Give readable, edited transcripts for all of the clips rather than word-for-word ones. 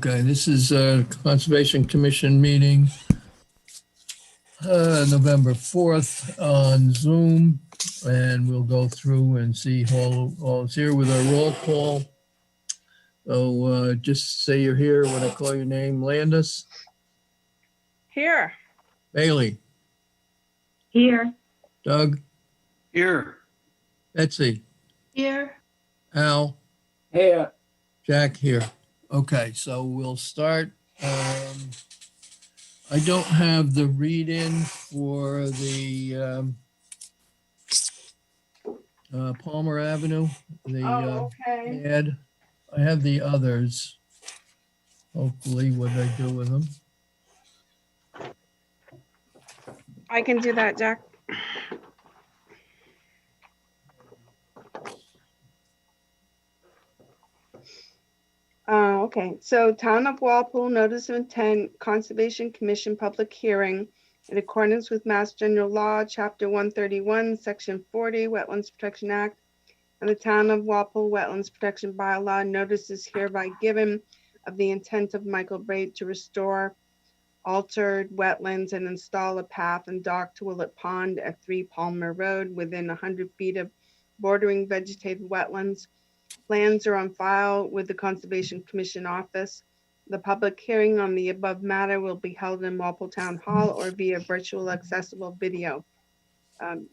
Okay, this is a Conservation Commission meeting, November 4th on Zoom, and we'll go through and see who all is here with our roll call. So just say you're here when I call your name. Landis, Here. Bailey, Here. Doug, Here. Betsy, Here. Al, Here. Jack here. Okay, so we'll start. I don't have the read-in for the Palmer Avenue, the Okay. ad. I have the others. Hopefully, what I do with them. I can do that, Jack. Okay, so Town of Walpole Notice of Intent Conservation Commission Public Hearing in accordance with Mass General Law, Chapter 131, Section 40, Wetlands Protection Act, and the Town of Walpole Wetlands Protection Bylaw. Notice is hereby given of the intent of Michael Braid to restore altered wetlands and install a path and dock to Willett Pond at 3 Palmer Road within 100 feet of bordering vegetated wetlands. Plans are on file with the Conservation Commission office. The public hearing on the above matter will be held in Walpole Town Hall or via virtual accessible video.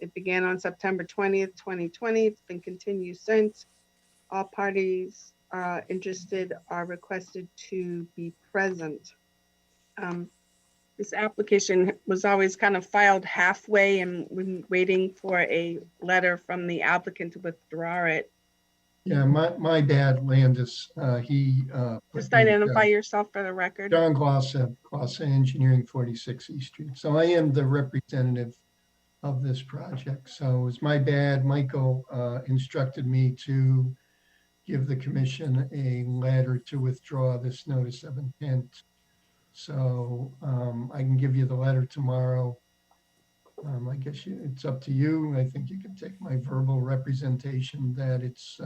It began on September 20th, 2020. It's been continued since. All parties interested are requested to be present. This application was always kind of filed halfway and we're waiting for a letter from the applicant to withdraw it. Yeah, my dad, Landis, he. Just identify yourself for the record. John Glossa Engineering, 46 East Street. So I am the representative of this project. So it was my dad, Michael, instructed me to give the commission a letter to withdraw this notice of intent. So I can give you the letter tomorrow. I guess it's up to you. I think you can take my verbal representation that it's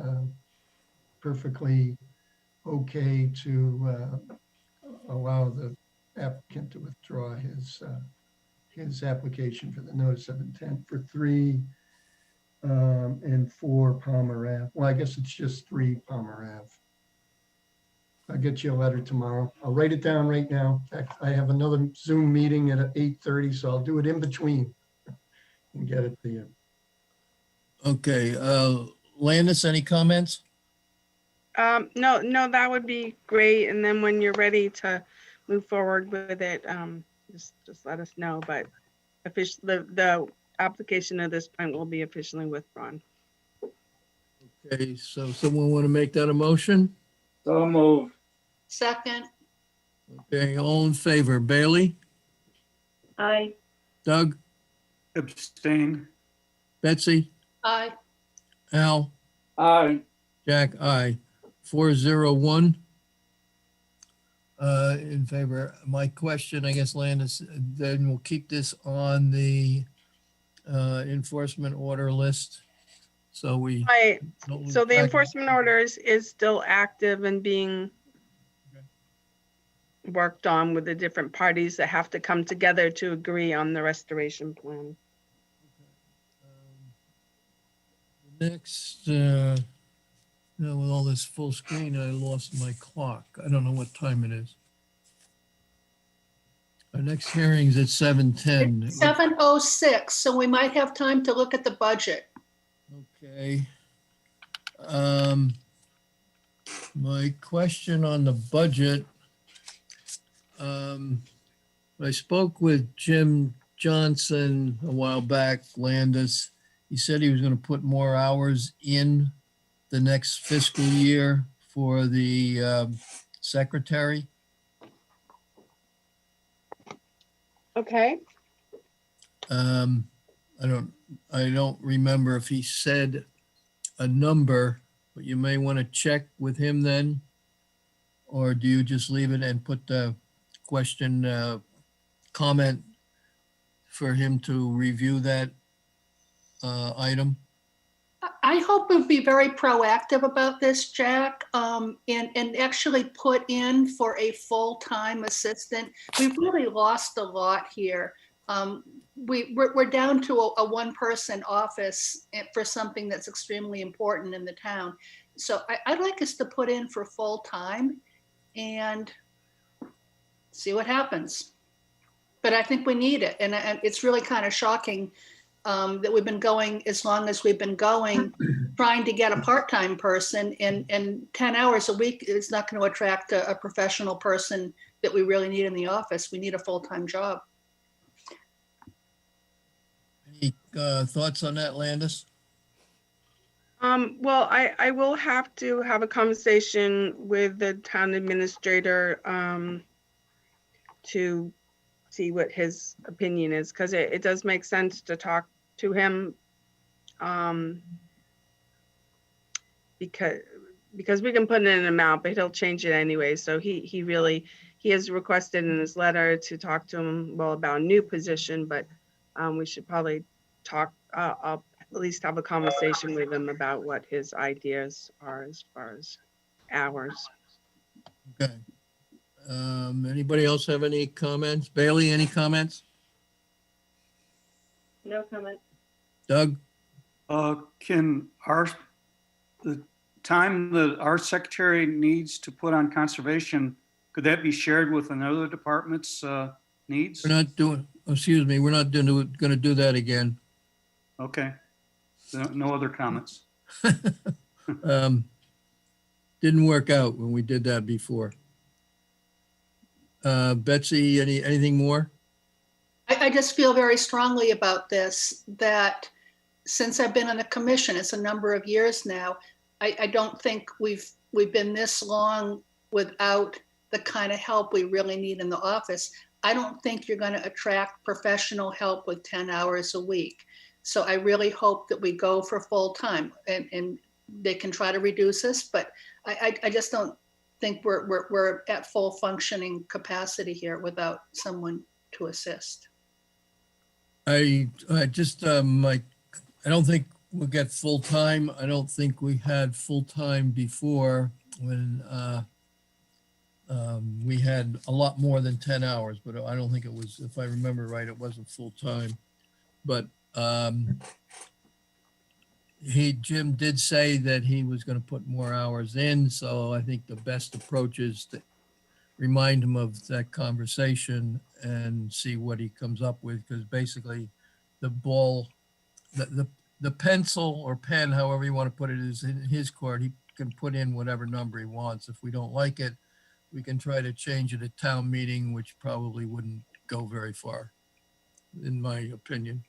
perfectly okay to allow the applicant to withdraw his application for the notice of intent for 3 and 4 Palmer Ave. Well, I guess it's just 3 Palmer Ave. I'll get you a letter tomorrow. I'll write it down right now. In fact, I have another Zoom meeting at 8:30, so I'll do it in between and get it to you. Okay, Landis, any comments? No, that would be great. And then when you're ready to move forward with it, just let us know. But the application at this point will be officially withdrawn. Okay, so someone want to make that a motion? So moved. Second. Okay, all in favor, Bailey, Aye. Doug, Abstain. Betsy, Aye. Al, Aye. Jack, aye. 401 in favor. My question, I guess, Landis, then we'll keep this on the enforcement order list. So we. Right. don't lose So the track. enforcement order is still active and being worked on with the different parties that have to come together to agree on the restoration plan. Next, now with all this full screen, I lost my clock. I don't know what time it is. Our next hearing's at 7:10. 7:06, so we might have time to look at the budget. Okay. My question on the budget, I spoke with Jim Johnson a while back, Landis. He said he was going to put more hours in the next fiscal year for the secretary. Okay. I don't remember if he said a number, but you may want to check with him then. Or do you just leave it and put the question, comment for him to review that item? I I hope we'll be very proactive about this, Jack, and actually put in for a full-time assistant. We've really lost a lot here. We're down to a one-person office for something that's extremely important in the town. So I'd like us to put in for full-time and see what happens. But I think we need it, and it's really kind of shocking that we've been going as long as we've been going, trying to get a part-time person, and 10 hours a week is not going to attract a professional person that we really need in the office. We need a full-time job. Any thoughts on that, Landis? Well, I will have to have a conversation with the town administrator to see what his opinion is, because it does make sense to talk to him. Because we can put in an amount, but he'll change it anyway. So he has requested in his letter to talk to him, well, about a new position, but we should probably talk, I'll at least have a conversation with him about what his ideas are as far as hours. Okay. Anybody else have any comments? Bailey, any comments? No comment. Doug? Can the time that our secretary needs to put on conservation, could that be shared with another department's needs? We're not doing, excuse me, we're not gonna do that again. Okay. No other comments. Didn't work out when we did that before. Betsy, anything more? I just feel very strongly about this, that since I've been on the commission, it's a number of years now, I don't think we've been this long without the kind of help we really need in the office. I don't think you're going to attract professional help with 10 hours a week. So I really hope that we go for full time, and they can try to reduce us, but I just don't think we're at full functioning capacity here without someone to assist. I just, I don't think we'll get full-time. I don't think we had full-time before when we had a lot more than 10 hours, but I don't think it was, if I remember right, it wasn't full-time. But Jim did say that he was going to put more hours in. So I think the best approach is to remind him of that conversation and see what he comes up with. Because basically the ball, the pencil or pen, however you want to put it, is in his court. He can put in whatever number he wants. If we don't like it, we can try to change it at town meeting, which probably wouldn't go very far, in my opinion.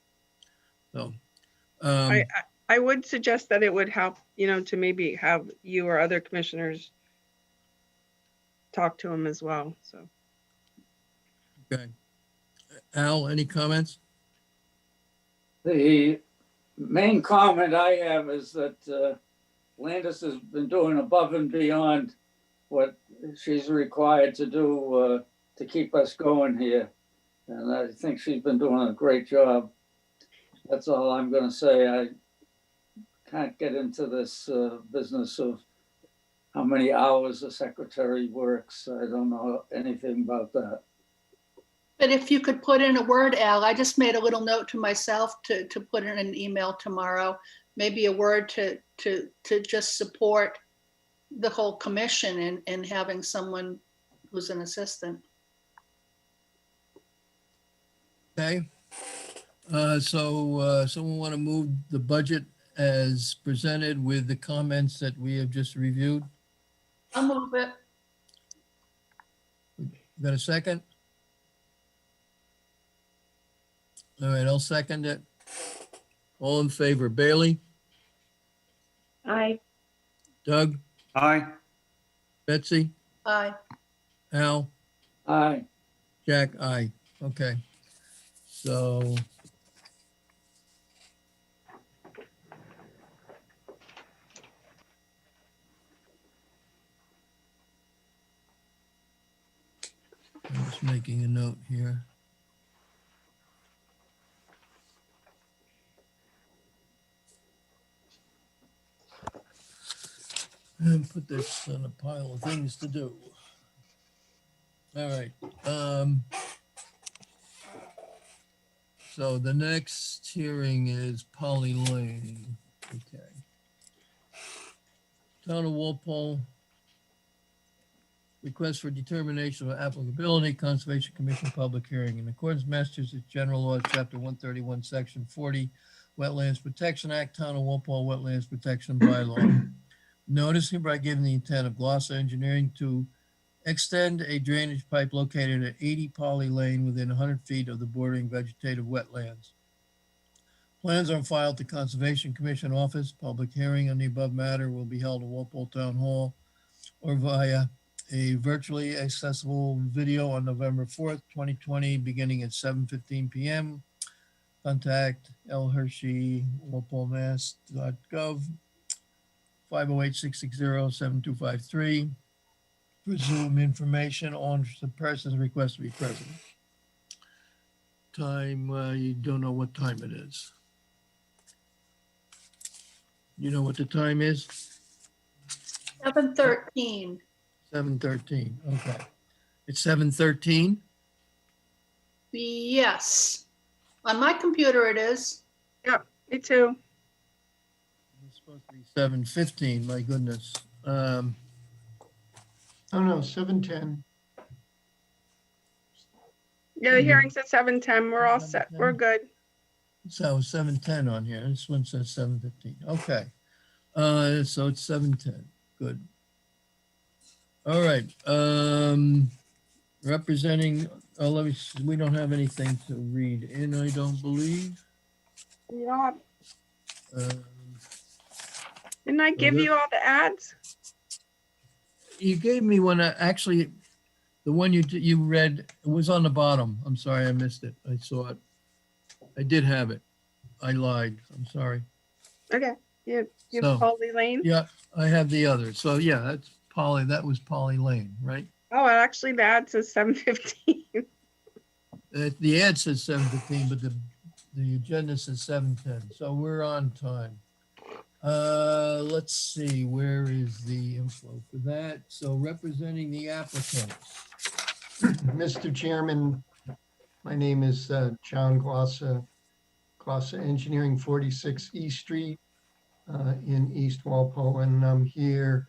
So, I would suggest that it would help, to maybe have you or other commissioners talk to him as well, so. okay. Al, any comments? The main comment I have is that Landis has been doing above and beyond what she's required to do to keep us going here. And I think she's been doing a great job. That's all I'm going to say. I can't get into this business of how many hours a secretary works. I don't know anything about that. But if you could put in a word, Al, I just made a little note to myself to put in an email tomorrow, maybe a word to just support the whole commission and having someone who's an assistant. Okay. So someone want to move the budget as presented with the comments that we have just reviewed? I'll move it. Got a second? All right, I'll second it. All in favor, Bailey, Aye. Doug, Aye. Betsy, Aye. Al, Aye. Jack, aye. Okay. So I'm just making a note here. And put this on a pile of things to do. All right. So the next hearing is Polly Lane. Okay. Town of Walpole. Request for determination of applicability, Conservation Commission public hearing. In accordance with Massachusetts General Law, Chapter 131, Section 40, Wetlands Protection Act, Town of Walpole Wetlands Protection Bylaw. Notice hereby given the intent of Gloucester Engineering to extend a drainage pipe located at 80 Polly Lane within 100 feet of the bordering vegetative wetlands. Plans are filed to Conservation Commission office. Public hearing on the above matter will be held at Walpole Town Hall or via a virtually accessible video on November 4th, 2020, beginning at 7:15 p.m. Contact L. Hershey, walpolemass.gov, 508-660-7253 for Zoom information on the person's request to be present. Time, you don't know what time it is. You know what the time is? 7:13. 7:13, okay. It's 7:13? Yes. On my computer it is. Me too. It's supposed to be 7:15, my goodness. Oh, no, 7:10. Yeah, the hearing's at 7:10. We're all set. We're 7:10. good. So 7:10 on here. This one says 7:15. Okay. So it's 7:10. Good. All right. Representing, let me, we don't have anything to read in, I don't believe. You know, Um, didn't I give you all the ads? You gave me one, actually, the one you read, it was on the bottom. I'm sorry, I missed it. I saw it. I did have it. I lied. I'm sorry. Okay. You So- Polly Lane? Yeah, I have the other. So yeah, that's Polly, that was Polly Lane, right? Oh, actually the ad says 7:15. The ad says 7:15, but the agenda says 7:10. So we're on time. Let's see, where is the info for that? So representing the applicant. Mr. Chairman, my name is John Glossa, Glossa Engineering, 46 East Street in East Walpole, and I'm here,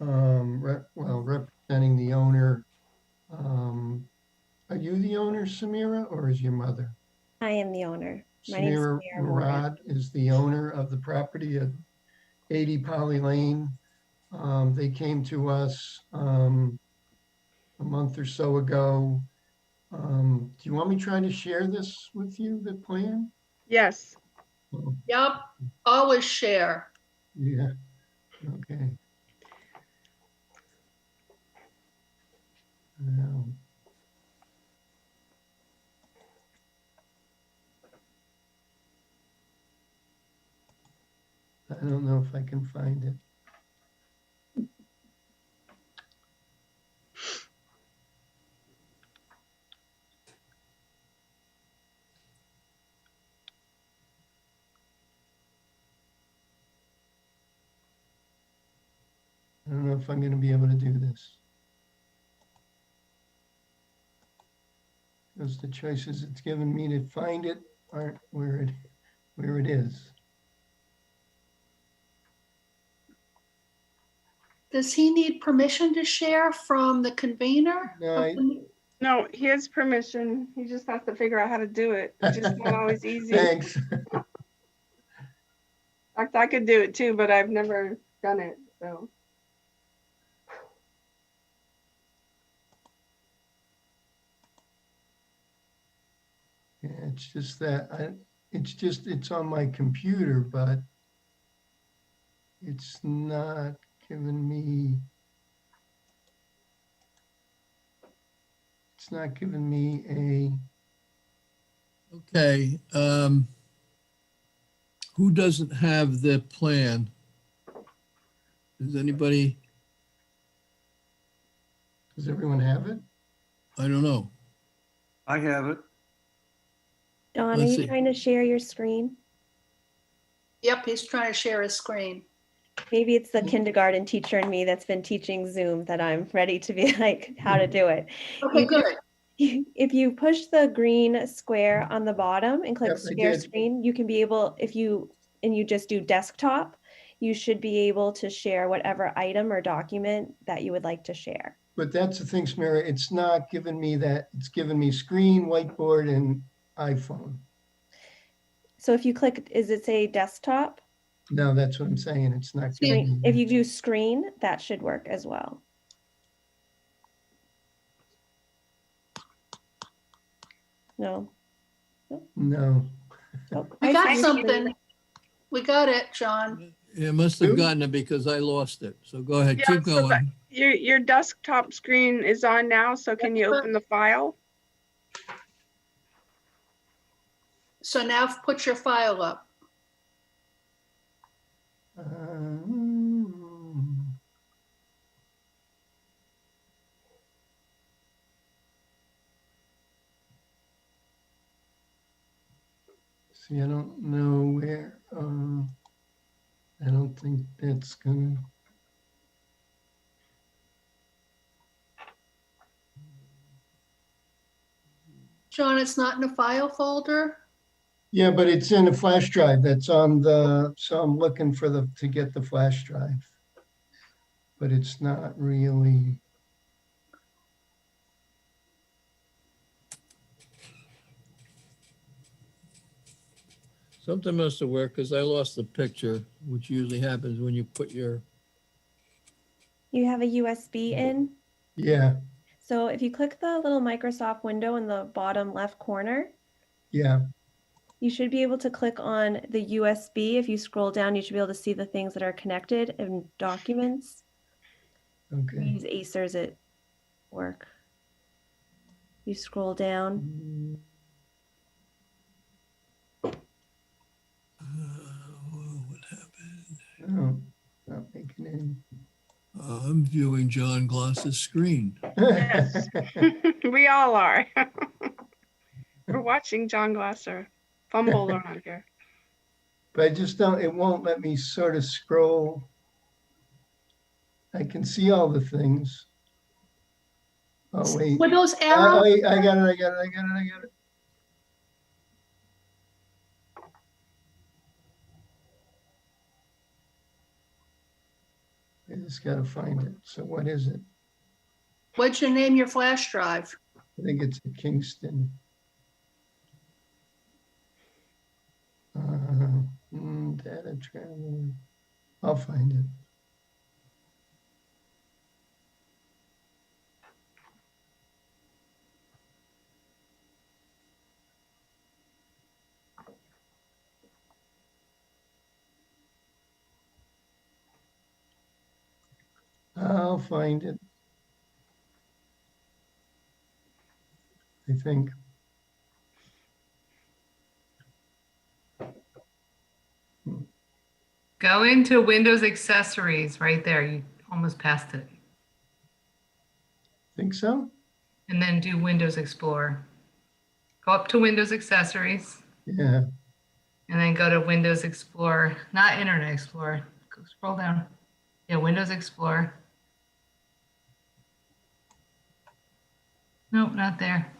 representing the owner. Are you the owner, Samira, or is your mother? I am the owner. My name's Samira Samira Moran. Murad is the owner of the property at 80 Polly Lane. They came to us a month or so ago. Do you want me to try to share this with you, the plan? Yes. Oh, Yep. Always share. yeah, okay. Now, I don't know if I can find it. I don't know if I'm gonna be able to do this. Because the choices it's given me to find it aren't where it is. Does he need permission to share from the convener? No, I- No, he has permission. He just has to figure out how to do it. It's just not always easy. In Thanks. fact, I could do it too, but I've never done it, so. Yeah, it's just that it's on my computer, but it's not giving me. It's not giving me Okay, who doesn't have the plan? Does anybody, does everyone have it? I don't know. I have it. Dawn, are Let's you see. trying to share your screen? Yep, he's trying to share his screen. Maybe it's the kindergarten teacher in me that's been teaching Zoom that I'm ready to be like how to do it. Okay, You good. If you push the green square on the bottom and click Yep, I share did. screen, you can be able, and you just do desktop, you should be able to share whatever item or document that you would like to share. But that's the thing, Samira, it's not giving me that, it's giving me screen, whiteboard, and iPhone. So if you click, is it say desktop? No, that's what I'm saying, it's not See, giving me. If you do screen, that should work as well. No. No. Oh, We I got see. something. We got it, John. You must have Who? gotten it because I lost it. So go ahead, Yeah, keep so that- going. Your desktop screen is on now, so can you open the file? So now put your file up. See, I don't know where, I don't think that's gonna, John, it's not in a file folder? yeah, but it's in a flash drive that's on the, so I'm looking for to get the flash drive. But it's not really, Something must have worked because I lost the picture, which usually happens when you put your, You have a USB in. yeah, So if you click the little Microsoft window in the bottom left corner, yeah, you should be able to click on the USB. If you scroll down, you should be able to see the things that are connected and documents. okay. Use Acers at work. You scroll down. what happened? Oh, not making any. I'm viewing John Gloss's screen. Yes. We all are. We're watching John Glasser fumble around here. But I just don't, it won't let me sort of scroll. I can see all the things. Oh, wait. With those I arrows, got it, I got it. I just gotta find it. So what is it? what'd you name your flash drive? I think it's a Kingston. Data travel. I'll find it. I'll find it. I think. Go into Windows accessories right there. You almost passed it. Think so? And then do Windows Explorer. Go up to Windows accessories Yeah. and then go to Windows Explorer, not Internet Explorer. Go scroll down. Yeah, Windows Explorer. Nope, not there.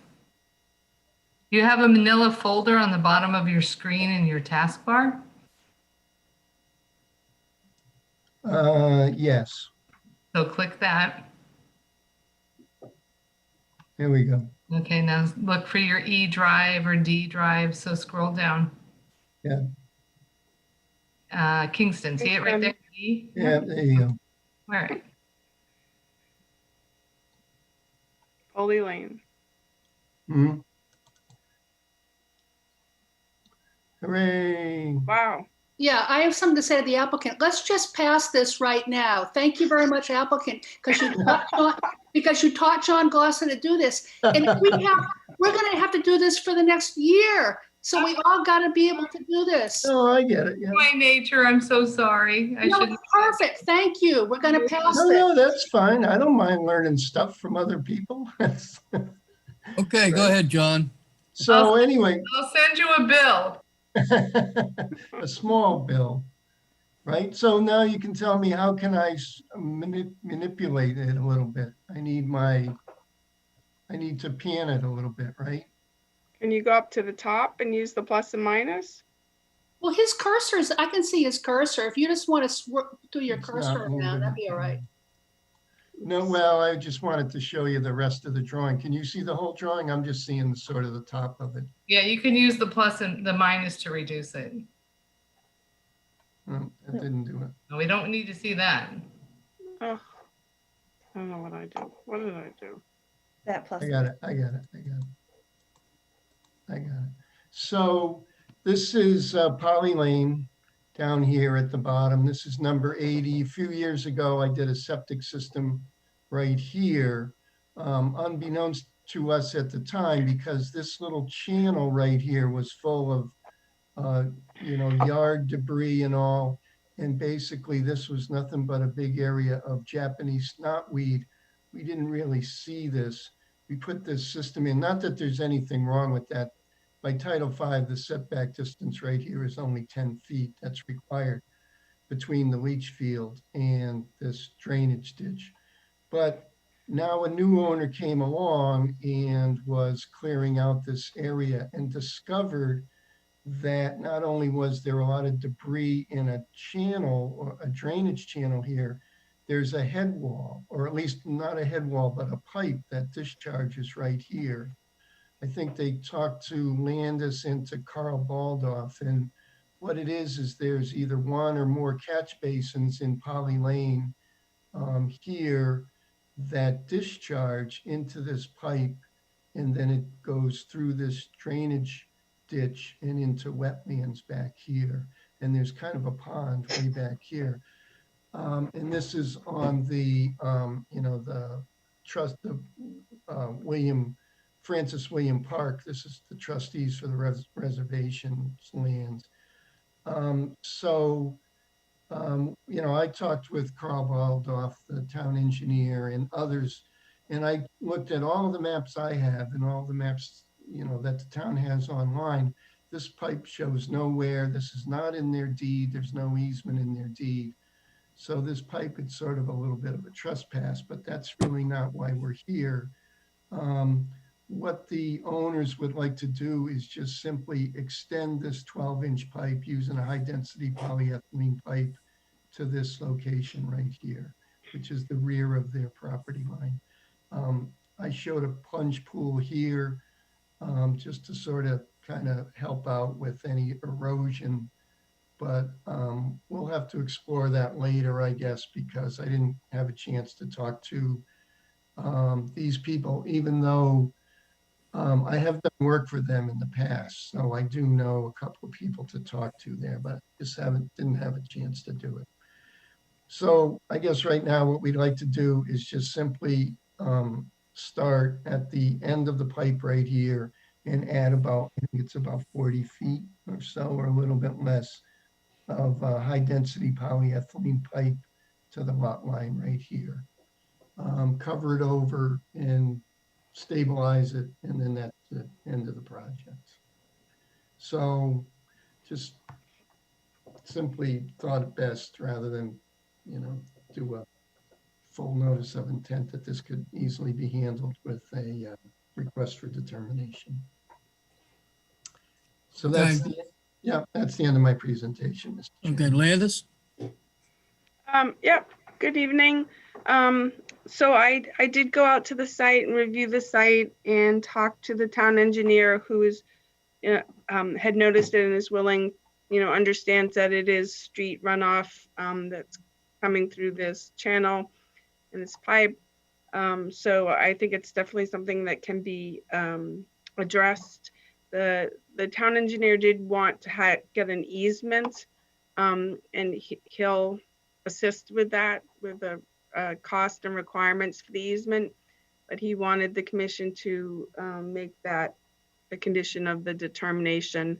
You have a manila folder on the bottom of your screen in your taskbar. Yes. So click that. Here we go. Okay, now look for your E drive or D drive. So scroll down. Yeah. Kingston, see it right there? E? Yeah, there you go. All right. Foley Lane. Hmm. Hooray. Wow. Yeah, I have something to say to the applicant. Let's just pass this right now. Thank you very much, applicant, because you taught John Glosser to do this. And if we're gonna have to do this for the next year. So we all gotta be able to do this. Oh, I get it. Yeah. My nature, I'm so sorry. I No, shouldn't. it's perfect. Thank you. We're gonna pass No, this. no, that's fine. I don't mind learning stuff from other people. Okay, go ahead, John. So anyway, I'll send you a bill. a small bill. right? So now you can tell me, how can I manipulate it a little bit? I need to pan it a little bit, right? Can you go up to the top and use the plus and minus? Well, his cursors, I can see his cursor. If you just want to do your It's cursor not around, that'd moving. be all right. No, well, I just wanted to show you the rest of the drawing. Can you see the whole drawing? I'm just seeing sort of the top of it. Yeah, you can use the plus and the minus to reduce it. No, that didn't do it. No, we don't need to see that. Oh, I don't know what I do. What did I do? That plus. I got it. So this is Polly Lane down here at the bottom. This is number 80. A few years ago, I did a septic system right here, unbeknownst to us at the time, because this little channel right here was full of, yard debris and all. And basically, this was nothing but a big area of Japanese knotweed. We didn't really see this. We put this system in, not that there's anything wrong with that. By Title V, the setback distance right here is only 10 feet. That's required between the leach field and this drainage ditch. But now a new owner came along and was clearing out this area and discovered that not only was there a lot of debris in a channel or a drainage channel here, there's a head wall, or at least not a head wall, but a pipe that discharges right here. I think they talked to Landis and to Carl Baldoff, and what it is there's either one or more catch basins in Polly Lane here that discharge into this pipe, and then it goes through this drainage ditch and into wetlands back here. And there's kind of a pond way back here. And this is on the, the trust, Francis William Park. This is the trustees for the reservation lands. I talked with Carl Baldoff, the town engineer, and others, and I looked at all of the maps I have and all the maps, that the town has online. This pipe shows nowhere. This is not in their deed. There's no easement in their deed. So this pipe is sort of a little bit of a trespass, but that's really not why we're here. What the owners would like to do is just simply extend this 12-inch pipe using a high-density polyethylene pipe to this location right here, which is the rear of their property line. I showed a plunge pool here just to sort of kind of help out with any erosion, but we'll have to explore that later, I guess, because I didn't have a chance to talk to these people, even though I have done work for them in the past, so I do know a couple of people to talk to there, but just didn't have a chance to do it. So I guess right now what we'd like to do is just simply start at the end of the pipe right here and add about, I think it's about 40 feet or so, or a little bit less, of high density polyethylene pipe to the lot line right here. Cover it over and stabilize it, and then that's the end of the project. So just simply thought it best, rather than, do a full notice of intent, that this could easily be handled with a request for determination. So that's that's the end of my presentation, Mr. Chairman. Okay, Landis? Yep, good evening. So I did go out to the site and review the site and talk to the town engineer, who is, had noticed it and is willing, understands that it is street runoff that's coming through this channel and this pipe. So I think it's definitely something that can be addressed. The town engineer did want to get an easement, and he'll assist with that, with the cost and requirements for the easement, but he wanted the commission to make that a condition of the determination.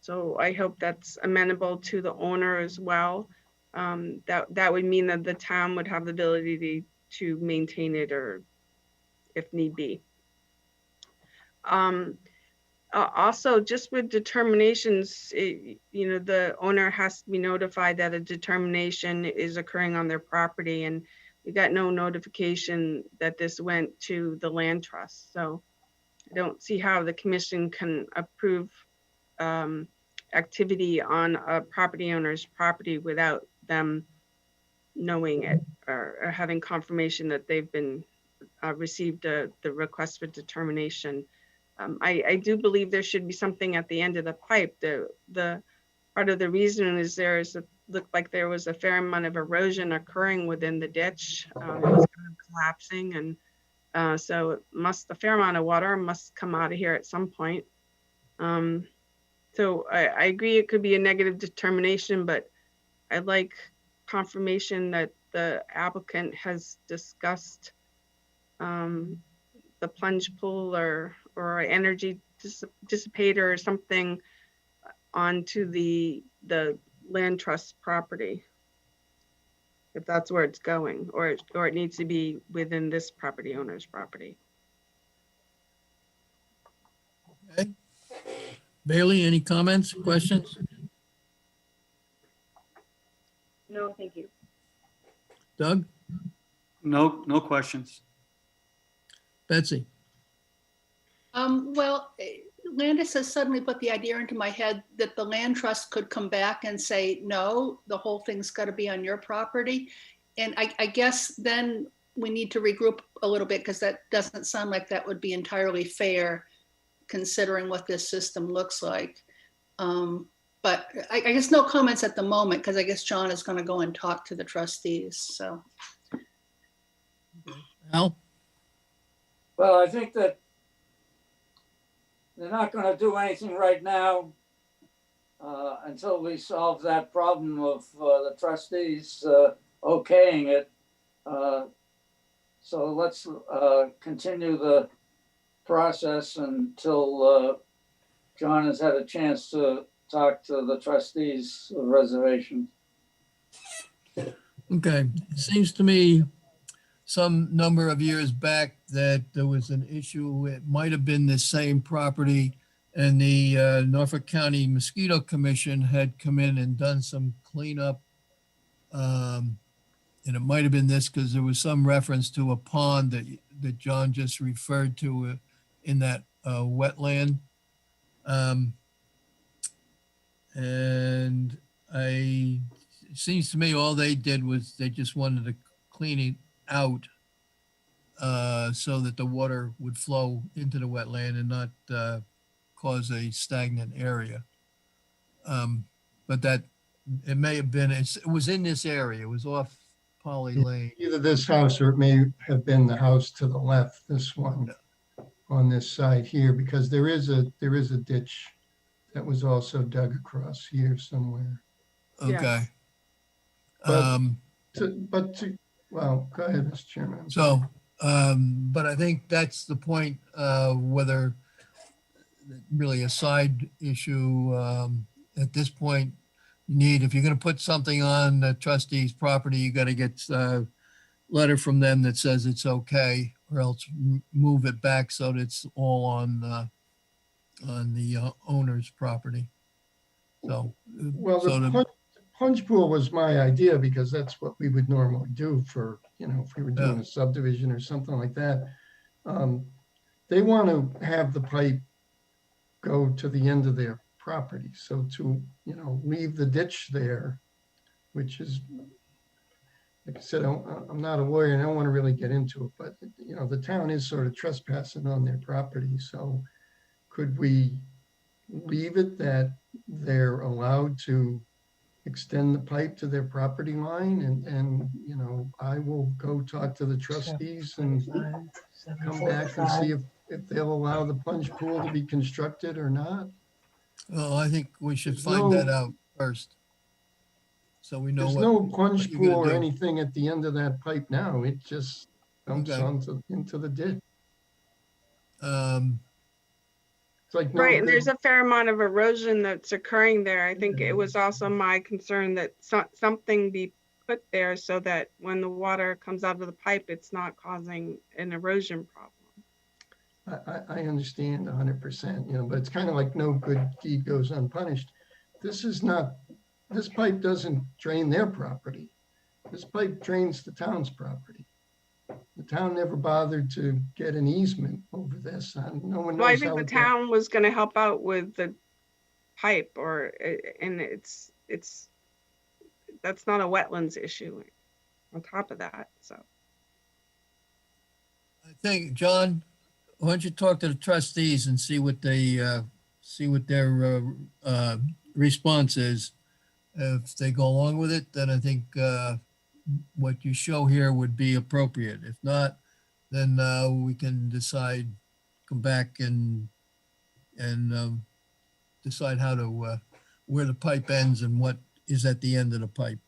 So I hope that's amenable to the owner as well. That would mean that the town would have the ability to maintain it, or if need be. Also, just with determinations, the owner has to be notified that a determination is occurring on their property, and we got no notification that this went to the land trust. So I don't see how the commission can approve activity on a property owner's property without them knowing it or having confirmation that they've been received the request for determination. I do believe there should be something at the end of the pipe. The part of the reason is looked like there was a fair amount of erosion occurring within the ditch. It was kind of collapsing, and so a fair amount of water must come out of here at some point. So I agree it could be a negative determination, but I'd like confirmation that the applicant has discussed the plunge pool or energy dissipator or something onto the land trust property, if that's where it's going, or it needs to be within this property owner's property. Okay. Bailey, any comments, questions? No, thank you. Doug? No questions. Betsy? Well, Landis has suddenly put the idea into my head that the land trust could come back and say, no, the whole thing's got to be on your property. And I guess then we need to regroup a little bit, because that doesn't sound like that would be entirely fair considering what this system looks like. But I guess no comments at the moment, because I guess John is going to go and talk to the trustees. So, Al? Well, I think that they're not going to do anything right now until we solve that problem of the trustees okaying it. So let's continue the process until John has had a chance to talk to the trustees of reservations. Okay, it seems to me some number of years back that there was an issue. It might have been the same property, and the Norfolk County Mosquito Commission had come in and done some cleanup. And it might have been this, because there was some reference to a pond that John just referred to in that wetland. And it seems to me all they did was they just wanted to clean it out so that the water would flow into the wetland and not cause a stagnant area. But that it may have been, it was in this area. It was off Polly Lane. Either this house or it may have been the house to the left, this one on this side here, because there is a ditch that was also dug across here somewhere. Okay. Yes. Well, go ahead, Mr. Chairman. So, but I think that's the point, whether really a side issue at this point, if you're going to put something on the trustee's property, you got to get a letter from them that says it's okay, or else move it back so that it's all on the owner's property. So, Well, the plunge pool was my idea, because that's what we would normally do for, if we were doing a subdivision or something like that. They want to have the pipe go to the end of their property. So to, leave the ditch there, which is, like I said, I'm not a lawyer and I don't want to really get into it, but, the town is sort of trespassing on their property. So could we leave it that they're allowed to extend the pipe to their property line, and I will go talk to the trustees and come back and see if they'll allow the plunge pool to be constructed or not? well, I think we should find that out first. So we know There's what. no plunge what you're gonna pool or do. anything at the end of that pipe now. It just dumps Okay. into the ditch. Um, It's like no Right, and good. there's a fair amount of erosion that's occurring there. I think it was also my concern that something be put there so that when the water comes out of the pipe, it's not causing an erosion problem. I understand 100%, you know, but it's kind of like no good deed goes unpunished. This is not, this pipe doesn't drain their property. This pipe drains the town's property. The town never bothered to get an easement over this. No one Well, I knows think how the it got. town was gonna help out with the pipe and that's not a wetlands issue on top of that, so. I think, John, why don't you talk to the trustees and see what they, see what their response is. If they go along with it, then I think what you show here would be appropriate. If not, then we can decide, come back and decide how to, where the pipe ends and what is at the end of the pipe.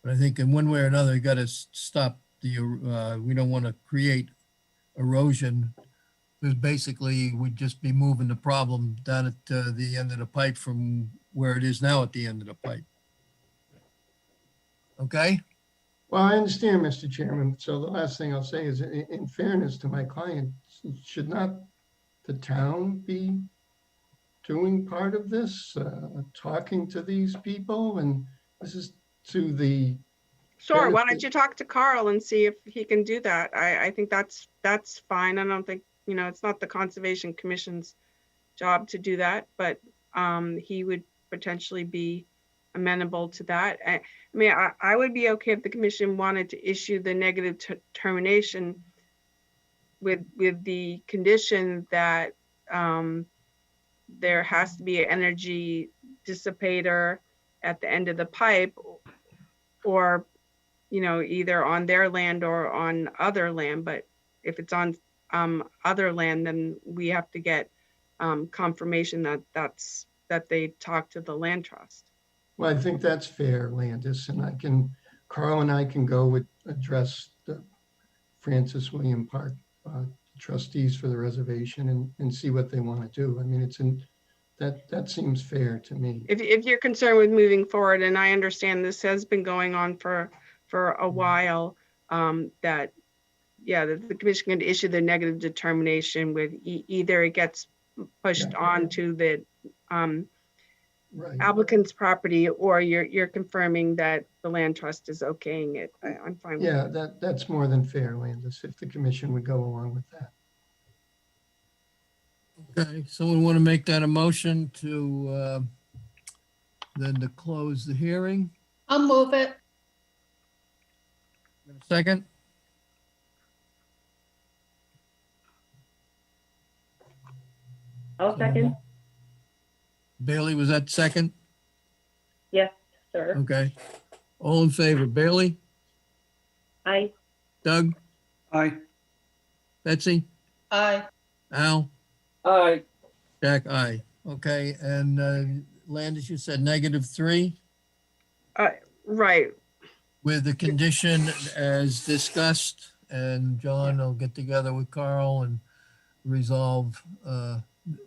But I think in one way or another, you got to stop the, we don't want to create erosion. Because basically we'd just be moving the problem down at the end of the pipe from where it is now at the end of the pipe. Okay? Well, I understand, Mr. Chairman. So the last thing I'll say is, in fairness to my client, should not the town be doing part of this, talking to these people? And this is to the Sure, why don't benefit. you talk to Carl and see if he can do that? I think that's fine. I don't think, you know, it's not the Conservation Commission's job to do that, but he would potentially be amenable to that. I mean, I would be okay if the commission wanted to issue the negative termination with the condition that there has to be an energy dissipator at the end of the pipe, or, you know, either on their land or on other land. But if it's on other land, then we have to get confirmation that they talk to the land trust. Well, I think that's fair, Landis, and Carl and I can go address the Francis William Park trustees for the reservation and see what they want to do. I mean, that seems fair to me. If you're concerned with moving forward, and I understand this has been going on for a while, that, yeah, the commission can issue the negative determination with either it gets pushed Yeah. on to the Right. applicant's property, or you're confirming that the land trust is okaying it. I'm fine with Yeah, that. that's more than fair, Landis, if the commission would go along with that. Okay, someone want to make that a motion to then to close the hearing? I'll move it. Second? I'll second. Bailey, was that second? Yes, sir. Okay. All in favor, Bailey, Aye. Doug, Aye. Betsy, Aye. Al, Aye, Jack, aye. Okay, and Landis, you said -3 Right. with the condition as discussed, and John will get together with Carl and resolve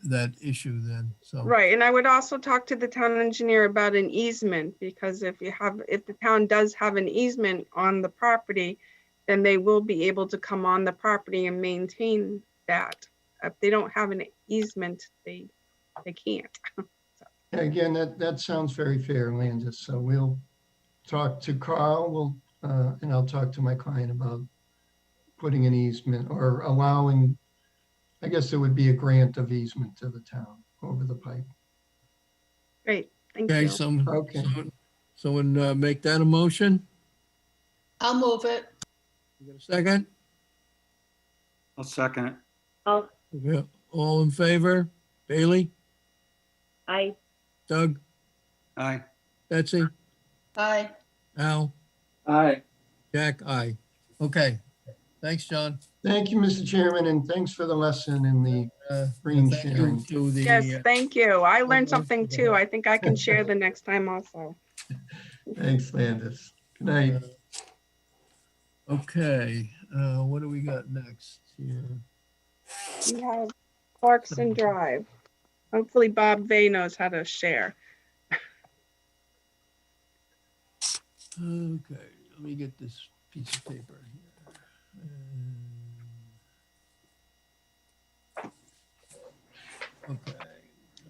that issue then, so. Right, and I would also talk to the town engineer about an easement, because if the town does have an easement on the property, then they will be able to come on the property and maintain that. If they don't have an easement, they can't. Again, that sounds very fair, Landis. So we'll talk to Carl, and I'll talk to my client about putting an easement or allowing, I guess it would be a grant of easement to the town over the pipe. Great, thank Okay, you. Okay. someone make that a motion? I'll move it. You got a second? I'll second it. I'll, Okay, all in favor? Bailey, aye. Doug, Aye. Betsy, Aye. Al, aye. Jack, aye. Okay, thanks, John. Thank you, Mr. Chairman, and thanks for the lesson in the Green Thank you sharing. to the, Yes, thank you. I learned well, something too. I think I can share the next time also. Thanks, Landis. Good night. okay, what do we got next here? We have Clarkson Drive. Hopefully Bob Vay knows how to share. Okay, let me get this piece of paper here. Okay.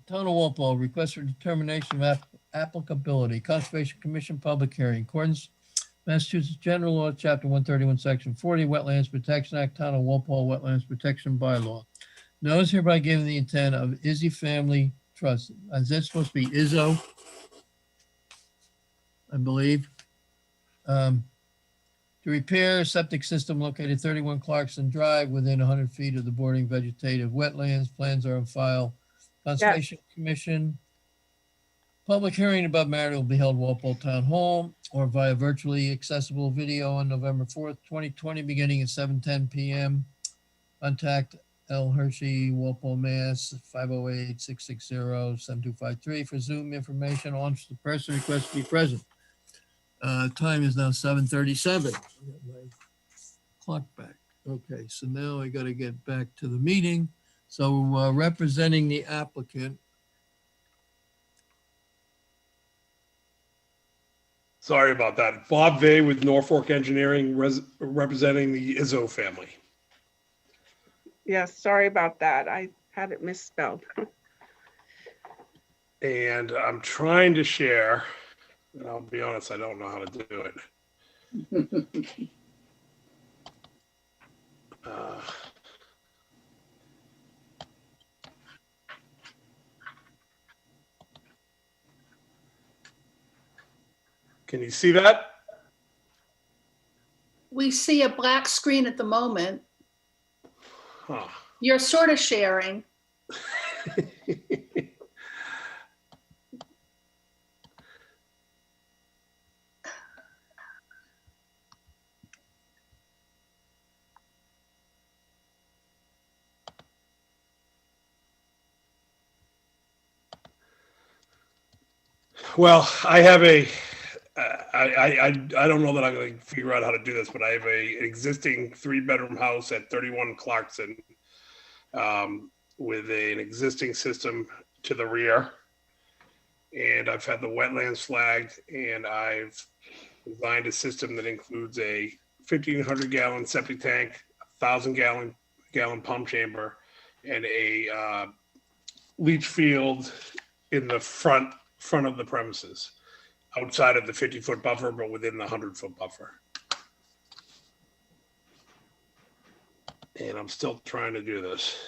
Town of Walpole, request for determination of applicability, Conservation Commission public hearing, accordance Massachusetts General Law, Chapter 131, Section 40, Wetlands Protection Act, Town of Walpole Wetlands Protection Bylaw. Notice hereby given the intent of Izzy Family Trust. Is that supposed to be Izzo? I believe. To repair a septic system located 31 Clarkson Drive within 100 feet of the bordering vegetative wetlands. Plans are on file. Conservation Commission. Public hearing above matter will be held Walpole Town Hall or via virtually accessible video on November 4th, 2020, beginning at 7:10 p.m. Contact L. Hershey, Walpole, Mass. 508-660-7253 for Zoom information. On the person request to be present. Time is now 7:37. Clock back. Okay, so now I got to get back to the meeting. So representing the applicant. Sorry about that. Bob Vay with Norfolk Engineering, representing the Izzo family. Yes, sorry about that. I had it misspelled. And I'm trying to share, and I'll be honest, I don't know how to do it. Can you see that? We see a black screen at the moment. Huh. You're sort of sharing. Well, I have I don't know that I'm going to figure out how to do this, but I have an existing 3-bedroom house at 31 Clarkson with an existing system to the rear. And I've had the wetlands flagged, and I've designed a system that includes a 1,500 gallon septic tank, 1,000 gallon pump chamber, and a leach field in the front of the premises, outside of the 50-foot buffer, but within the 100-foot buffer. And I'm still trying to do this.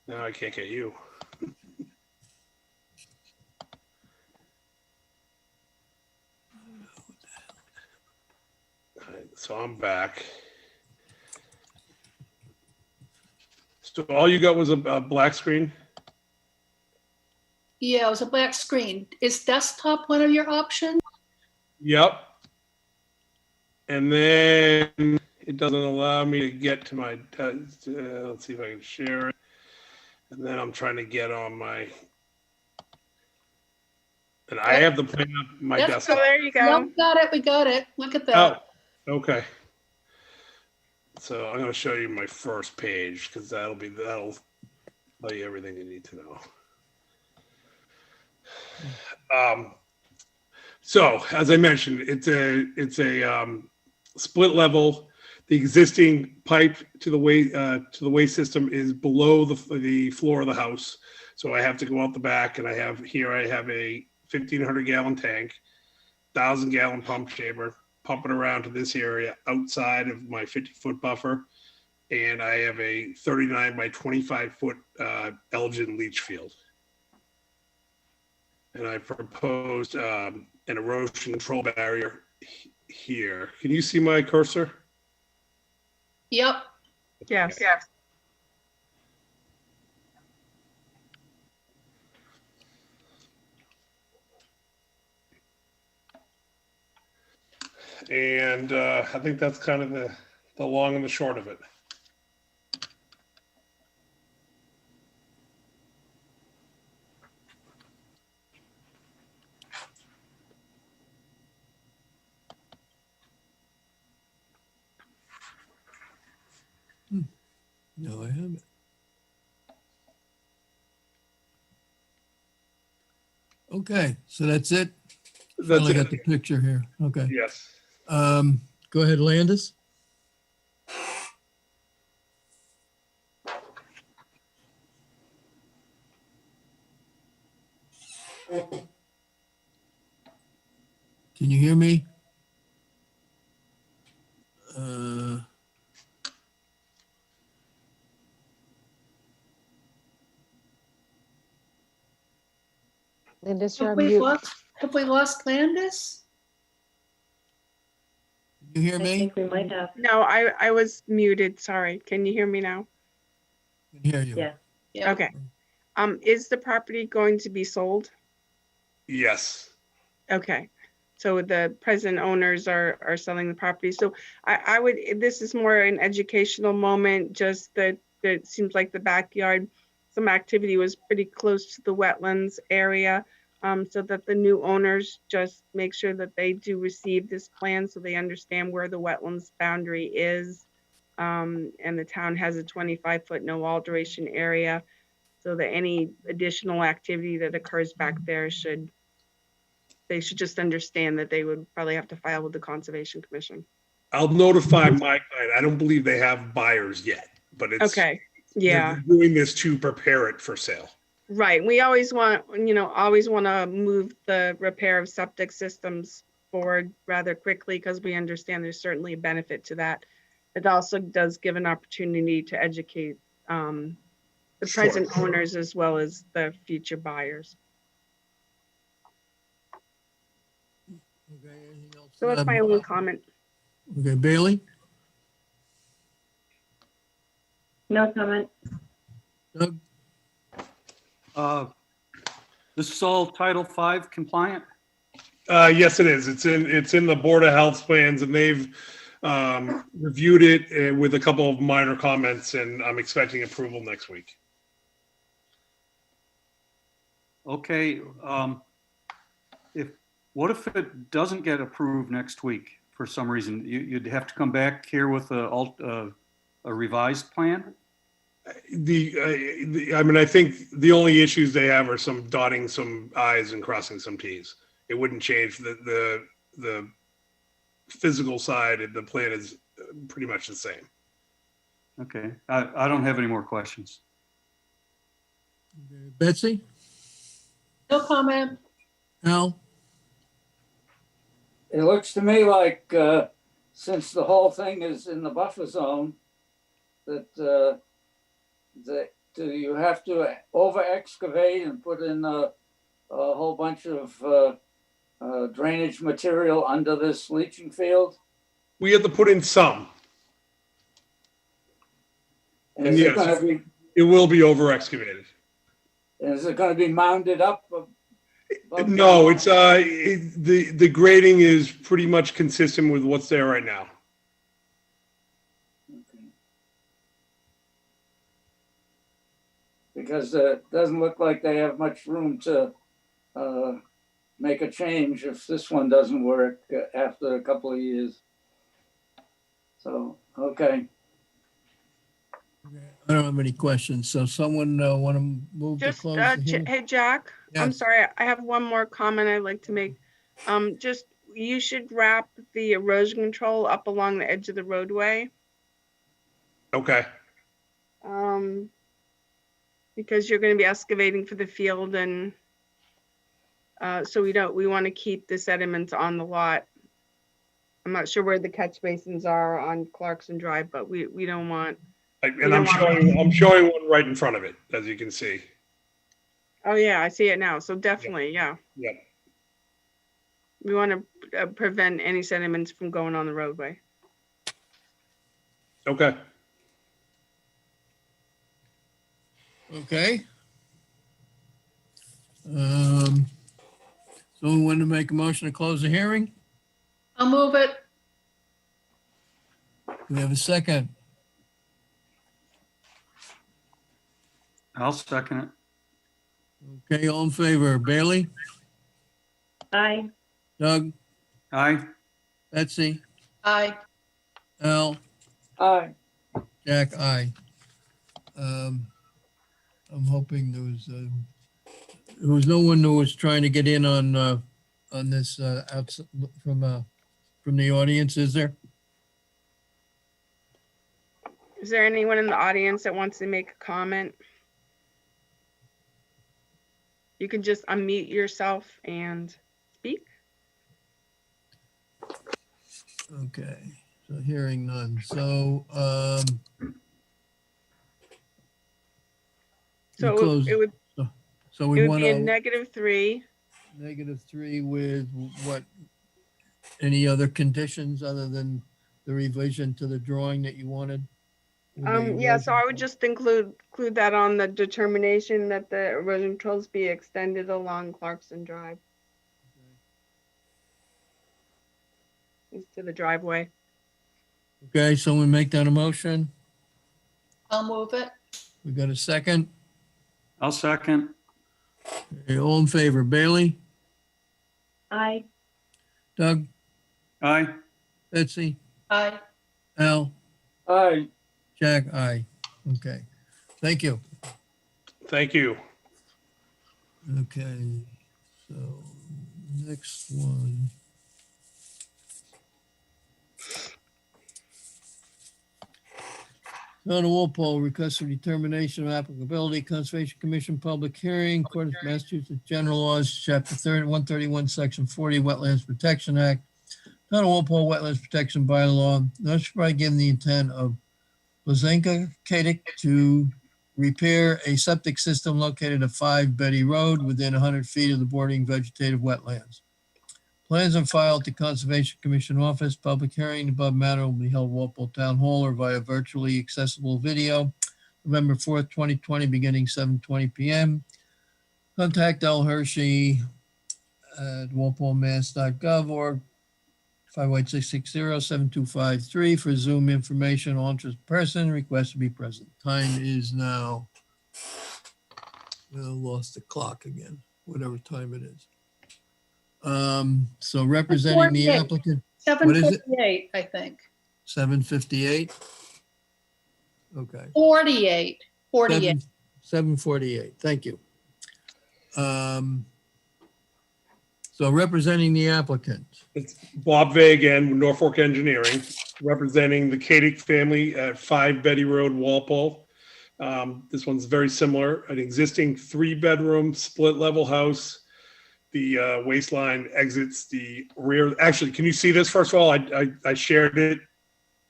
Now I can't get you. All right, so I'm back. So all you got was a black screen? Yeah, it was a black screen. Is desktop one of your options? Yep. And then it doesn't allow me to get to my, let's see if I can share it. And then I'm trying to get on my, and I have the plan on my That's So desktop. there you No, go. we got it. We got it. Look at that. Oh, okay. So I'm going to show you my first page because that'll tell you everything you need to know. So as I mentioned, it's a split level. The existing pipe to the waste system is below the floor of the house. So I have to go out the back, and I have a 1,500 gallon tank, 1,000 gallon pump chamber, pump it around to this area outside of my 50-foot buffer. And I have a 39 by 25-foot Elgin leach field. And I proposed an erosion control barrier here. Can you see my cursor? Yep. Yes. And I think that's kind of the long and the short of it. No, I haven't. Okay, so that's it. That's Finally it. got the picture here. Okay. Yes. Go ahead, Landis. Can you hear me? Landis, you're Have on we mute. lost Landis? Can you hear I me? think we might have. No, I was muted. Sorry. Can you hear me now? Can hear you. Yeah. Yeah. Okay. Is the property going to be sold? Yes. Okay. So the present owners are selling the property. So I would, this is more an educational moment, just that it seems like the backyard, some activity was pretty close to the wetlands area. So that the new owners just make sure that they do receive this plan so they understand where the wetlands boundary is. And the town has a 25-foot no alteration area. So that any additional activity that occurs back there they should just understand that they would probably have to file with the Conservation Commission. I'll notify my client. I don't believe they have buyers yet, but it's Okay, yeah, they're doing this to prepare it for sale. right. We always want, always want to move the repair of septic systems forward rather quickly because we understand there's certainly a benefit to that. It also does give an opportunity to educate the Sure. present owners as well as the future buyers. Okay, anything else? So that's my only comment. Okay, Bailey? No comment. Doug? This is all Title V compliant? Yes, it is. It's in the Board of Health plans, and they've reviewed it with a couple of minor comments, and I'm expecting approval next week. Okay, what if it doesn't get approved next week for some reason? You'd have to come back here with a revised plan? I think the only issues they have are some dotting some I's and crossing some T's. It wouldn't change the physical side, and the plan is pretty much the same. Okay, I don't have any more questions. Okay, Betsy? No comment. Al? It looks to me like, since the whole thing is in the buffer zone, that do you have to over excavate and put in a whole bunch of drainage material under this leaching field? We have to put in some. And is it Yes. gonna be, It will be over excavated. is it gonna be mounded up? No, it's the grading is pretty much consistent with what's there right now. Okay. Because it doesn't look like they have much room to make a change if this one doesn't work after a couple of years. So, okay. I don't have any questions, so someone want to move to Just, close the hearing? hey, Jack, I'm Yes. sorry, I have one more comment I'd like to make. Just, you should wrap the erosion control up along the edge of the roadway. Okay. Because you're gonna be excavating for the field and so we want to keep the sediments on the lot. I'm not sure where the catch basins are on Clarkson Drive, but we don't want, And I'm showing one right in front of it, as you can see. oh yeah, I see it now. So definitely, yeah. Yep. We want to prevent any sediments from going on the roadway. Okay. Okay. Someone want to make a motion to close the hearing? I'll move it. Do we have a second? I'll second it. Okay, all in favor, Bailey? Aye. Doug? Aye. Betsy? Aye. Al? Aye. Jack, aye. I'm hoping there was no one who was trying to get in on this outside from from the audience, is there? Is there anyone in the audience that wants to make a comment? You can just unmute yourself and speak. Okay, so hearing none. So, we So close. it would So we want be a to -3. -3 with what? Any other conditions other than the revision to the drawing that you wanted? With the Yeah, so I erosion would just include that on the determination that the erosion controls be extended along Clarkson Drive to the driveway. Okay, so we make that a motion. I'll move it. We got a second. I'll second. Okay, all in favor, Bailey, Aye. Doug, Aye. Betsy, Aye. Al, Aye. Jack, aye. Okay, thank you. Thank you. Okay, so next one. Town of Walpole requests for determination of applicability, Conservation Commission public hearing, according to Massachusetts General Laws, Chapter 30, 131, Section 40, Wetlands Protection Act. Town of Walpole Wetlands Protection Bylaw, notice by given the intent of Blazenka Kadik to repair a septic system located at 5 Betty Road within 100 feet of the bordering vegetative wetlands. Plans are filed at the Conservation Commission office. Public hearing above matter will be held at Walpole Town Hall or via virtually accessible video, November 4th, 2020, beginning 7:20 p.m. Contact L. Hershey at walpolemass.gov or 518-660-7253 for Zoom information. All interested person request to be present. Time is now, well, lost the clock again, whatever time it is. So representing the 48. applicant, What is it? 7:48, I think. 7:58? Okay. 48. 48. 7:48, thank you. So representing the applicant, It's Bob Vay again, Norfolk Engineering, representing the Kadik family at 5 Betty Road, Walpole. This one's very similar, an existing 3-bedroom split level house. The waistline exits the rear. Actually, can you see this first of all? I shared it.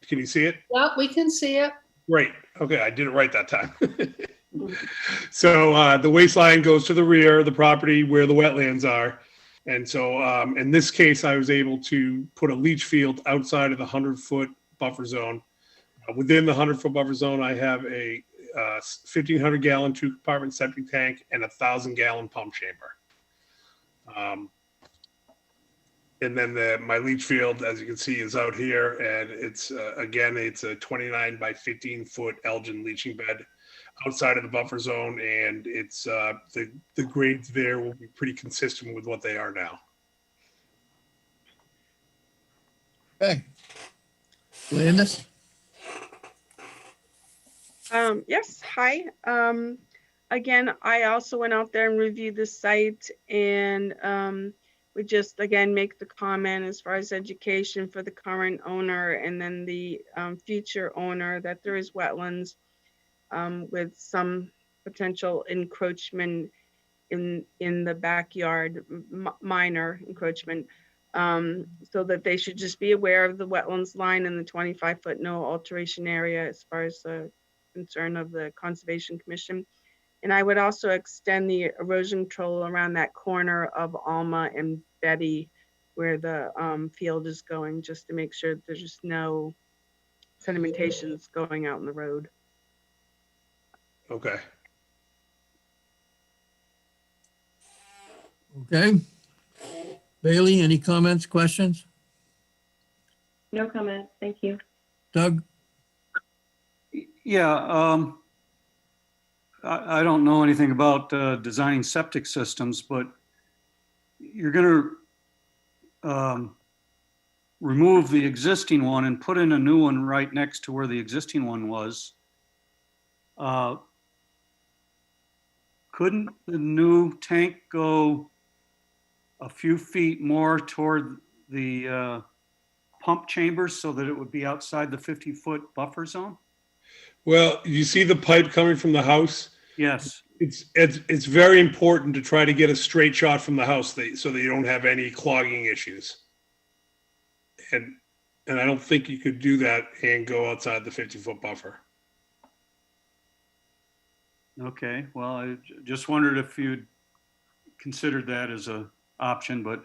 Can you see it? Yeah, we can see it. Great. Okay, I did it right that time. So the waistline goes to the rear of the property where the wetlands are. And so in this case, I was able to put a leach field outside of the 100-foot buffer zone. Within the 100-foot buffer zone, I have a 1,500-gallon 2-compartment septic tank and a 1,000-gallon pump chamber. And then my leach field, as you can see, is out here, and it's again, it's a 29 by 15-foot Elgin leaching bed outside of the buffer zone, and it's the grades there will be pretty consistent with what they are now. okay. Landis? Yes, hi. Again, I also went out there and reviewed the site, and we just, again, make the comment as far as education for the current owner and then the future owner that there is wetlands with some potential encroachment in the backyard, minor encroachment, so that they should just be aware of the wetlands line and the 25-foot no alteration area as far as the concern of the Conservation Commission. And I would also extend the erosion control around that corner of Alma and Betty where the field is going, just to make sure that there's just no sedimentations going out in the road. Okay. Okay. Bailey, any comments, questions? No comment. Thank you. Doug? Yeah, I don't know anything about designing septic systems, but you're going to remove the existing one and put in a new one right next to where the existing one was. Couldn't the new tank go a few feet more toward the pump chambers so that it would be outside the 50-foot buffer zone? Well, you see the pipe coming from the house? Yes. It's very important to try to get a straight shot from the house so that you don't have any clogging issues. And I don't think you could do that and go outside the 50-foot buffer. Okay, well, I just wondered if you'd considered that as a option, but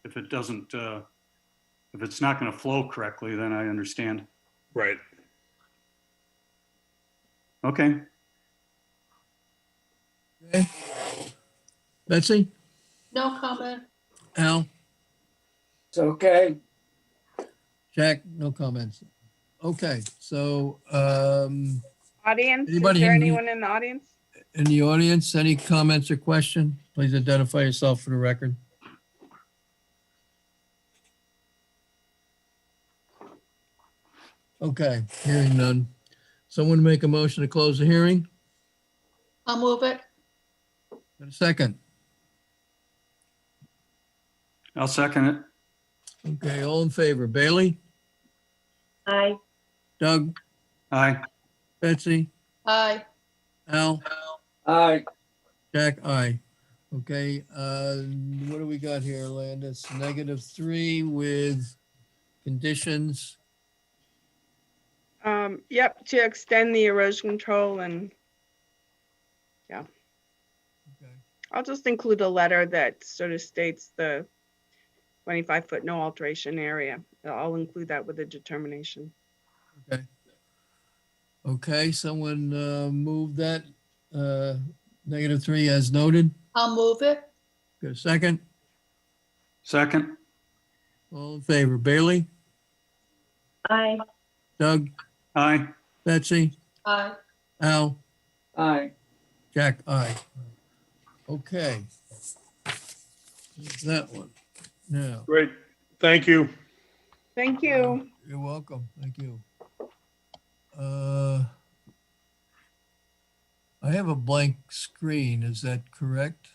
if it doesn't, if it's not going to flow correctly, then I understand. Right. Okay. Okay. Betsy, No comment. Al, It's okay. Jack, no comments. Okay, so, Audience, is Anybody there in the- anyone in the audience? in the audience, any comments or question? Please identify yourself for the record. Okay, hearing none. Someone make a motion to close the hearing? I'll move it. Got a second? I'll second it. Okay, all in favor. Bailey, Aye. Doug, Aye. Betsy, Aye. Al, Aye. Jack, aye. Okay, what do we got here, Landis? -3 with conditions. Yep, to extend the erosion control and Okay. I'll just include a letter that sort of states the 25-foot no alteration area. I'll include that with the determination. Okay. Okay, someone move that -3 as noted. I'll move it. Got a second? Second. All in favor. Bailey, Aye. Doug, Aye. Betsy, Aye. Al, Aye. Jack, aye. Okay. There's that one. Now, Great. Thank you. Thank you. you're welcome. Thank you. I have a blank screen. Is that correct?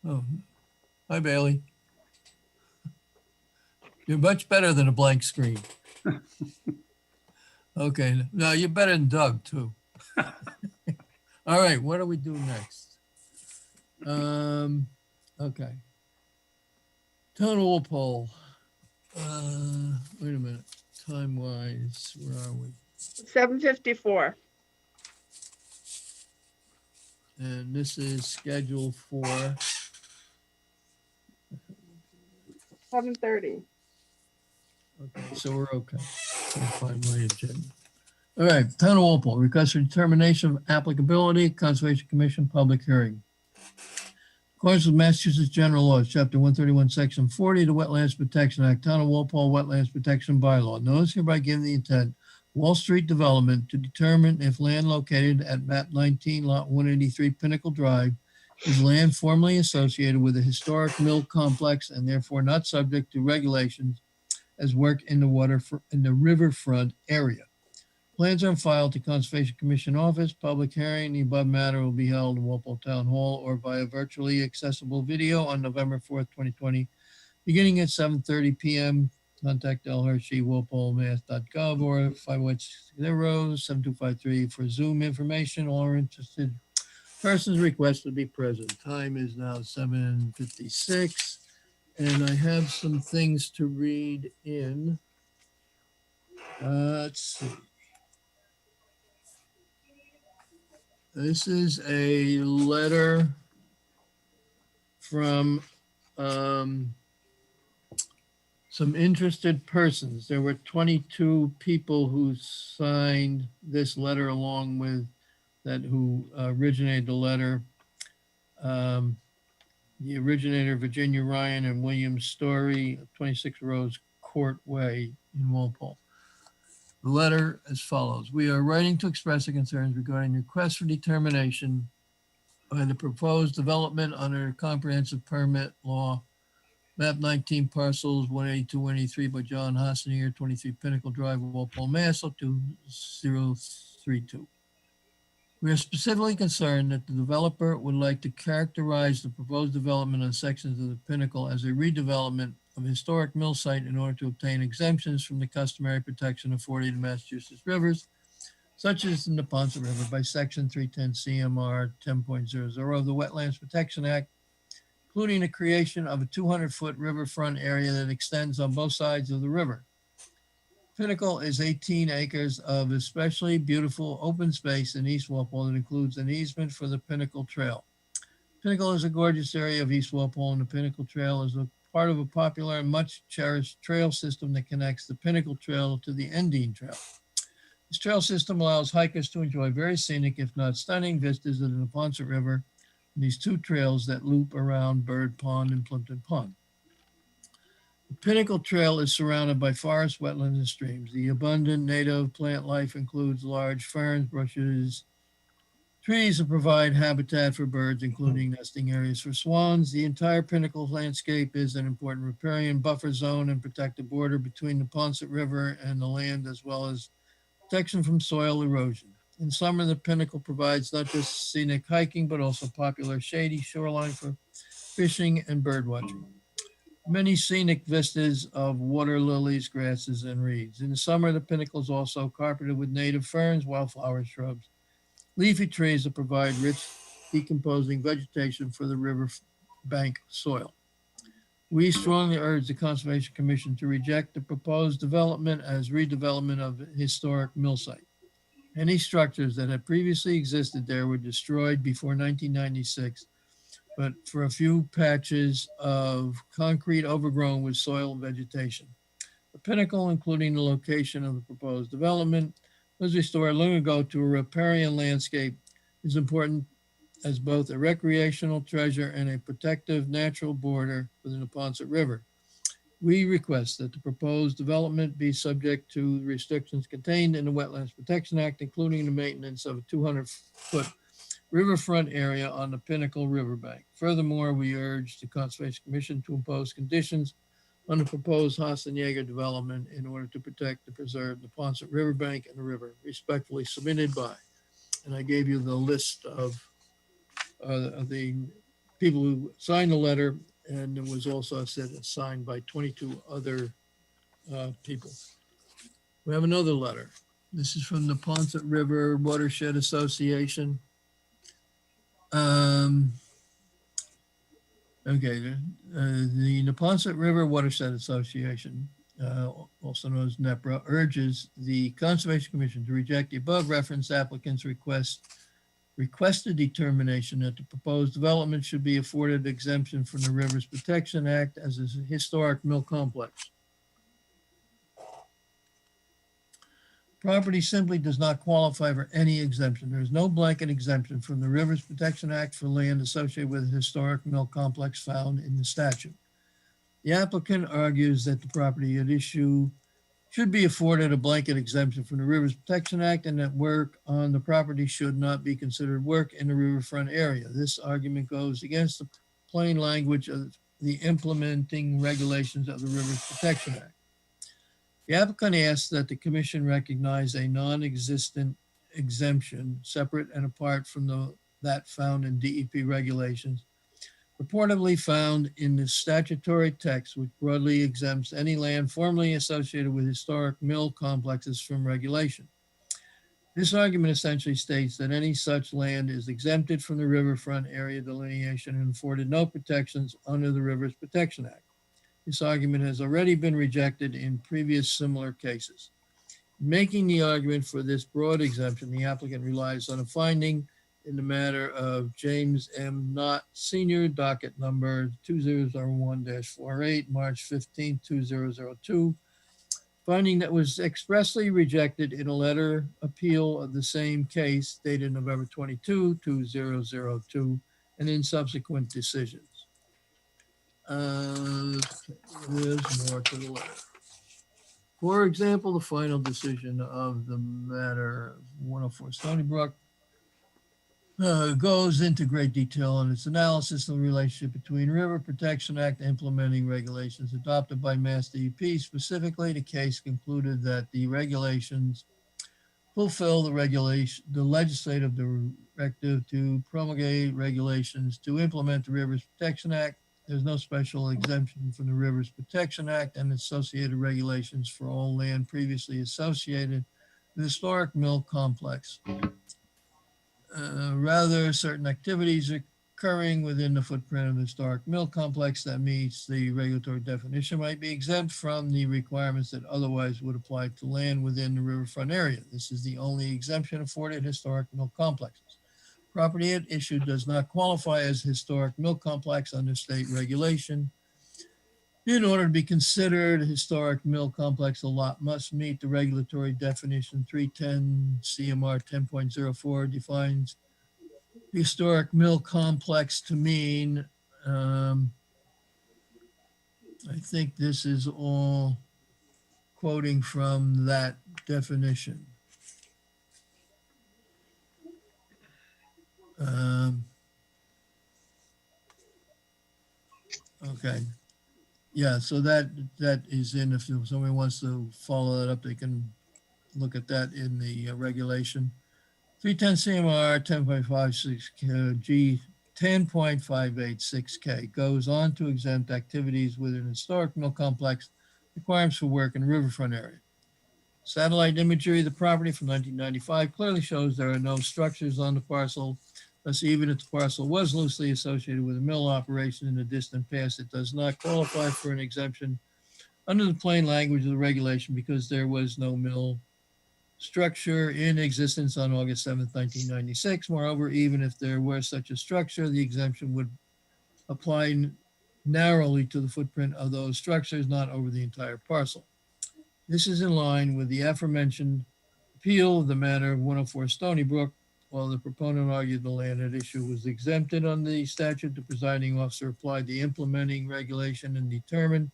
Oh, hi Bailey. You're much better than a blank screen. Okay, no, you're better than Doug too. All right, what do we do next? Okay. Town Walpole. Wait a minute, time-wise, where are we? 7:54. And this is scheduled for, 7:30. okay, so we're okay. I'll find my agenda. All right, Town of Walpole, request for determination of applicability, Conservation Commission, public hearing. Of course, with Massachusetts General Laws, Chapter 131, Section 40, the Wetlands Protection Act, Town of Walpole Wetlands Protection Bylaw. Notice hereby given the intent, Wall Street Development, to determine if land located at map 19, lot 183 Pinnacle Drive is land formerly associated with a historic mill complex and therefore not subject to regulations as work in the riverfront area. Plans are filed to Conservation Commission Office. Public hearing, the above matter will be held in Walpole Town Hall or via virtually accessible video on November 4th, 2020, beginning at 7:30 p.m. Contact L. Hershey, walpolemass.gov or 510-7253 for Zoom information. All interested persons requested to be present. Time is now 7:56. And I have some things to read in. Let's see. This is a letter from some interested persons. There were 22 people who signed this letter along with that who originated the letter. The originator, Virginia Ryan and William Story, 26 Rose Court Way in Walpole. The letter as follows. We are writing to express the concerns regarding requests for determination by the proposed development under comprehensive permit law, map 19 parcels 182, 183 by John Hassanier, 23 Pinnacle Drive, Walpole, Mass. 02032. We are specifically concerned that the developer would like to characterize the proposed development on sections of the Pinnacle as a redevelopment of a historic mill site in order to obtain exemptions from the customary protection afforded to Massachusetts rivers, such as the Neponset River by Section 310 CMR 10.00 of the Wetlands Protection Act, including the creation of a 200-foot riverfront area that extends on both sides of the river. Pinnacle is 18 acres of especially beautiful open space in East Walpole that includes an easement for the Pinnacle Trail. Pinnacle is a gorgeous area of East Walpole, and the Pinnacle Trail is a part of a popular and much cherished trail system that connects the Pinnacle Trail to the Endine Trail. This trail system allows hikers to enjoy very scenic, if not stunning, vistas of the Neponset River and these two trails that loop around Bird Pond and Plimpton Pond. The Pinnacle Trail is surrounded by forest, wetlands, and streams. The abundant native plant life includes large ferns, bushes, trees that provide habitat for birds, including nesting areas for swans. The entire Pinnacle landscape is an important riparian buffer zone and protected border between the Neponset River and the land, as well as protection from soil erosion. In summer, the Pinnacle provides not just scenic hiking, but also popular shady shoreline for fishing and bird watching. Many scenic vistas of water lilies, grasses, and reeds. In the summer, the Pinnacle is also carpeted with native ferns, wildflower shrubs, leafy trees that provide rich decomposing vegetation for the river bank soil. We strongly urge the Conservation Commission to reject the proposed development as redevelopment of a historic mill site. Any structures that had previously existed there were destroyed before 1996, but for a few patches of concrete overgrown with soil and vegetation. The Pinnacle, including the location of the proposed development, was restored long ago to a riparian landscape, is important as both a recreational treasure and a protective natural border for the Neponset River. We request that the proposed development be subject to restrictions contained in the Wetlands Protection Act, including the maintenance of a 200-foot riverfront area on the Pinnacle riverbank. Furthermore, we urge the Conservation Commission to impose conditions on the proposed Hasenjager development in order to protect and preserve the Neponset riverbank and the river. Respectfully submitted by, and I gave you the list of the people who signed the letter, and it was also said signed by 22 other people. We have another letter. This is from the Neponset River Watershed Association. The Neponset River Watershed Association, also known as NEPRA, urges the Conservation Commission to reject the above referenced applicant's requested determination that the proposed development should be afforded exemption from the Rivers Protection Act as a historic mill complex. Property simply does not qualify for any exemption. There is no blanket exemption from the Rivers Protection Act for land associated with a historic mill complex found in the statute. The applicant argues that the property at issue should be afforded a blanket exemption from the Rivers Protection Act and that work on the property should not be considered work in the riverfront area. This argument goes against the plain language of the implementing regulations of the Rivers Protection Act. The applicant asks that the commission recognize a non-existent exemption separate and apart from that found in DEP regulations, purportedly found in the statutory text, which broadly exempts any land formerly associated with historic mill complexes from regulation. This argument essentially states that any such land is exempted from the riverfront area delineation and afforded no protections under the Rivers Protection Act. This argument has already been rejected in previous similar cases. Making the argument for this broad exemption, the applicant relies on a finding in the matter of James M. Knott Sr., docket number 2001-48, March 15, 2002, finding that was expressly rejected in a letter appeal of the same case dated November 22, 2002, and in subsequent decisions. There's more to the letter. For example, the final decision of the matter of 104 Stony Brook goes into great detail on its analysis of the relationship between River Protection Act implementing regulations adopted by Mass DEP. Specifically, the case concluded that the regulations fulfill the legislative directive to promulgate regulations to implement the Rivers Protection Act There's no special exemption from the Rivers Protection Act and associated regulations for all land previously associated with the historic mill complex. Rather, certain activities occurring within the footprint of the historic mill complex that meets the regulatory definition might be exempt from the requirements that otherwise would apply to land within the riverfront area. This is the only exemption afforded historic mill complexes. Property at issue does not qualify as historic mill complex under state regulation. In order to be considered a historic mill complex, a lot must meet the regulatory definition. 310 CMR 10.04 defines the historic mill complex to mean, I think this is all quoting from that definition. Okay. Yeah, so that is in, if somebody wants to follow that up, they can look at that in the regulation. 310 CMR 10.56 G 10.586K goes on to exempt activities within an historic mill complex, requirements for work in the riverfront area. Satellite imagery of the property from 1995 clearly shows there are no structures on the parcel. Thus, even if the parcel was loosely associated with a mill operation in the distant past, it does not qualify for an exemption under the plain language of the regulation because there was no mill structure in existence on August 7th, 1996. Moreover, even if there were such a structure, the exemption would apply narrowly to the footprint of those structures, not over the entire parcel. This is in line with the aforementioned appeal of the matter of 104 Stony Brook. While the proponent argued the land at issue was exempted under the statute, the presiding officer applied the implementing regulation and determined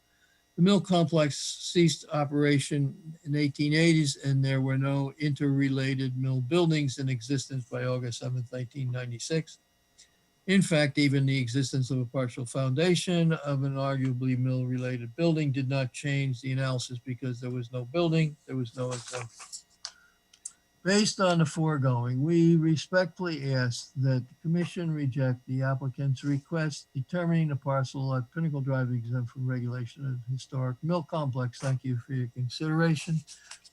the mill complex ceased operation in the 1880s and there were no interrelated mill buildings in existence by August 7th, 1996. In fact, even the existence of a partial foundation of an arguably mill-related building did not change the analysis because there was no building, there was no exemption. Based on the foregoing, we respectfully ask that the commission reject the applicant's request determining the parcel at Pinnacle Drive exempt from regulation of historic mill complex. Thank you for your consideration.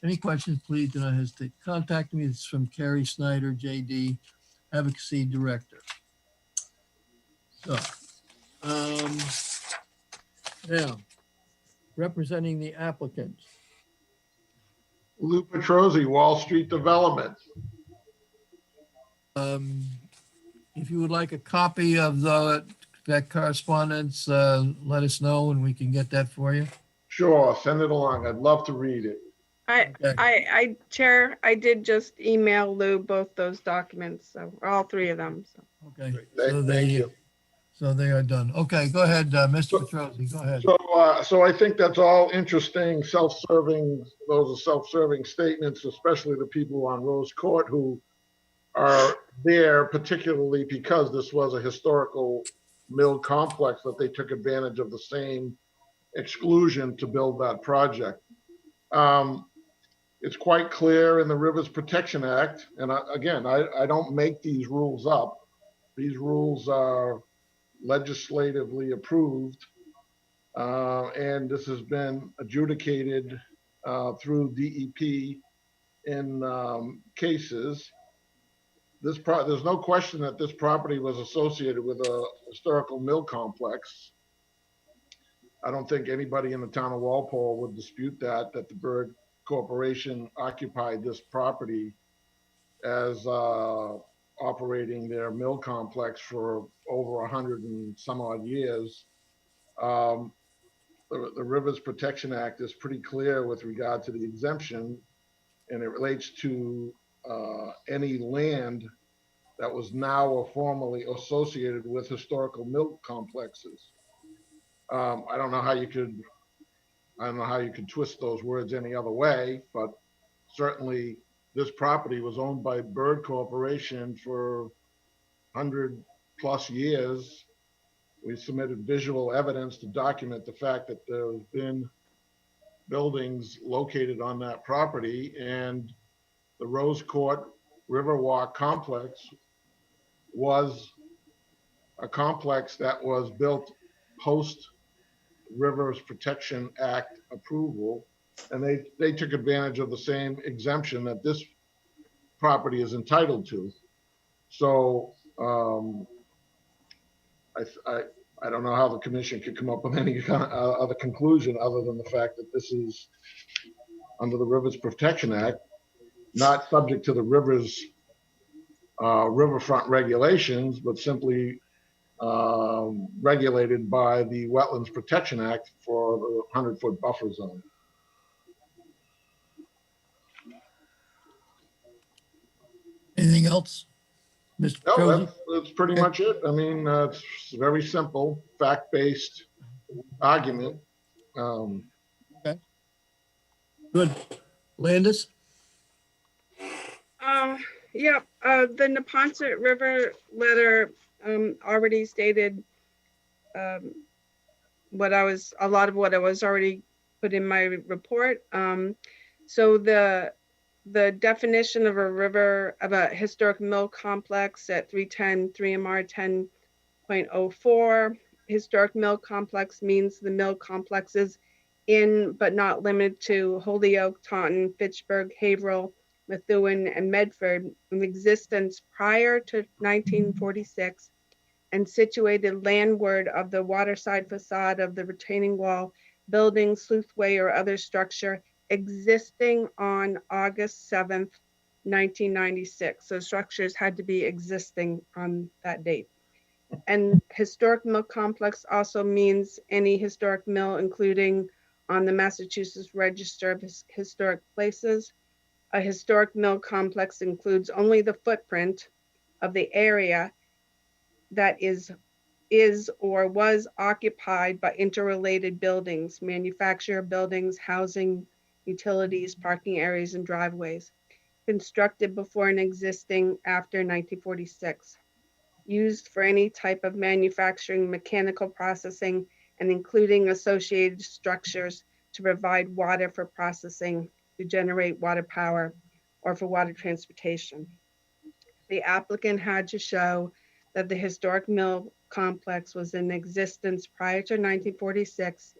Any questions, please do not hesitate to contact me. This is from Carrie Snyder, JD, Advocacy Director. So, now, representing the applicant. Lou Petrosi, Wall Street Development. If you would like a copy of that correspondence, let us know and we can get that for you. Sure, send it along. I'd love to read it. Chair, I did just email Lou both those documents, so all three of them. So. Okay, Thank you. So they are done. Okay, go ahead, Mr. Petrosi, go ahead. So I think that's all interesting, self-serving, those are self-serving statements, especially the people on Rose Court who are there particularly because this was a historical mill complex that they took advantage of the same exclusion to build that project. It's quite clear in the Rivers Protection Act, and I don't make these rules up. These rules are legislatively approved, and this has been adjudicated through DEP in cases. There's no question that this property was associated with a historical mill complex. I don't think anybody in the town of Walpole would dispute that the Bird Corporation occupied this property as operating their mill complex for over 100 and some odd years. The Rivers Protection Act is pretty clear with regard to the exemption, and it relates to any land that was now or formerly associated with historical mill complexes. I don't know how you could twist those words any other way, but certainly this property was owned by Bird Corporation for 100+ years. We submitted visual evidence to document the fact that there's been buildings located on that property, and the Rose Court Riverwalk complex was a complex that was built post Rivers Protection Act approval. And they took advantage of the same exemption that this property is entitled to. So I don't know how the commission could come up with any other conclusion other than the fact that this is under the Rivers Protection Act, not subject to the rivers riverfront regulations, but simply regulated by the Wetlands Protection Act for the 100-foot buffer zone. Anything else? Mr. No, Petrosi? that's pretty much it. I mean, it's very simple, fact-based argument. Good. Landis? Yeah, the Neponset River letter already stated a lot of what I was already put in my report. So the definition of a historic mill complex at 310 3MR 10.04, historic mill complex means the mill complexes in but not limited to Holyoke, Taunton, Fitchburg, Haverhill, Methuen, and Medford in existence prior to 1946 and situated landward of the waterside facade of the retaining wall, building, sluiceway, or other structure existing on August 7th, 1996. So structures had to be existing on that date. And historic mill complex also means any historic mill, including on the Massachusetts Register of Historic Places. A historic mill complex includes only the footprint of the area that is or was occupied by interrelated buildings, manufacturer buildings, housing, utilities, parking areas, and driveways, constructed before and existing after 1946, used for any type of manufacturing, mechanical processing, and including associated structures to provide water for processing, to generate water power, or for water transportation. The applicant had to show that the historic mill complex was in existence prior to 1946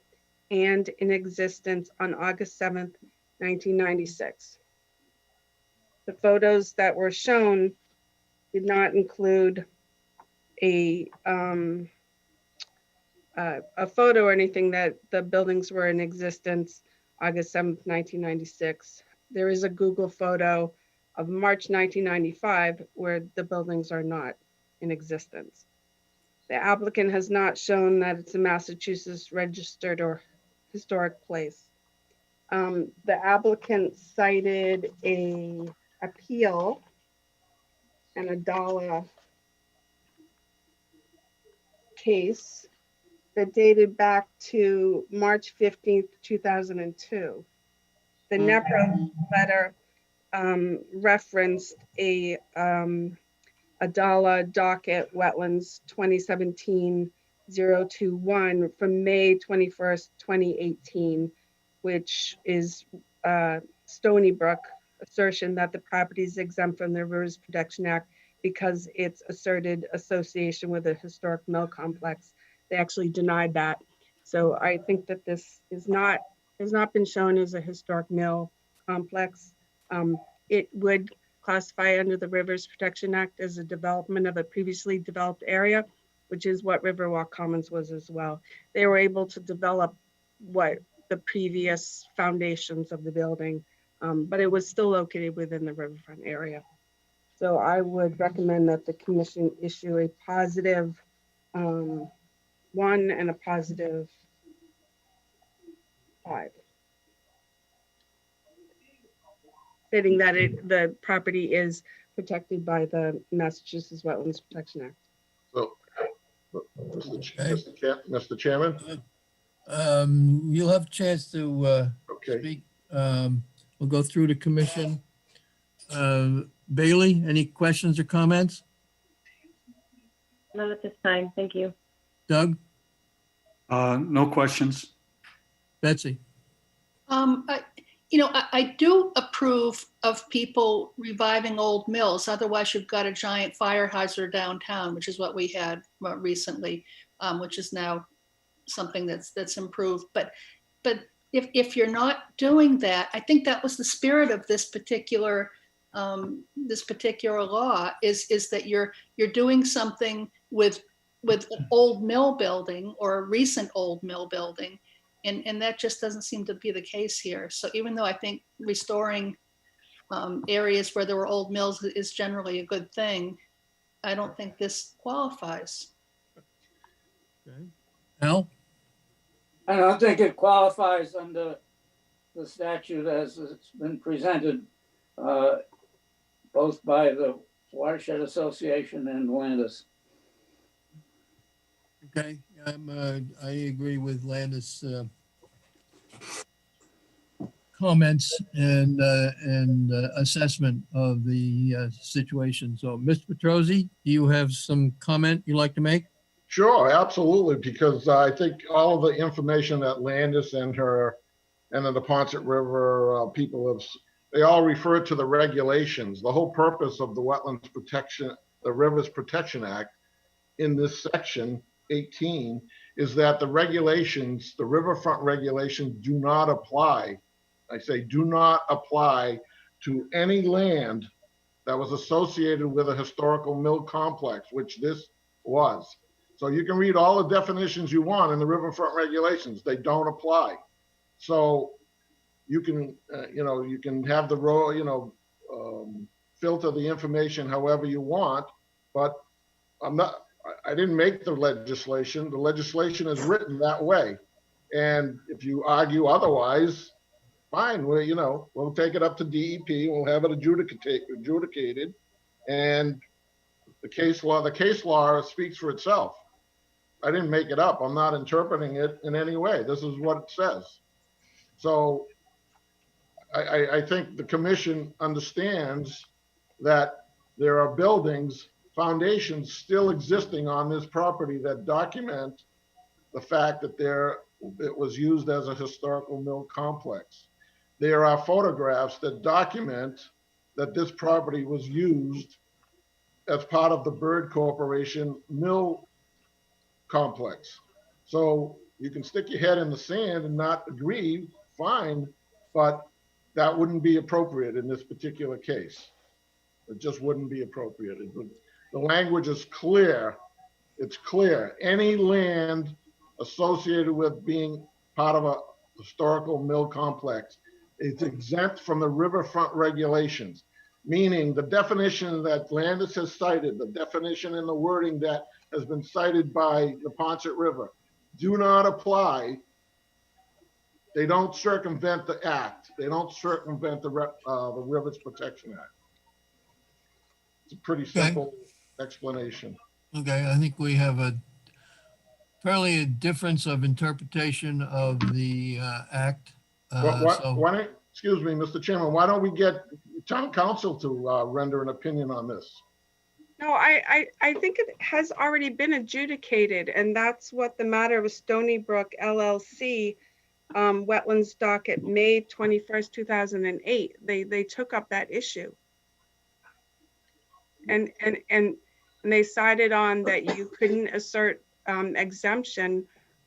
and in existence on August 7th, 1996. The photos that were shown did not include a photo or anything that the buildings were in existence August 7th, 1996. There is a Google photo of March 1995 where the buildings are not in existence. The applicant has not shown that it's a Massachusetts registered or historic place. The applicant cited a appeal and a dollar case that dated back to March 15th, 2002. The NEPRA letter referenced a dollar docket wetlands 2017-021 from May 21st, 2018, which is Stony Brook assertion that the property is exempt from the Rivers Protection Act because it's asserted association with a historic mill complex. They actually denied that. So I think that this has not been shown as a historic mill complex. It would classify under the Rivers Protection Act as a development of a previously developed area, which is what Riverwalk Commons was as well. They were able to develop what the previous foundations of the building, but it was still located within the riverfront area. So I would recommend that the commission issue a positive 1 and a positive 5. Stating that the property is protected by the Massachusetts Wetlands Protection Act. So, Mr. Chairman? You'll have a chance to Okay. speak. We'll go through the commission. Bailey, any questions or comments? None at this time. Thank you. Doug? No questions. Betsy? I do approve of people reviving old mills. Otherwise, you've got a giant fire hazard downtown, which is what we had recently, which is now something that's improved. But if you're not doing that, I think that was the spirit of this particular law is that you're doing something with an old mill building or a recent old mill building, and that just doesn't seem to be the case here. So even though I think restoring areas where there were old mills is generally a good thing, I don't think this qualifies. Okay. Al? I don't think it qualifies under the statute as it's been presented, both by the Watershed Association and Landis. Okay, I agree with Landis' comments and assessment of the situation. So, Mr. Petrosi, do you have some comment you'd like to make? Sure, absolutely, because I think all of the information that Landis and then the Ponset River people have, they all refer to the regulations. The whole purpose of the Wetlands Protection, the Rivers Protection Act in this section 18 is that the regulations, the riverfront regulations do not apply. I say do not apply to any land that was associated with a historical mill complex, which this was. So you can read all the definitions you want in the riverfront regulations. They don't apply. So you can, you can have the road, filter the information however you want, but I didn't make the legislation. The legislation is written that way. And if you argue otherwise, fine, we'll take it up to DEP, we'll have it adjudicated, and the case law speaks for itself. I didn't make it up. I'm not interpreting it in any way. This is what it says. So I think the commission understands that there are buildings, foundations still existing on this property that document the fact that it was used as a historical mill complex. There are photographs that document that this property was used as part of the Bird Corporation mill complex. So you can stick your head in the sand and not agree, fine, but that wouldn't be appropriate in this particular case. It just wouldn't be appropriate. The language is clear. It's clear. Any land associated with being part of a historical mill complex is exempt from the riverfront regulations, meaning the definition that Landis has cited, the definition and the wording that has been cited by the Ponset River do not apply. They don't circumvent the act. They don't circumvent the Rivers Protection Act. It's a pretty simple explanation. Okay, I think we have a fairly difference of interpretation of the act. Excuse me, Mr. Chairman, why don't we get town council to render an opinion on this? No, I think it has already been adjudicated, and that's what the matter with Stony Brook LLC, wetlands docket, May 21st, 2008. They took up that issue. And they cited on that you couldn't assert exemption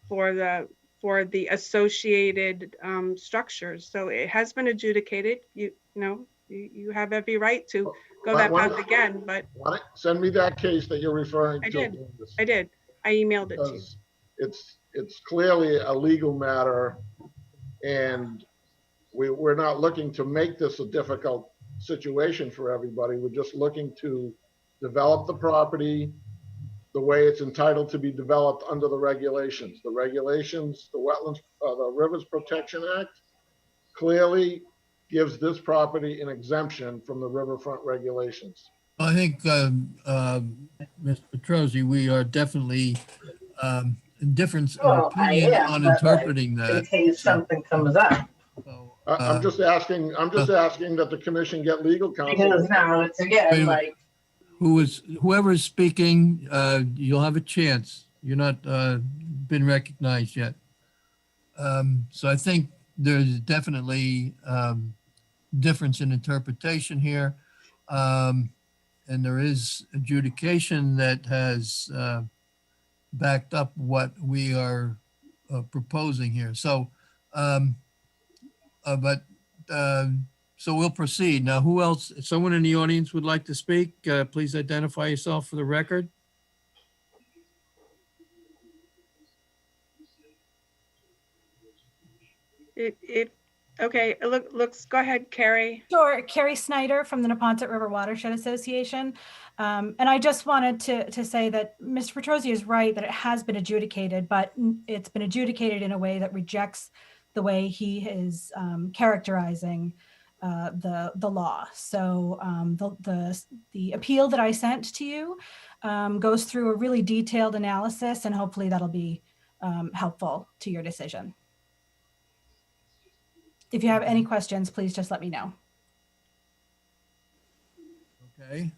for the associated structures. So it has been adjudicated. You have every right to go that path again, but send me that case that you're referring to. I did. I emailed it to you. It's clearly a legal matter, and we're not looking to make this a difficult situation for everybody. We're just looking to develop the property the way it's entitled to be developed under the regulations. The regulations, the Wetlands, the Rivers Protection Act clearly gives this property an exemption from the riverfront regulations. I think, Mr. Petrosi, we are definitely in difference of opinion on interpreting that. In case something comes up. So, I'm just asking that the commission get legal counsel. Because now it's again like. Whoever is speaking, you'll have a chance. You're not been recognized yet. So I think there's definitely difference in interpretation here. And there is adjudication that has backed up what we are proposing here. So, but, so we'll proceed. Now, who else, someone in the audience would like to speak? Please identify yourself for the record. Okay, looks, go ahead, Carrie. Sure, Carrie Snyder from the Neponset River Watershed Association. And I just wanted to say that Mr. Petrosi is right that it has been adjudicated, but it's been adjudicated in a way that rejects the way he is characterizing the law. So the appeal that I sent to you goes through a really detailed analysis, and hopefully that'll be helpful to your decision. If you have any questions, please just let me know. Okay.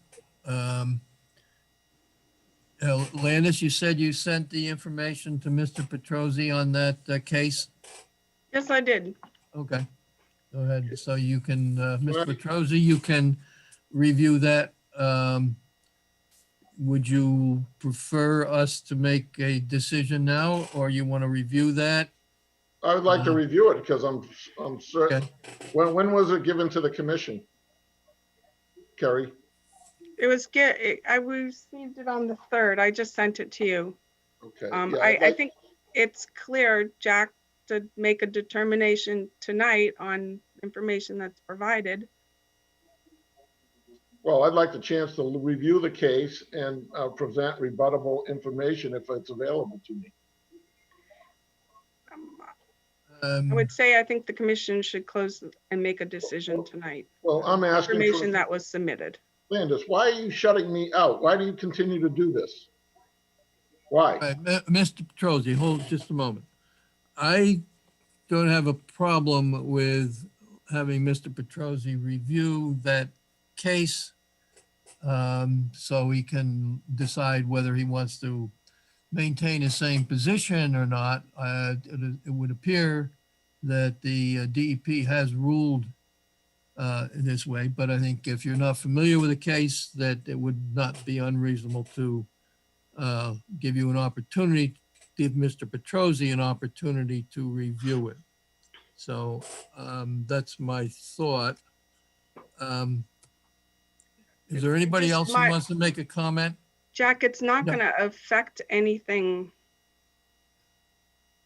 Landis, you said you sent the information to Mr. Petrosi on that case? Yes, I did. Okay, go ahead. So you can, Mr. Petrosi, you can review that. Would you prefer us to make a decision now, or you want to review that? I would like to review it because I'm certain. Okay. When was it given to the commission? Kerry? It was I received it on the 3rd. I just sent it to you. Okay. I think it's clear, Jack, to make a determination tonight on information that's provided. Well, I'd like the chance to review the case and present rebuttable information if it's available to me. I would say I think the commission should close and make a decision tonight. Well, I'm asking Information that was submitted. Landis, why are you shutting me out? Why do you continue to do this? Why? Mr. Petrosi, hold just a moment. I don't have a problem with having Mr. Petrosi review that case so he can decide whether he wants to maintain the same position or not. It would appear that the DEP has ruled this way, but I think if you're not familiar with the case, that it would not be unreasonable to give you an opportunity, give Mr. Petrosi an opportunity to review it. So that's my thought. Is there anybody else who wants to make a comment? Jack, it's not No. going to affect anything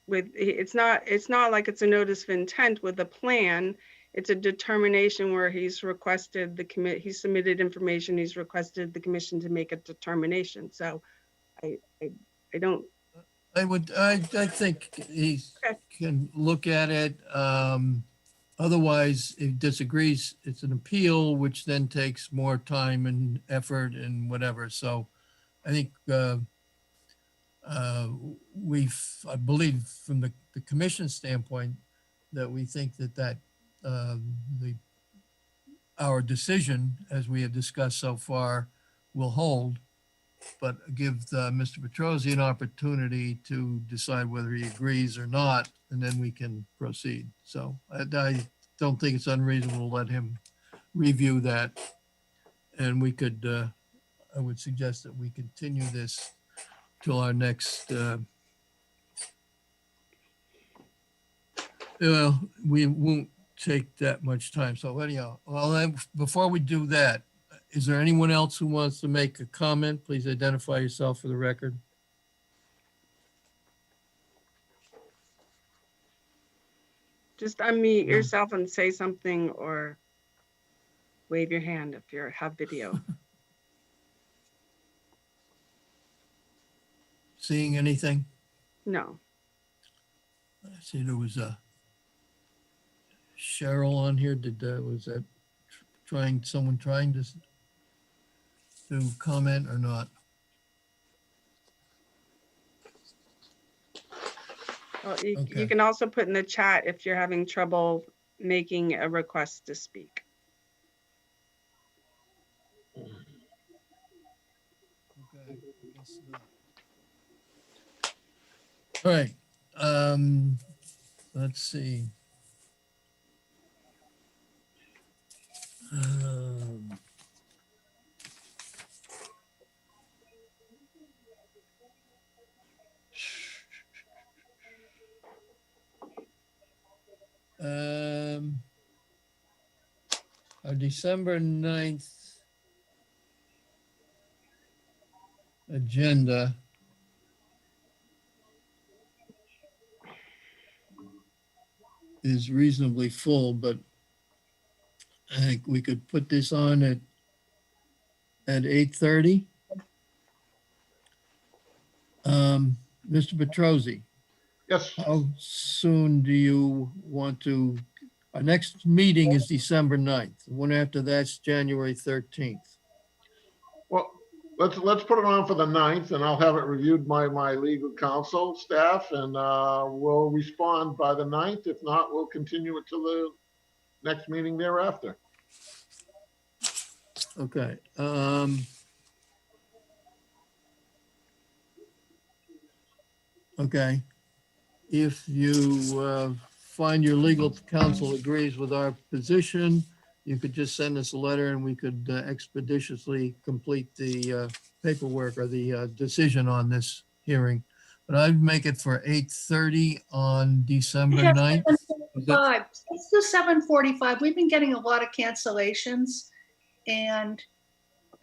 with, it's not like it's a notice of intent with a plan. It's a determination where he's requested he submitted information, he's requested the commission to make a determination. So I don't. I think he can look at it. Otherwise, if he disagrees, it's an appeal, which then takes more time and effort and whatever. So I think I believe from the commission standpoint that we think that our decision, as we have discussed so far, will hold, but give Mr. Petrosi an opportunity to decide whether he agrees or not, and then we can proceed. So I don't think it's unreasonable to let him review that. And we could, I would suggest that we continue this till our next, we won't take that much time. So anyhow, well, before we do that, is there anyone else who wants to make a comment? Please identify yourself for the record. Just unmute yourself and say something or wave your hand if you have video. Seeing anything? No. I see there was a Cheryl on here. Was that someone trying to comment or not? Well, you Okay. can also put in the chat if you're having trouble making a request to speak. Okay, I guess not. All right, let's see. Our December 9th agenda is reasonably full, but I think we could put this on at 8:30. Mr. Petrosi, Yes, how soon do you want to, our next meeting is December 9th. The one after that's January 13th. well, let's put it on for the 9th, and I'll have it reviewed by my legal counsel staff, and we'll respond by the 9th. If not, we'll continue it till the next meeting thereafter. Okay. Okay. If you find your legal counsel agrees with our position, you could just send us a letter and we could expeditiously complete the paperwork or the decision on this hearing. But I'd make it for 8:30 on December 9th. Is that- 7:45. Let's do 7:45. We've been getting a lot of cancellations, and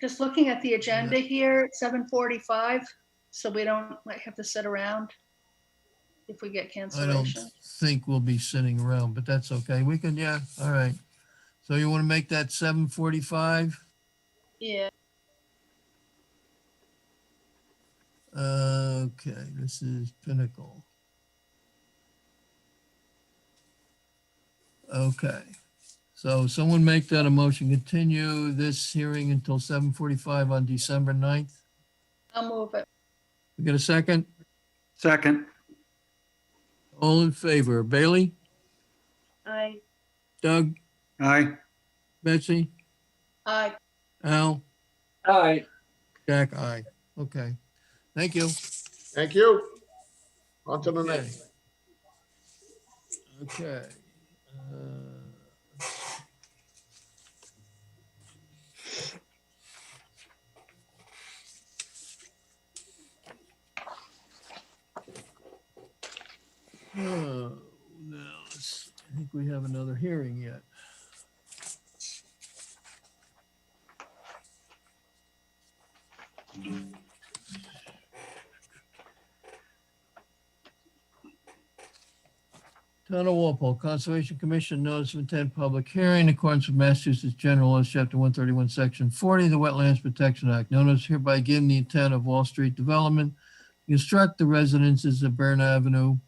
just looking at the agenda here, 7:45, so we don't like have to sit around if we get I don't cancellation. think we'll be sitting around, but that's okay. We can, yeah, all right. So you want to make that 7:45? Yeah. Okay, this is Pinnacle. Okay, so someone make that a motion, continue this hearing until 7:45 on December 9th. I'll move it. We get a second? Second. All in favor, Bailey, Aye. Doug, Aye. Betsy, Aye. Al, Aye. Jack, aye. Okay, thank you. Thank you. On to the next. Okay. Oh, now, I think we have another hearing yet. Town of Walpole Conservation Commission notice of intent public hearing in accordance with Massachusetts General Laws, Chapter 131, Section 40, of the Wetlands Protection Act. Notice hereby given the intent of Wall Street Development to construct the residences of Byrne Avenue,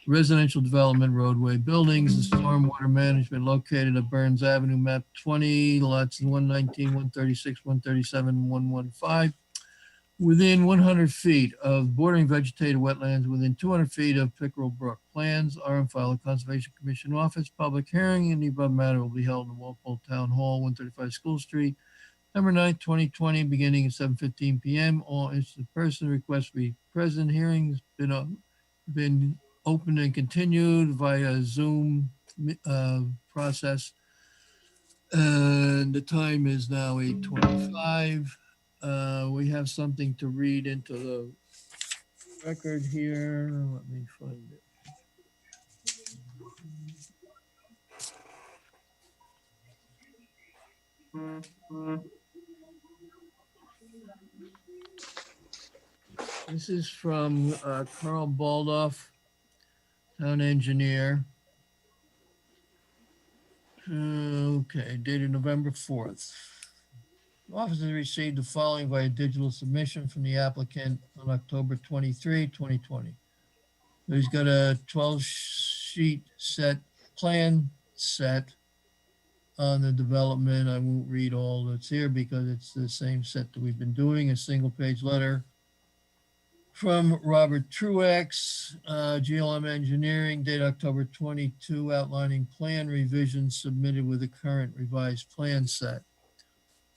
residential development, roadway, buildings, and stormwater management located at Burns Avenue, map 20, lots 119, 136, 137, and 115, within 100 feet of bordering vegetated wetlands, within 200 feet of Pickerel Brook. Plans are on file at Conservation Commission office. Public hearing in the above matter will be held in Walpole Town Hall, 135 School Street, November 9th, 2020, beginning at 7:15 p.m. All interested persons request to be present. Hearing's been opened and continued via Zoom process. And the time is now 8:25. We have something to read into the record here. Let me find it. This is from Carl Baldoff, town engineer. Okay, dated November 4th. Office has received the following via digital submission from the applicant on October 23, 2020. So he's got a 12-sheet plan set on the development. I won't read all that's here because it's the same set that we've been doing, a single-page letter from Robert Truex, GLM Engineering, dated October 22, outlining plan revisions submitted with the current revised plan set.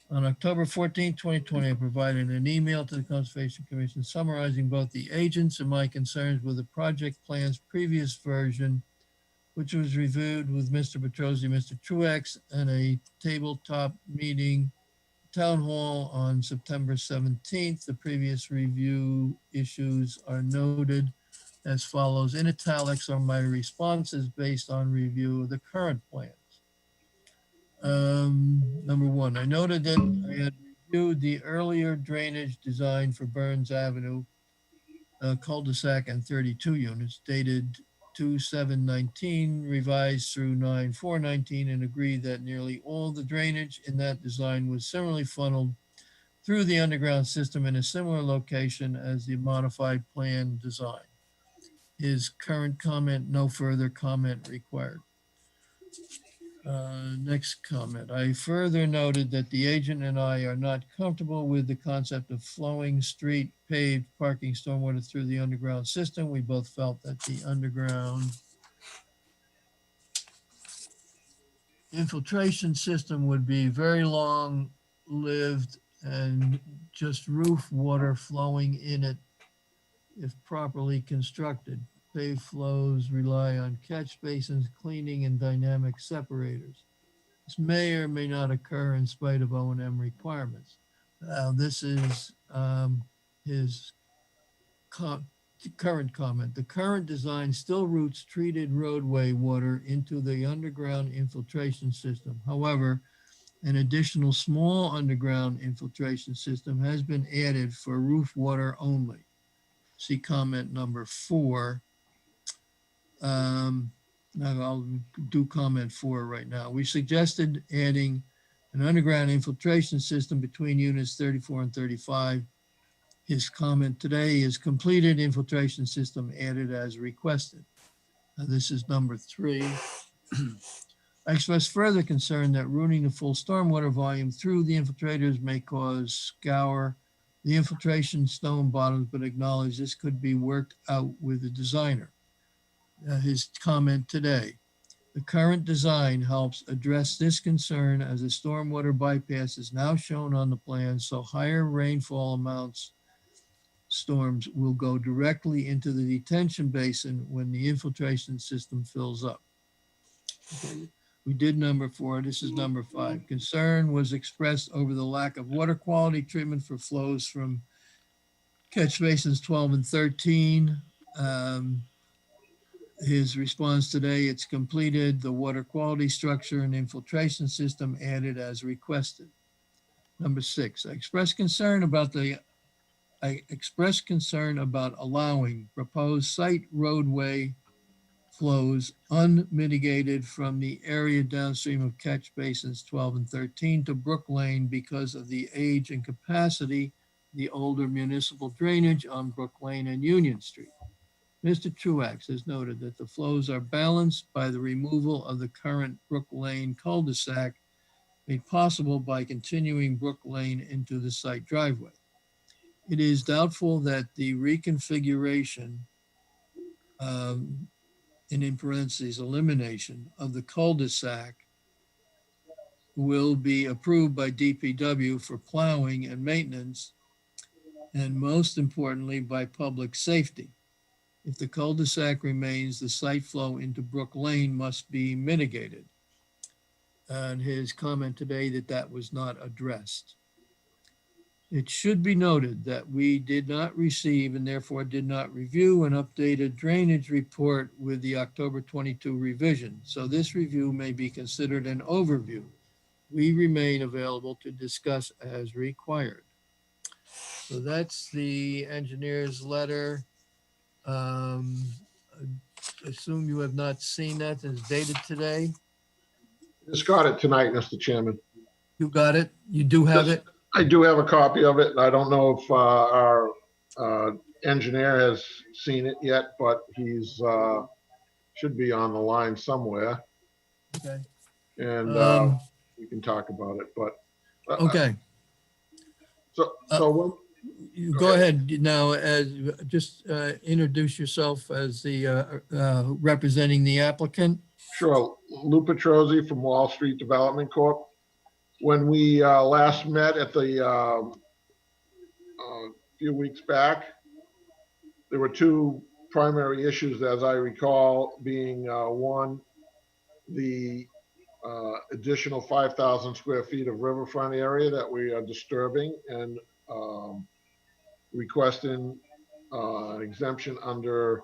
On October 14, 2020, I provided an email to the Conservation Commission summarizing both the agents and my concerns with the project plan's previous version, which was reviewed with Mr. Petrosi, Mr. Truex, and a tabletop meeting, Town Hall on September 17th. The previous review issues are noted as follows. In italics are my responses based on review of the current plans. Number one, I noted that I had reviewed the earlier drainage design for Burns Avenue cul-de-sac and 32 units dated 2/7/19, revised through 9/4/19, and agreed that nearly all the drainage in that design was similarly funneled through the underground system in a similar location as the modified plan design. His current comment, no further comment required. Next comment. I further noted that the agent and I are not comfortable with the concept of flowing street paved parking stormwater through the underground system. We both felt that the underground infiltration system would be very long lived and just roof water flowing in it if properly constructed. Paved flows rely on catch basins, cleaning, and dynamic separators. This may or may not occur in spite of O&M requirements. This is his current comment. The current design still routes treated roadway water into the underground infiltration system. However, an additional small underground infiltration system has been added for roof water only. See comment number 4. Now I'll do comment 4 right now. We suggested adding an underground infiltration system between units 34 and 35. His comment today is completed infiltration system added as requested. This is number 3. I expressed further concern that routing the full stormwater volume through the infiltrators may cause scour the infiltration stone bottoms, but acknowledge this could be worked out with the designer. His comment today. The current design helps address this concern as a stormwater bypass is now shown on the plan, so higher rainfall amounts storms will go directly into the detention basin when the infiltration system fills up. Okay. We did number 4. This is number 5. Concern was expressed over the lack of water quality treatment for flows from catch basins 12 and 13. His response today, it's completed, the water quality structure and infiltration system added as requested. Number 6, I expressed concern about allowing proposed site roadway flows unmitigated from the area downstream of catch basins 12 and 13 to Brook Lane because of the age and capacity, the older municipal drainage on Brook Lane and Union Street. Mr. Truax has noted that the flows are balanced by the removal of the current Brook Lane cul-de-sac made possible by continuing Brook Lane into the site driveway. It is doubtful that the reconfiguration, and in parentheses, elimination of the cul-de-sac will be approved by DPW for plowing and maintenance, and most importantly, by public safety. If the cul-de-sac remains, the site flow into Brook Lane must be mitigated. And his comment today that was not addressed. It should be noted that we did not receive and therefore did not review an updated drainage report with the October 22 revision. So this review may be considered an overview. We remain available to discuss as required. So that's the engineer's letter. Assume you have not seen that. It's dated today. Just got it tonight, Mr. Chairman. You got it? You do have it? I do have a copy of it. I don't know if our engineer has seen it yet, but he's should be on the line somewhere. Okay. And we can talk about it, but. Okay. So You go ahead now, just introduce yourself as the representing the applicant. Sure. Lou Petrozzi from Wall Street Development Corp. When we last met at the few weeks back, there were 2 primary issues, as I recall, being one, the additional 5,000 square feet of riverfront area that we are disturbing and requesting exemption under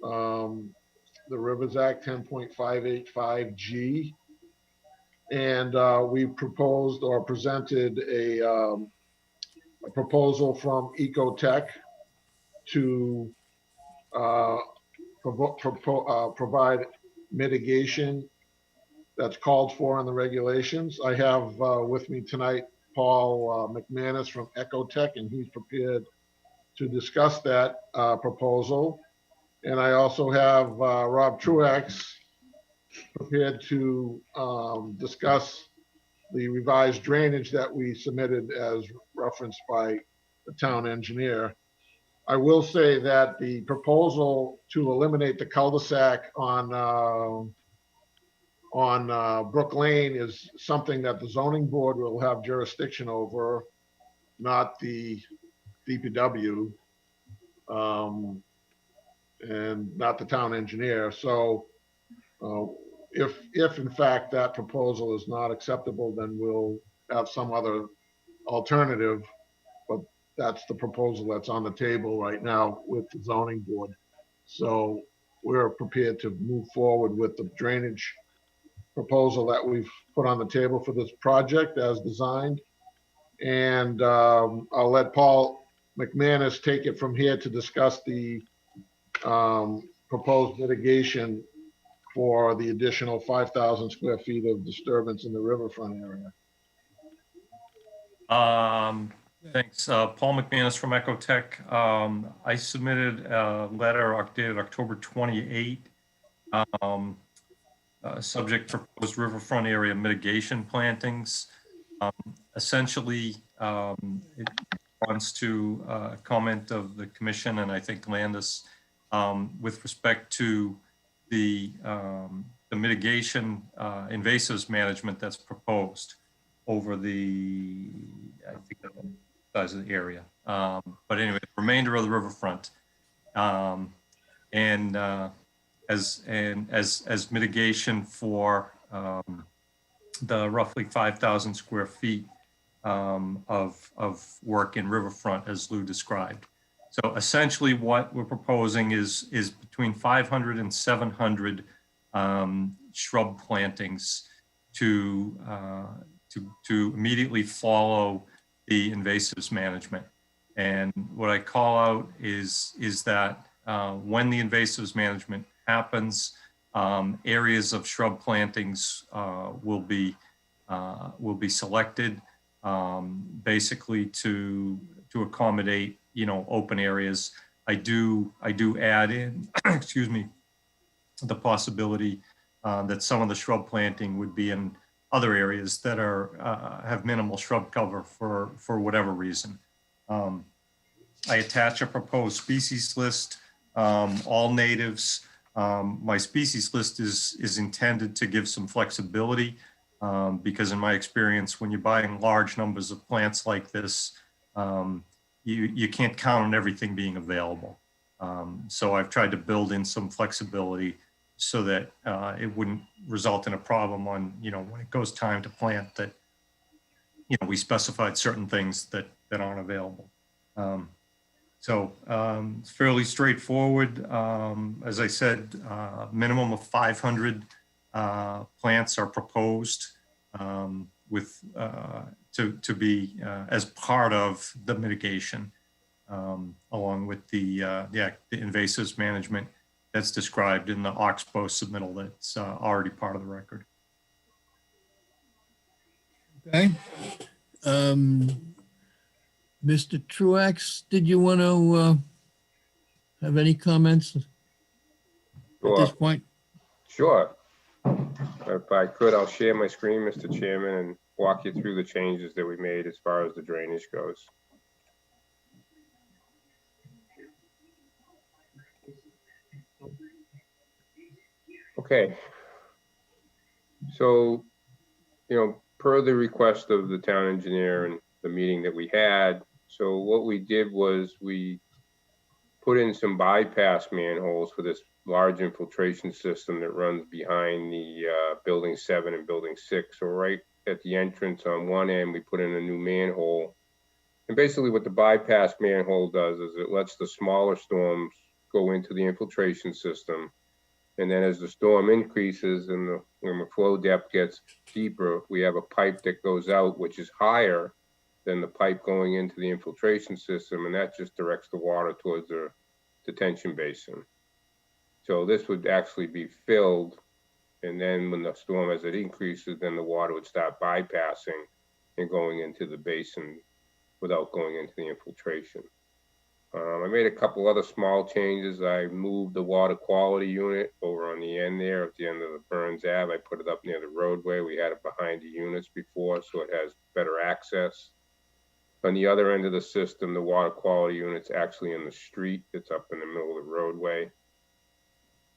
the Rivers Act 10.585G. And we proposed or presented a proposal from Ecotech to provide mitigation that's called for in the regulations. I have with me tonight Paul McManus from Ecotech, and he's prepared to discuss that proposal. And I also have Rob Truax prepared to discuss the revised drainage that we submitted as referenced by the town engineer. I will say that the proposal to eliminate the cul-de-sac on Brook Lane is something that the zoning board will have jurisdiction over, not the DPW, and not the town engineer. So if in fact that proposal is not acceptable, then we'll have some other alternative, but that's the proposal that's on the table right now with the zoning board. So we're prepared to move forward with the drainage proposal that we've put on the table for this project as designed. And I'll let Paul McManus take it from here to discuss the proposed mitigation for the additional 5,000 square feet of disturbance in the riverfront area. Thanks. Paul McManus from Ecotech. I submitted a letter dated October 28, subject proposed riverfront area mitigation plantings. Essentially, it responds to a comment of the commission, and I think Landis, with respect to the mitigation invasives management that's proposed over the, I think, the size of the area. But anyway, the remainder of the riverfront, and as mitigation for the roughly 5,000 square feet of work in riverfront, as Lou described. So essentially, what we're proposing is between 500 and 700 shrub plantings to immediately follow the invasives management. And what I call out is that when the invasives management happens, areas of shrub plantings will be selected, basically to accommodate, open areas. I do add in, excuse me, the possibility that some of the shrub planting would be in other areas that have minimal shrub cover for whatever reason. I attach a proposed species list, all natives. My species list is intended to give some flexibility because in my experience, when you're buying large numbers of plants like this, you can't count on everything being available. So I've tried to build in some flexibility so that it wouldn't result in a problem on, when it goes time to plant, that, we specified certain things that aren't available. So it's fairly straightforward. As I said, minimum of 500 plants are proposed with to be as part of the mitigation, along with the invasives management that's described in the Oxbow submittal that's already part of the record. Okay. Mr. Truax, did you want to have any comments at this point? Sure. If I could, I'll share my screen, Mr. Chairman, and walk you through the changes that we made as far as the drainage goes. Okay. So, per the request of the town engineer and the meeting that we had, so what we did was we put in some bypass manholes for this large infiltration system that runs behind the building 7 and building 6. So right at the entrance on one end, we put in a new manhole. And basically what the bypass manhole does is it lets the smaller storms go into the infiltration system. And then as the storm increases and when the flow depth gets deeper, we have a pipe that goes out, which is higher than the pipe going into the infiltration system, and that just directs the water towards the detention basin. So this would actually be filled, and then when the storm, as it increases, then the water would start bypassing and going into the basin without going into the infiltration. I made a couple other small changes. I moved the water quality unit over on the end there at the end of the Burns Ave. I put it up near the roadway. We had it behind the units before, so it has better access. On the other end of the system, the water quality unit's actually in the street. It's up in the middle of the roadway.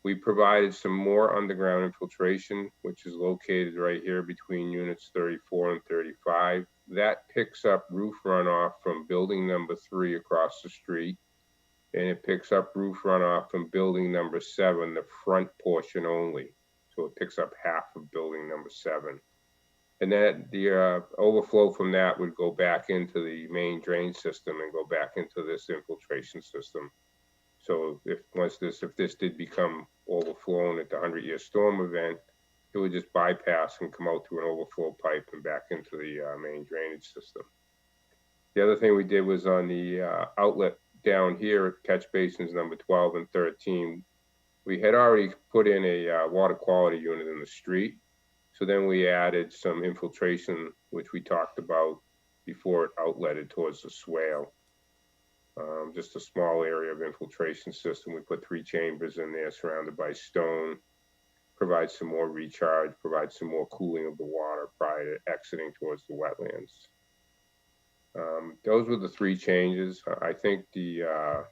We provided some more underground infiltration, which is located right here between units 34 and 35. That picks up roof runoff from building number 3 across the street. And it picks up roof runoff from building number 7, the front portion only. So it picks up half of building number 7. And then the overflow from that would go back into the main drain system and go back into this infiltration system. So if this did become overflown at the 100-year storm event, it would just bypass and come out through an overflow pipe and back into the main drainage system. The other thing we did was on the outlet down here at catch basins number 12 and 13, we had already put in a water quality unit in the street. So then we added some infiltration, which we talked about before it outletted towards the swale. Just a small area of infiltration system. We put 3 chambers in there surrounded by stone, provide some more recharge, provide some more cooling of the water prior to exiting towards the wetlands. Those were the 3 changes. I think the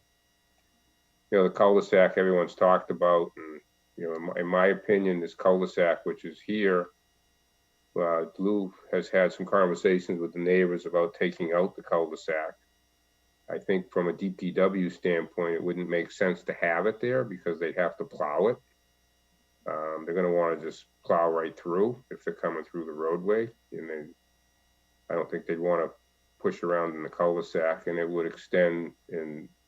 cul-de-sac everyone's talked about, and in my opinion, this cul-de-sac, which is here, Lou has had some conversations with the neighbors about taking out the cul-de-sac. I think from a DPW standpoint, it wouldn't make sense to have it there because they'd have to plow it. They're going to want to just plow right through if they're coming through the roadway, and I don't think they'd want to push around in the cul-de-sac, and it would extend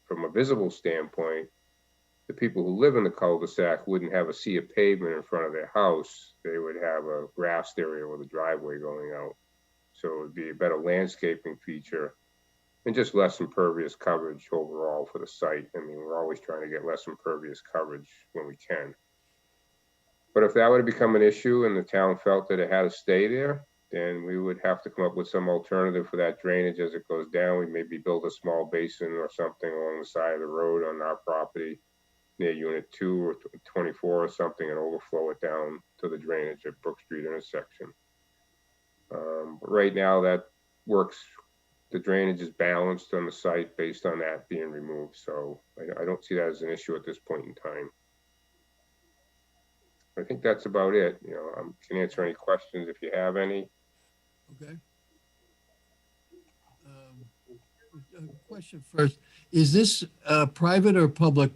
from a visible standpoint. The people who live in the cul-de-sac wouldn't have a sea of pavement in front of their house. They would have a grassed area with a driveway going out. So it would be a better landscaping feature and just less impervious coverage overall for the site. I mean, we're always trying to get less impervious coverage when we can. But if that were to become an issue and the town felt that it had to stay there, then we would have to come up with some alternative for that drainage as it goes down. We maybe build a small basin or something along the side of the road on our property near unit 2 or 24 or something and overflow it down to the drainage at Brook Street intersection. But right now that works. The drainage is balanced on the site based on that being removed. So I don't see that as an issue at this point in time. I think that's about it. I can answer any questions if you have any. Okay. A question first. Is this a private or public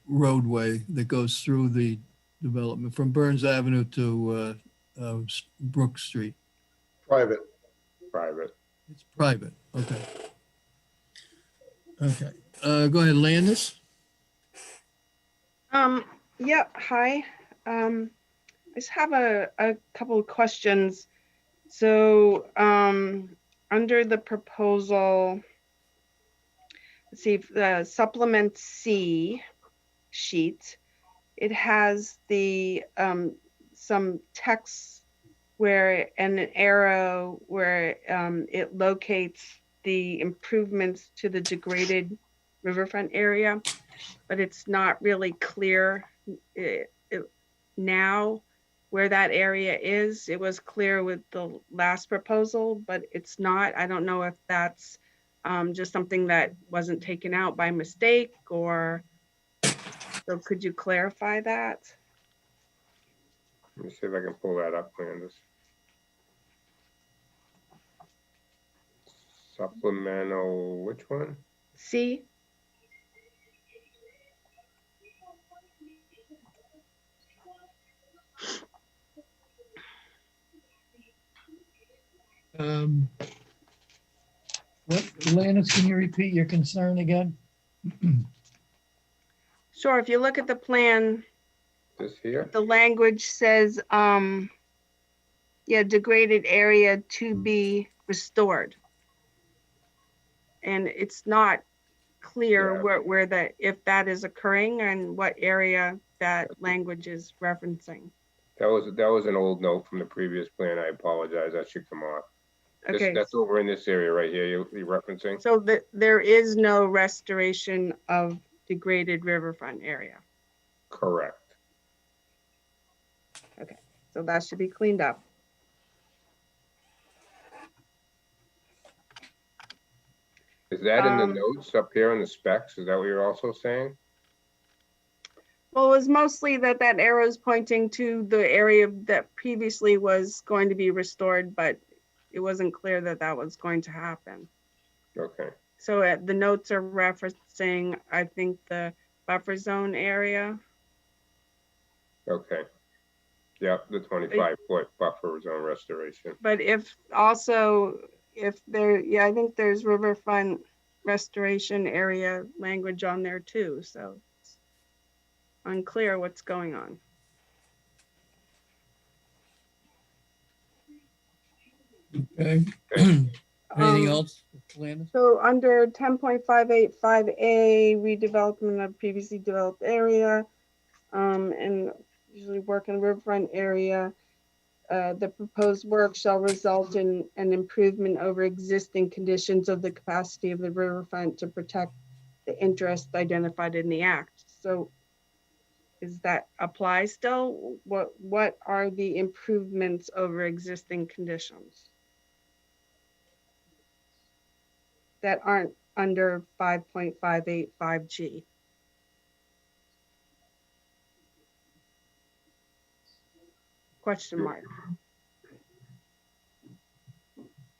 roadway that goes through the development from Burns Avenue to Brook Street? Private. Private. It's private. Okay. Okay. Go ahead, Landis. Yeah, hi. I just have a couple of questions. So under the proposal, let's see, the supplement C sheet, it has the some text where and an arrow where it locates the improvements to the degraded riverfront area, but it's not really clear now where that area is. It was clear with the last proposal, but it's not. I don't know if that's just something that wasn't taken out by mistake, or so could you clarify that? Let me see if I can pull that up, Landis. Supplemental, which one? C. What, Landis, can you repeat your concern again? Sure, if you look at the plan, This here? the language says, yeah, degraded area to be restored. And it's not clear Yeah. where that, if that is occurring and what area that language is referencing. That was an old note from the previous plan. I apologize. That should come off. Okay, That's over in this area right here you're referencing. so there is no restoration of degraded riverfront area. Correct. Okay, so that should be cleaned up. Is that in the Um, notes up here in the specs? Is that what you're also saying? Well, it was mostly that arrow is pointing to the area that previously was going to be restored, but it wasn't clear that that was going to happen. Okay. So the notes are referencing, I think, the buffer zone area. Okay. Yep, the 25-foot buffer zone restoration. But if also, if there, yeah, I think there's riverfront restoration area language on there too. So it's unclear what's going on. Okay. Anything else, Landis? So under 10.585A, redevelopment of previously developed area, and usually work in riverfront area, the proposed work shall result in an improvement over existing conditions of the capacity of the riverfront to protect the interest identified in the act. So is that apply still? What are the improvements over existing conditions that aren't under 5.585G? Question mark.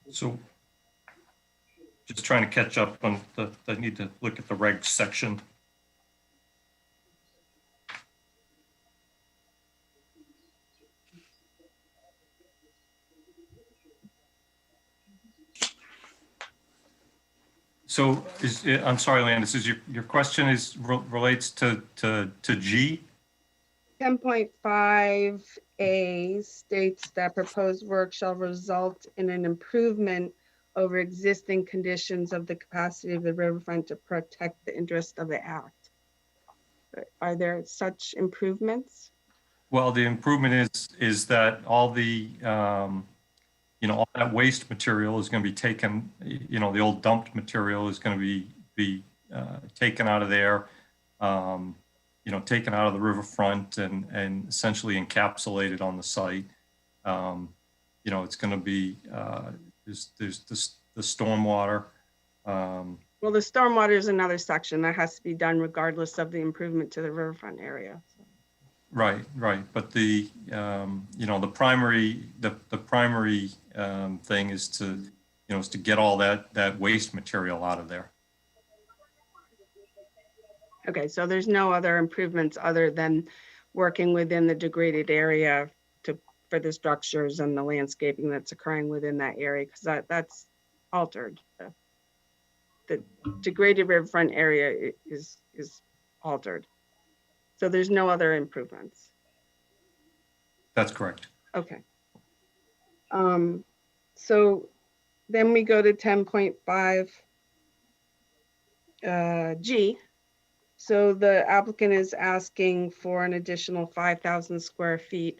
So just trying to catch up on I need to look at the regs section. So I'm sorry, Landis, is your question relates to G? 10.5A states that proposed work shall result in an improvement over existing conditions of the capacity of the riverfront to protect the interest of the act. Are there such improvements? Well, the improvement is that all the all that waste material is going to be taken. The old dumped material is going to be taken out of there. Taken out of the riverfront and essentially encapsulated on the site. It's going to be, there's the stormwater. Well, the stormwater is another section that has to be done regardless of the improvement to the riverfront area. Right. But the primary thing is to get all that waste material out of there. Okay, so there's no other improvements other than working within the degraded area for the structures and the landscaping that's occurring within that area, because that's altered. The degraded riverfront area is altered. So there's no other improvements. That's correct. Okay. So then we go to 10.5 G. So the applicant is asking for an additional 5,000 square feet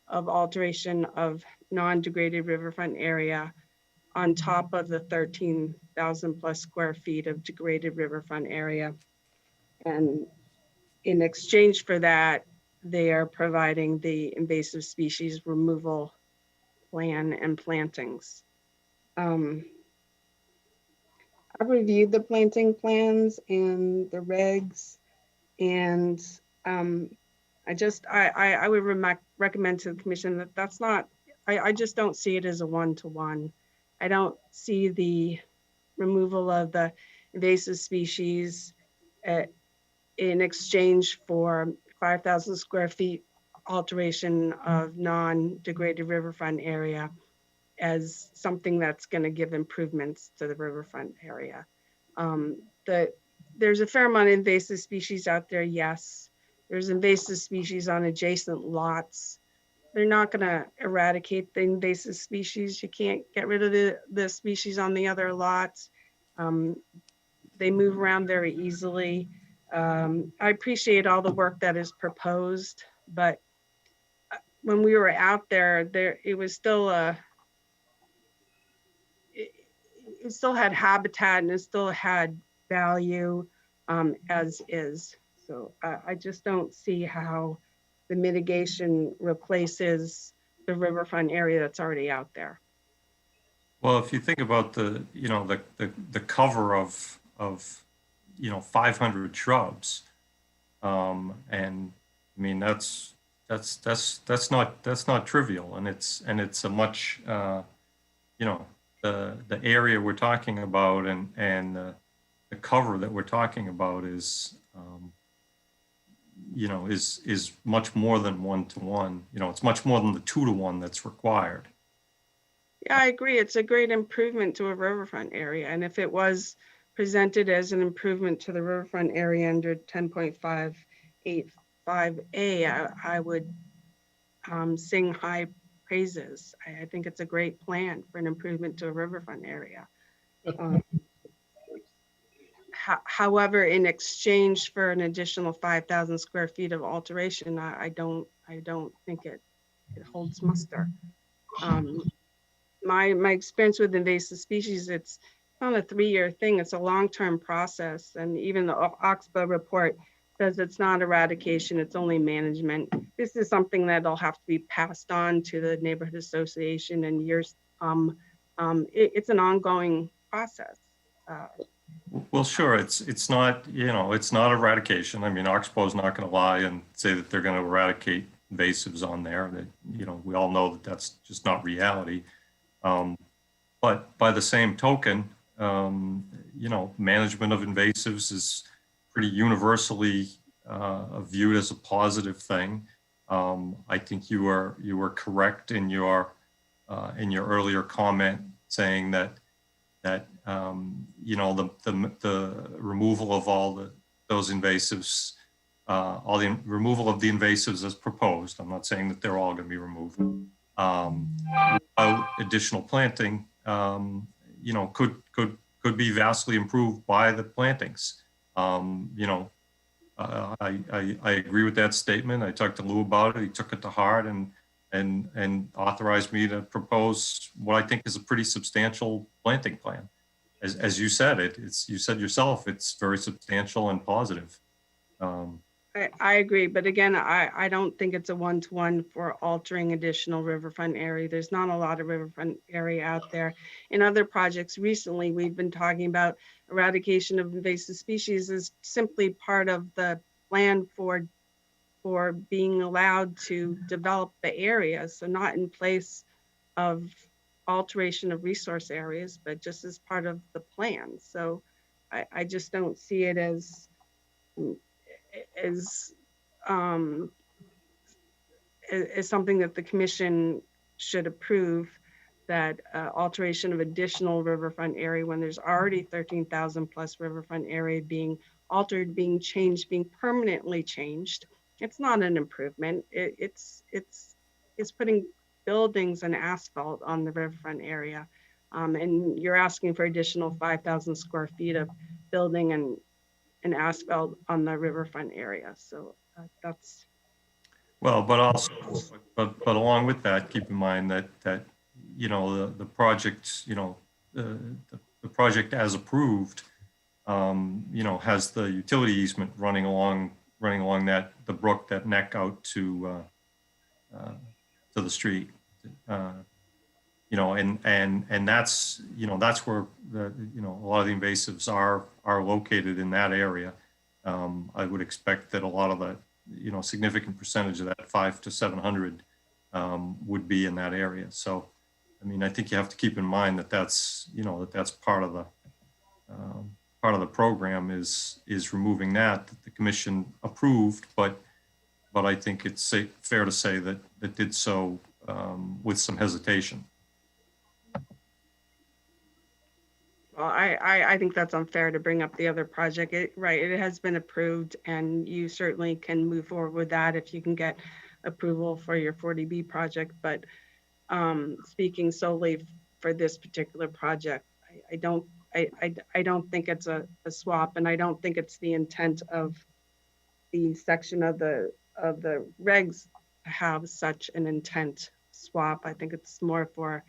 of alteration of non-degraded riverfront area on top of the 13,000 plus square feet of degraded riverfront area. And in exchange for that, they are providing the invasive species removal plan and plantings. I've reviewed the planting plans and the regs, and I would recommend to the commission that that's not, I just don't see it as a one-to-one. I don't see the removal of the invasive species in exchange for 5,000 square feet alteration of non-degraded riverfront area as something that's going to give improvements to the riverfront area. there's a fair amount of invasive species out there, yes. There's invasive species on adjacent lots. They're not gonna eradicate the invasive species. You can't get rid of the species on the other lots. They move around very easily. I appreciate all the work that is proposed, but when we were out there, it was still it still had habitat and it still had value as is. So I just don't see how the mitigation replaces the riverfront area that's already out there. Well, if you think about the, the cover of, 500 shrubs, and I mean, that's not trivial. And it's a much, the area we're talking about and the cover that we're talking about is, is much more than 1-to-1. It's much more than the 2-to-1 that's required. Yeah, I agree. It's a great improvement to a riverfront area. And if it was presented as an improvement to the riverfront area under 10.585A, I would sing high praises. I think it's a great plan for an improvement to a riverfront area. However, in exchange for an additional 5,000 square feet of alteration, I don't think it holds muster. My experience with invasive species, it's not a 3-year thing, it's a long-term process. And even the Oxbow report says it's not eradication, it's only management. This is something that'll have to be passed on to the neighborhood association in years. It's an ongoing process. Well, sure, it's not, it's not eradication. I mean, Oxbow's not going to lie and say that they're going to eradicate invasives on there. That, we all know that that's just not reality. But by the same token, management of invasives is pretty universally viewed as a positive thing. I think you were correct in your earlier comment saying that the removal of all those invasives, all the removal of the invasives as proposed. I'm not saying that they're all going to be removed. Without additional planting, could be vastly improved by the plantings. I agree with that statement. I talked to Lou about it. He took it to heart and authorized me to propose what I think is a pretty substantial planting plan. As you said, you said yourself, it's very substantial and positive. I agree, but again, I don't think it's a 1-to-1 for altering additional riverfront area. There's not a lot of riverfront area out there. In other projects recently, we've been talking about eradication of invasive species as simply part of the plan for being allowed to develop the area. So not in place of alteration of resource areas, but just as part of the plan. So I just don't see it as something that the commission should approve, that alteration of additional riverfront area when there's already 13,000 plus riverfront area being altered, being changed, being permanently changed. It's not an improvement. It's putting buildings and asphalt on the riverfront area. And you're asking for additional 5,000 square feet of building and asphalt on the riverfront area. So that's. Well, but also, but along with that, keep in mind that the project, the project as approved, has the utility easement running along the brook, that neck out to the street. And that's, that's where a lot of the invasives are located in that area. I would expect that a lot of the, significant percentage of that 500 to 700 would be in that area. So, I mean, I think you have to keep in mind that that's, that's part of the program is removing that the commission approved, but I think it's fair to say that it did so with some hesitation. Well, I think that's unfair to bring up the other project. Right, it has been approved and you certainly can move forward with that if you can get approval for your 40B project. But speaking solely for this particular project, I don't think it's a swap, and I don't think it's the intent of the section of the regs to have such an intent swap. I think it's more for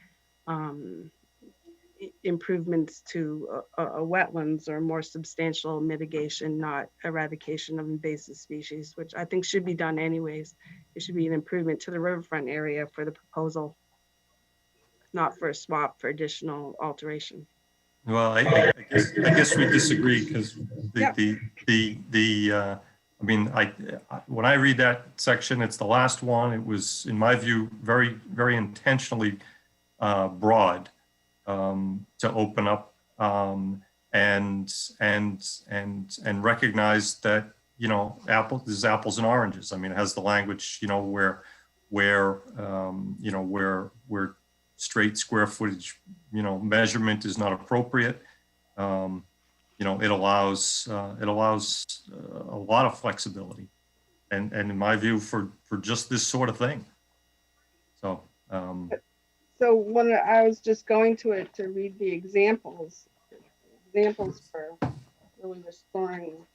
improvements to a wetlands or more substantial mitigation, not eradication of invasive species, which I think should be done anyways. It should be an improvement to the riverfront area for the proposal, not for a swap for additional alteration. Well, I guess we disagree because I mean, when I read that section, it's the last one. It was, in my view, very, very intentionally broad to open up and recognize that, you know, this is apples and oranges. I mean, it has the language, you know, where you know, where straight square footage, you know, measurement is not appropriate. You know, it allows a lot of flexibility, and in my view, for just this sort of thing. So. So when I was just going to it to read the examples for really restoring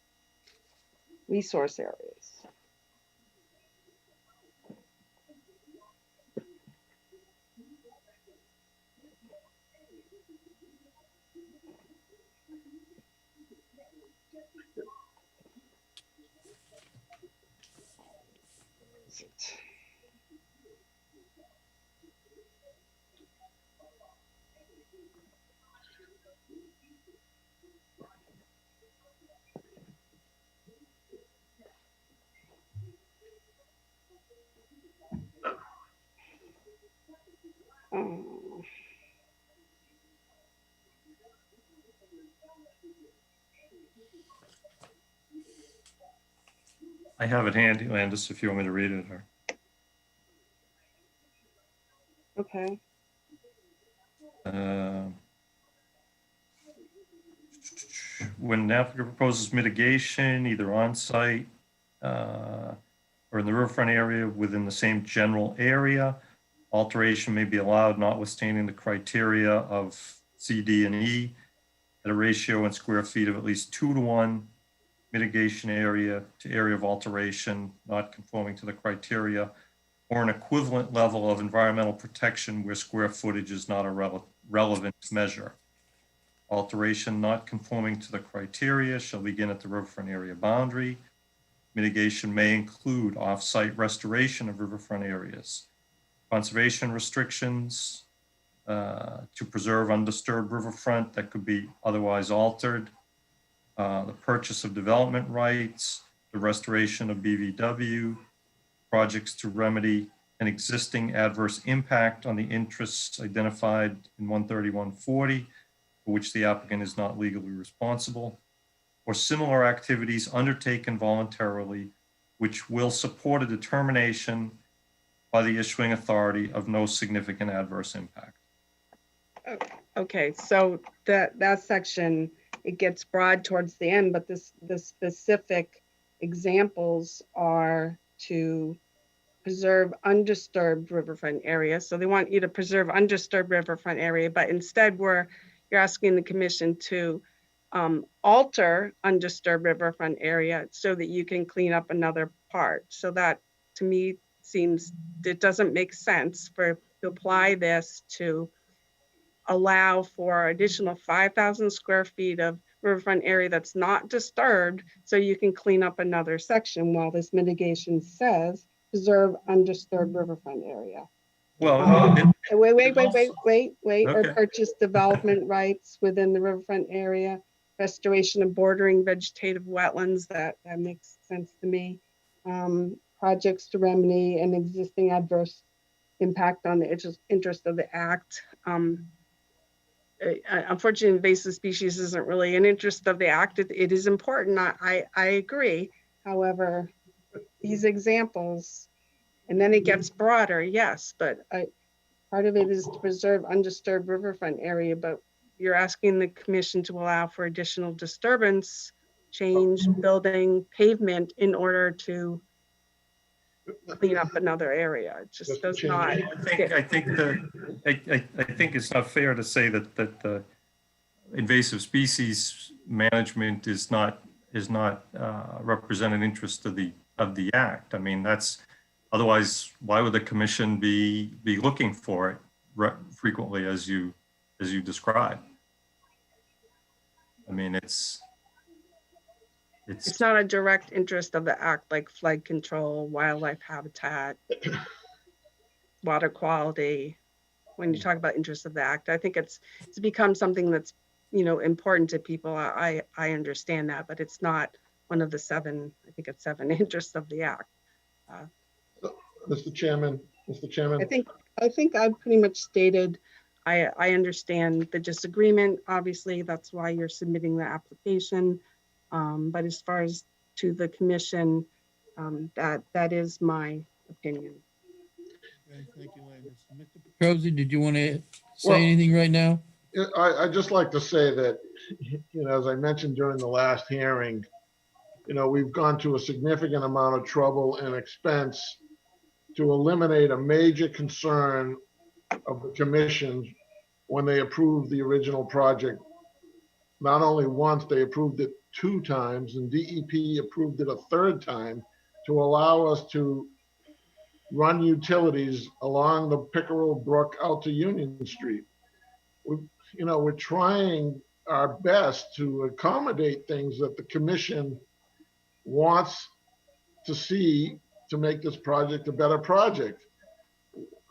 resource areas. I have it handy, Landis, if you want me to read it. Or... Okay. When an applicant proposes mitigation, either on-site or in the riverfront area within the same general area, alteration may be allowed notwithstanding the criteria of C, D, and E at a ratio in square feet of at least 2:1 mitigation area to area of alteration not conforming to the criteria, or an equivalent level of environmental protection where square footage is not a relevant measure. Alteration not conforming to the criteria shall begin at the riverfront area boundary. Mitigation may include off-site restoration of riverfront areas, conservation restrictions to preserve undisturbed riverfront that could be otherwise altered, the purchase of development rights, the restoration of BVW, projects to remedy an existing adverse impact on the interests identified in 13140, for which the applicant is not legally responsible, or similar activities undertaken voluntarily, which will support a determination by the issuing authority of no significant adverse impact. Okay, so that section, it gets broad towards the end, but the specific examples are to preserve undisturbed riverfront area. So they want you to preserve undisturbed riverfront area, but instead you're asking the commission to alter undisturbed riverfront area so that you can clean up another part. So that to me seems, it doesn't make sense to apply this to allow for additional 5,000 square feet of riverfront area that's not disturbed so you can clean up another section while this mitigation says preserve undisturbed riverfront area. Well, wait, Okay. or purchase development rights within the riverfront area, restoration of bordering vegetative wetlands, that makes sense to me. Projects to remedy an existing adverse impact on the interest of the act. Unfortunately, invasive species isn't really an interest of the act. It is important, I agree. However, these examples, and then it gets broader, yes, but part of it is to preserve undisturbed riverfront area, but you're asking the commission to allow for additional disturbance, change, building, pavement in order to clean up another area. It just Mr. does Chairman. not. I think it's not fair to say that the invasive species management is not represented interest of the act. I mean, that's, otherwise, why would the commission be looking for it frequently as you describe? I mean, it's It's not a direct interest of the act, like flood control, wildlife habitat, water quality. When you talk about interest of the act, I think it's become something that's, important to people. I understand that, but it's not one of the seven, I think it's seven interests of the act. Mr. Chairman, I think I've pretty much stated, I understand the disagreement. Obviously, that's why you're submitting the application. But as far as to the commission, that is my opinion. Okay, thank you, Landis. Mr. Petrosi, did you want to say Well- anything right now? I'd just like to say that, as I mentioned during the last hearing, we've gone to a significant amount of trouble and expense to eliminate a major concern of the commission when they approved the original project. Not only once, they approved it 2 times, and DEP approved it a 3rd time to allow us to run utilities along the Pickerel Brook out to Union Street. We're trying our best to accommodate things that the commission wants to see to make this project a better project.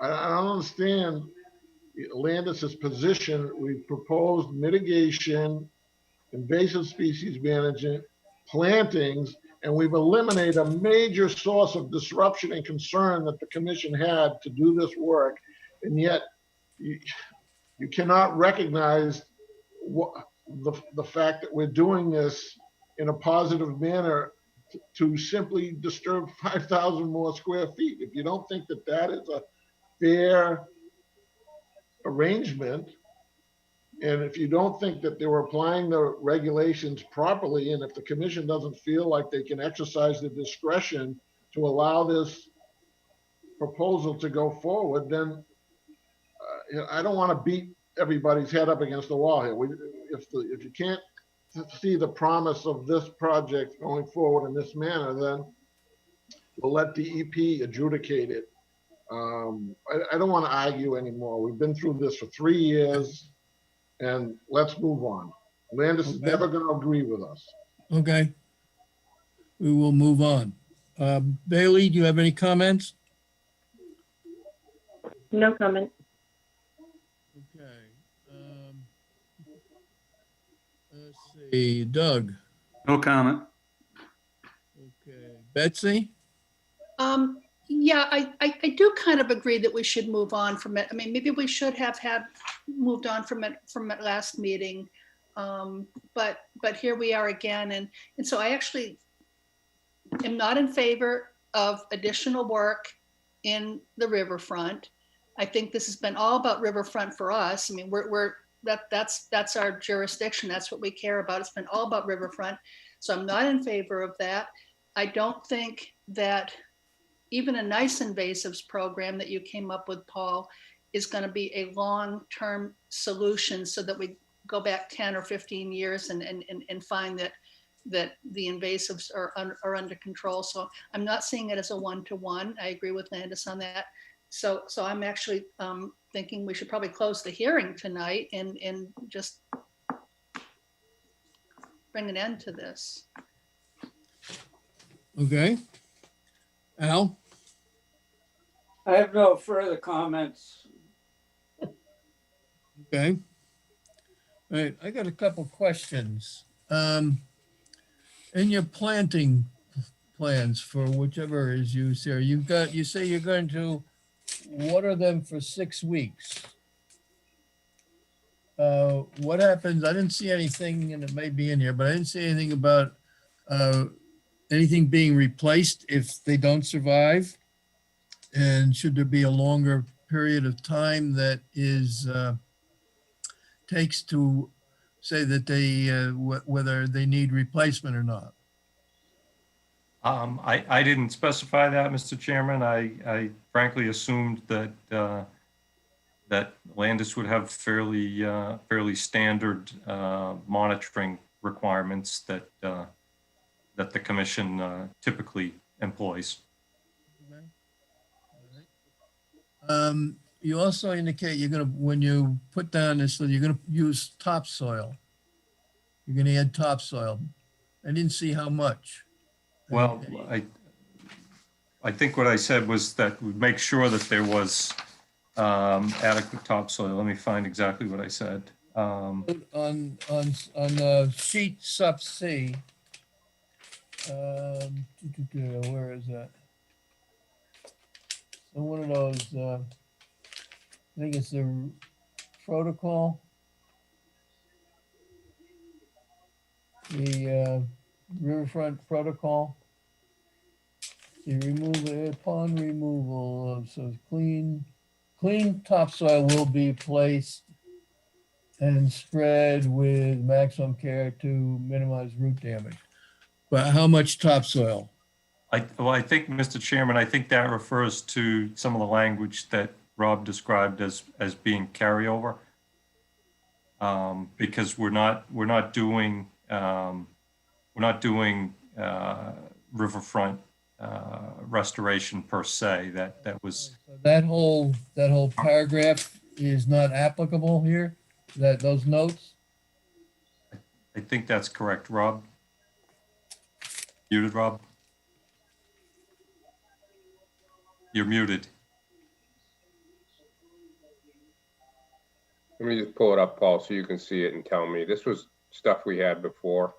I don't understand Landis's position. We've proposed mitigation, invasive species management, plantings, and we've eliminated a major source of disruption and concern that the commission had to do this work. And yet you cannot recognize the fact that we're doing this in a positive manner to simply disturb 5,000 more square feet. If you don't think that that is a fair arrangement, and if you don't think that they were applying the regulations properly, and if the commission doesn't feel like they can exercise the discretion to allow this proposal to go forward, then I don't want to beat everybody's head up against the wall here. If you can't see the promise of this project going forward in this manner, then we'll let DEP adjudicate it. I don't want to argue anymore. We've been through this for 3 years, and let's move on. Landis is never going to agree with us. Okay. We will move on. Bailey, do you have any comments? No comment. Okay. Let's see, Doug. No comment. Okay. Betsy? Yeah, I do kind of agree that we should move on from it. I mean, maybe we should have moved on from it last meeting. But here we are again. And so I actually am not in favor of additional work in the riverfront. I think this has been all about riverfront for us. I mean, that's our jurisdiction. That's what we care about. It's been all about riverfront. So I'm not in favor of that. I don't think that even a nice invasives program that you came up with, Paul, is going to be a long-term solution so that we go back 10 or 15 years and find that the invasives are under control. So I'm not seeing it as a one-to-one. I agree with Landis on that. So I'm actually thinking we should probably close the hearing tonight and just bring an end to this. Okay. Al? I have no further comments. Okay. All right, I got a couple questions. In your planting plans for whichever is used here, you say you're going to water them for 6 weeks. What happens? I didn't see anything, and it may be in here, but I didn't see anything about anything being replaced if they don't survive. And should there be a longer period of time that is takes to say that they, whether they need replacement or not. I didn't specify that, Mr. Chairman. I frankly assumed that that Landis would have fairly standard monitoring requirements that that the commission typically employs. You also indicate you're gonna, when you put down this, so you're gonna use topsoil. You're gonna add topsoil. I didn't see how much. Well, I think what I said was that we'd make sure that there was adequate topsoil. Let me find exactly what I said. On sheet sub C, where is that? So one of those, I think it's the protocol. The riverfront protocol. The removal, upon removal of, so clean topsoil will be placed and spread with maximum care to minimize root damage. But how much topsoil? Well, I think, Mr. Chairman, I think that refers to some of the language that Rob described as being carryover, because we're not doing riverfront restoration per se. That was that whole paragraph is not applicable here. Those notes. I think that's correct, Rob. Muted, Rob. You're muted. Let me just pull it up, Paul, so you can see it and tell me. This was stuff we had before.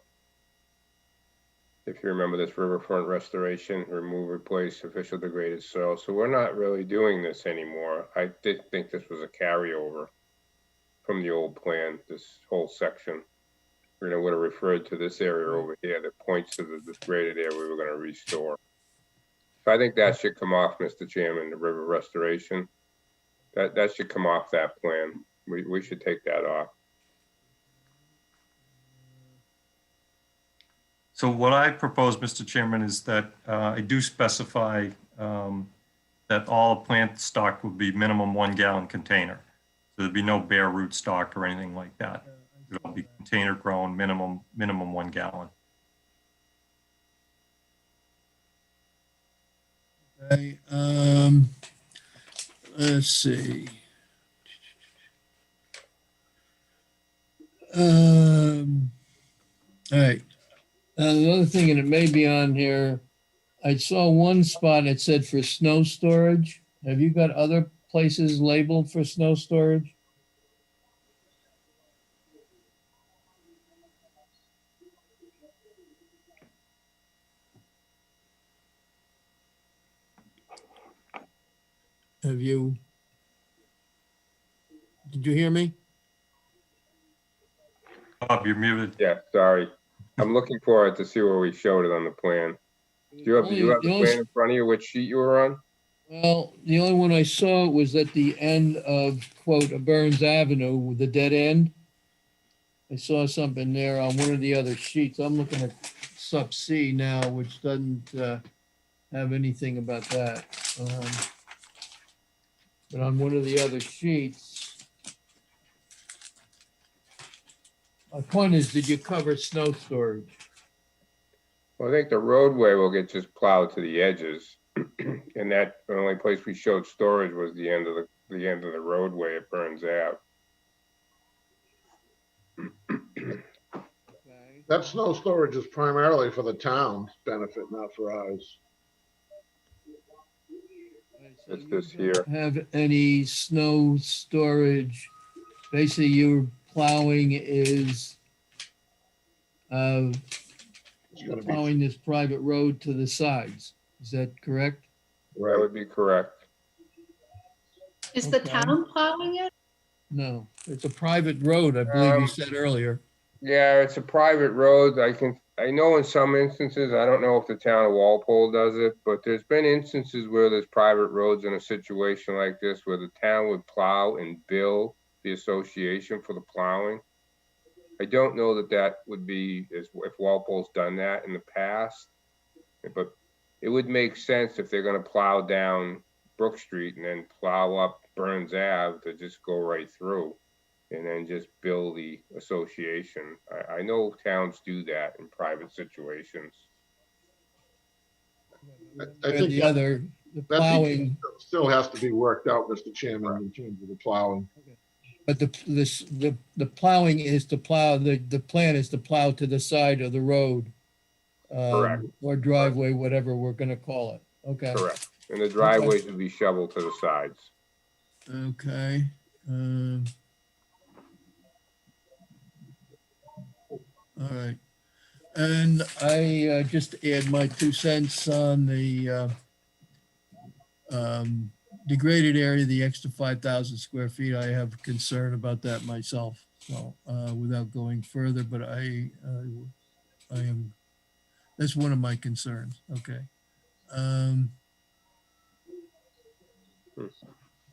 If you remember this riverfront restoration, remove, replace official degraded soil. So we're not really doing this anymore. I did think this was a carryover from the old plan, this whole section. We're gonna would have referred to this area over here that points to the degraded area we were gonna restore. So I think that should come off, Mr. Chairman, the river restoration. That should come off that plan. We should take that off. So what I propose, Mr. Chairman, is that I do specify that all plant stock will be minimum 1 gallon container. So there'd be no bare root stock or anything like that. It'll be container grown, minimum 1 gallon. Okay, let's see. All right. Another thing, and it may be on here, I saw one spot it said for snow storage. Have you got other places labeled for snow storage? Have you? Did you hear me? Bob, you're muted. Yeah, sorry. I'm looking for it to see where we showed it on the plan. Do you have the plan in front of you, which sheet you were on? Well, the only one I saw was at the end of, quote, Burns Avenue with the dead end. I saw something there on one of the other sheets. I'm looking at sub C now, which doesn't have anything about that. But on one of the other sheets, my point is, did you cover snow storage? Well, I think the roadway will get just plowed to the edges. And that, the only place we showed storage was the end of the roadway at Burns Ave. That snow storage is primarily for the town's benefit, not for ours. It's this here. Have any snow storage? Basically, your plowing is plowing this private road to the sides. Is that correct? That would be correct. Is the town plowing it? No, it's a private road, I believe you said earlier. Yeah, it's a private road. I know in some instances, I don't know if the town of Walpole does it, but there's been instances where there's private roads in a situation like this where the town would plow and bill the association for the plowing. I don't know that that would be, if Walpole's done that in the past, but it would make sense if they're gonna plow down Brook Street and then plow up Burns Ave to just go right through and then just bill the association. I know towns do that in private situations. I Or think the that other, the that plowing, still has to be worked out, Mr. Chairman, in terms of the plowing. but the plowing is to plow, the plan is to plow to the side of the road. Correct. Or driveway, whatever we're gonna call it. Okay. Correct. And the driveways would be shoveled to the sides. Okay. All right. And I just add my 2 cents on the degraded area, the extra 5,000 square feet. I have concern about that myself. So without going further, but I am, that's one of my concerns. Okay.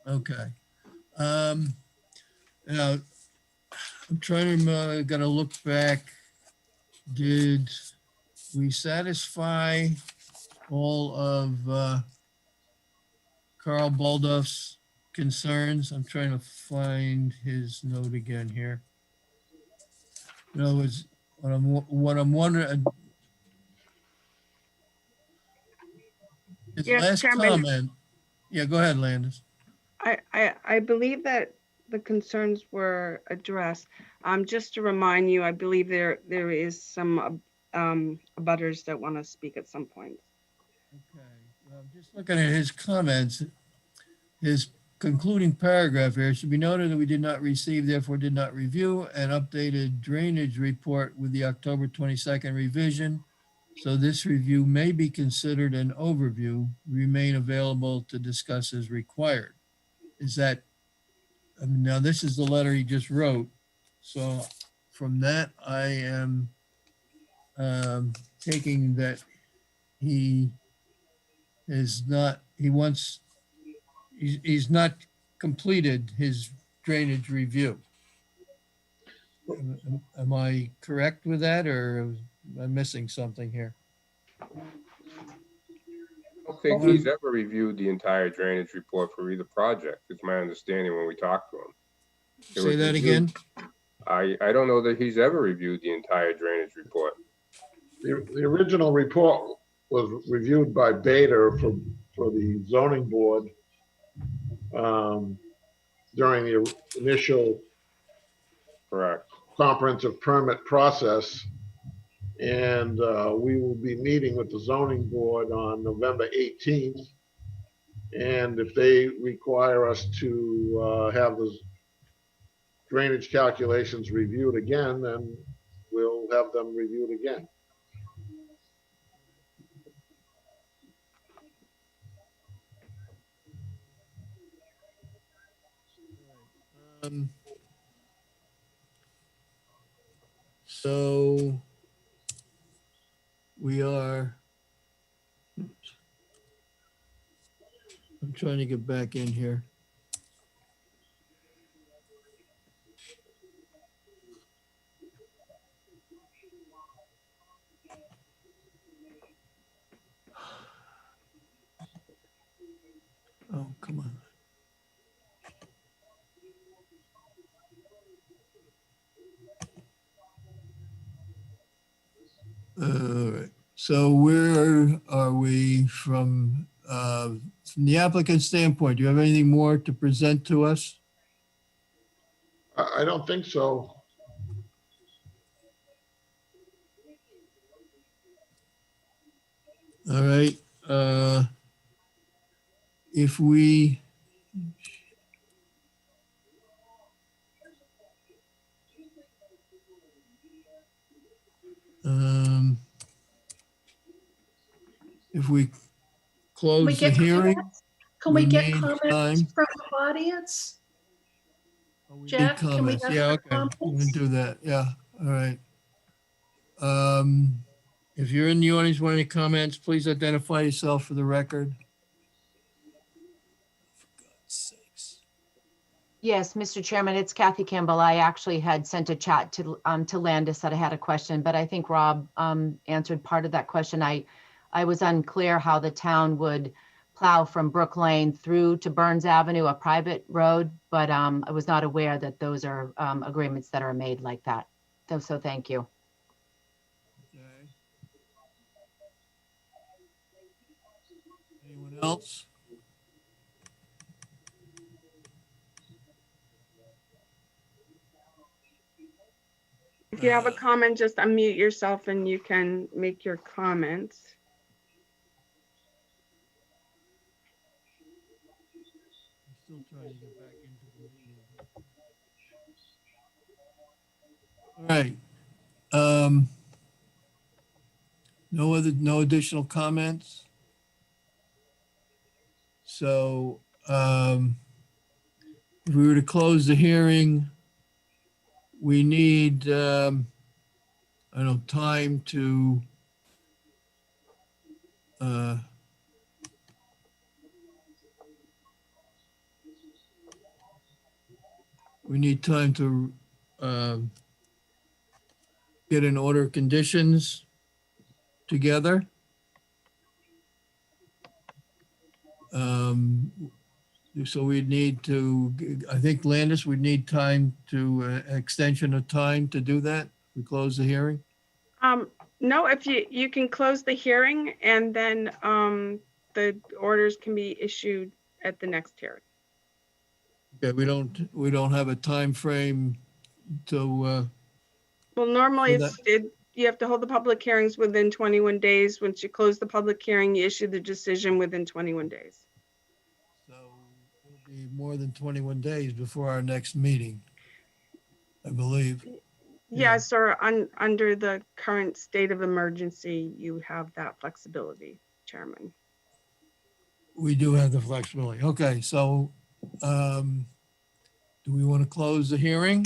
Okay. Now, I'm trying to, gotta look back. Did we satisfy all of Carl Baldoff's concerns? I'm trying to find his note again here. In other words, what I'm wondering, his Yes, last Chairman. comment. Yeah, go ahead, Landis. I believe that the concerns were addressed. Just to remind you, I believe there is some abutters that want to speak at some point. Okay, well, I'm just looking at his comments. His concluding paragraph here: should be noted that we did not receive, therefore did not review an updated drainage report with the October 22nd revision. So this review may be considered an overview, remain available to discuss as required. Is that, I mean, now this is the letter he just wrote. So from that, I am taking that he is not, he's not completed his drainage review. Am I correct with that, or am I missing something here? I don't think he's ever reviewed the entire drainage report for either project. It's my understanding when we talked to him. Say that again? I don't know that he's ever reviewed the entire drainage report. The original report was reviewed by Bader for the zoning board during the initial Correct. comprehensive permit process. And we will be meeting with the zoning board on November 18th. And if they require us to have those drainage calculations reviewed again, then we'll have them reviewed again. So we are, I'm trying to get back in here. Oh, come on. All right. So where are we from the applicant standpoint? Do you have anything more to present to us? I don't think so. All right. If we Can we close the get hearing, comments? Can we we get need comments time. from the audience? we need Jack, can we comments. have Yeah, some okay. We're gonna comments? do that. Yeah. All right. If you're in the audience, want any comments, please identify yourself for the record. For God's sakes. Yes, Mr. Chairman, it's Kathy Campbell. I actually had sent a chat to Landis that I had a question, but I think Rob answered part of that question. I was unclear how the town would plow from Brook Lane through to Burns Avenue, a private road, but I was not aware that those are agreements that are made like that. So thank you. Okay. Anyone else? If you have a comment, just unmute yourself and you can make your comments. I'm still trying to get back into the meeting. All right. No additional comments. So, if we were to close the hearing, we need, I don't know, time to, we need time to, get an order of conditions together. So we'd need to, I think Landis would need time to, extension of time to do that. We close the hearing. No, if you can close the hearing and then the orders can be issued at the next hearing. Okay, we don't have a time frame to, Well, normally For you have to hold the public hearings within 21 days. Once you close the public hearing, you issue the decision within 21 days. so it'll be more than 21 days before our next meeting, I believe. Yeah. Yes, or under the current state of emergency, you have that flexibility, Chairman. We do have the flexibility. Okay, so, do we want to close the hearing?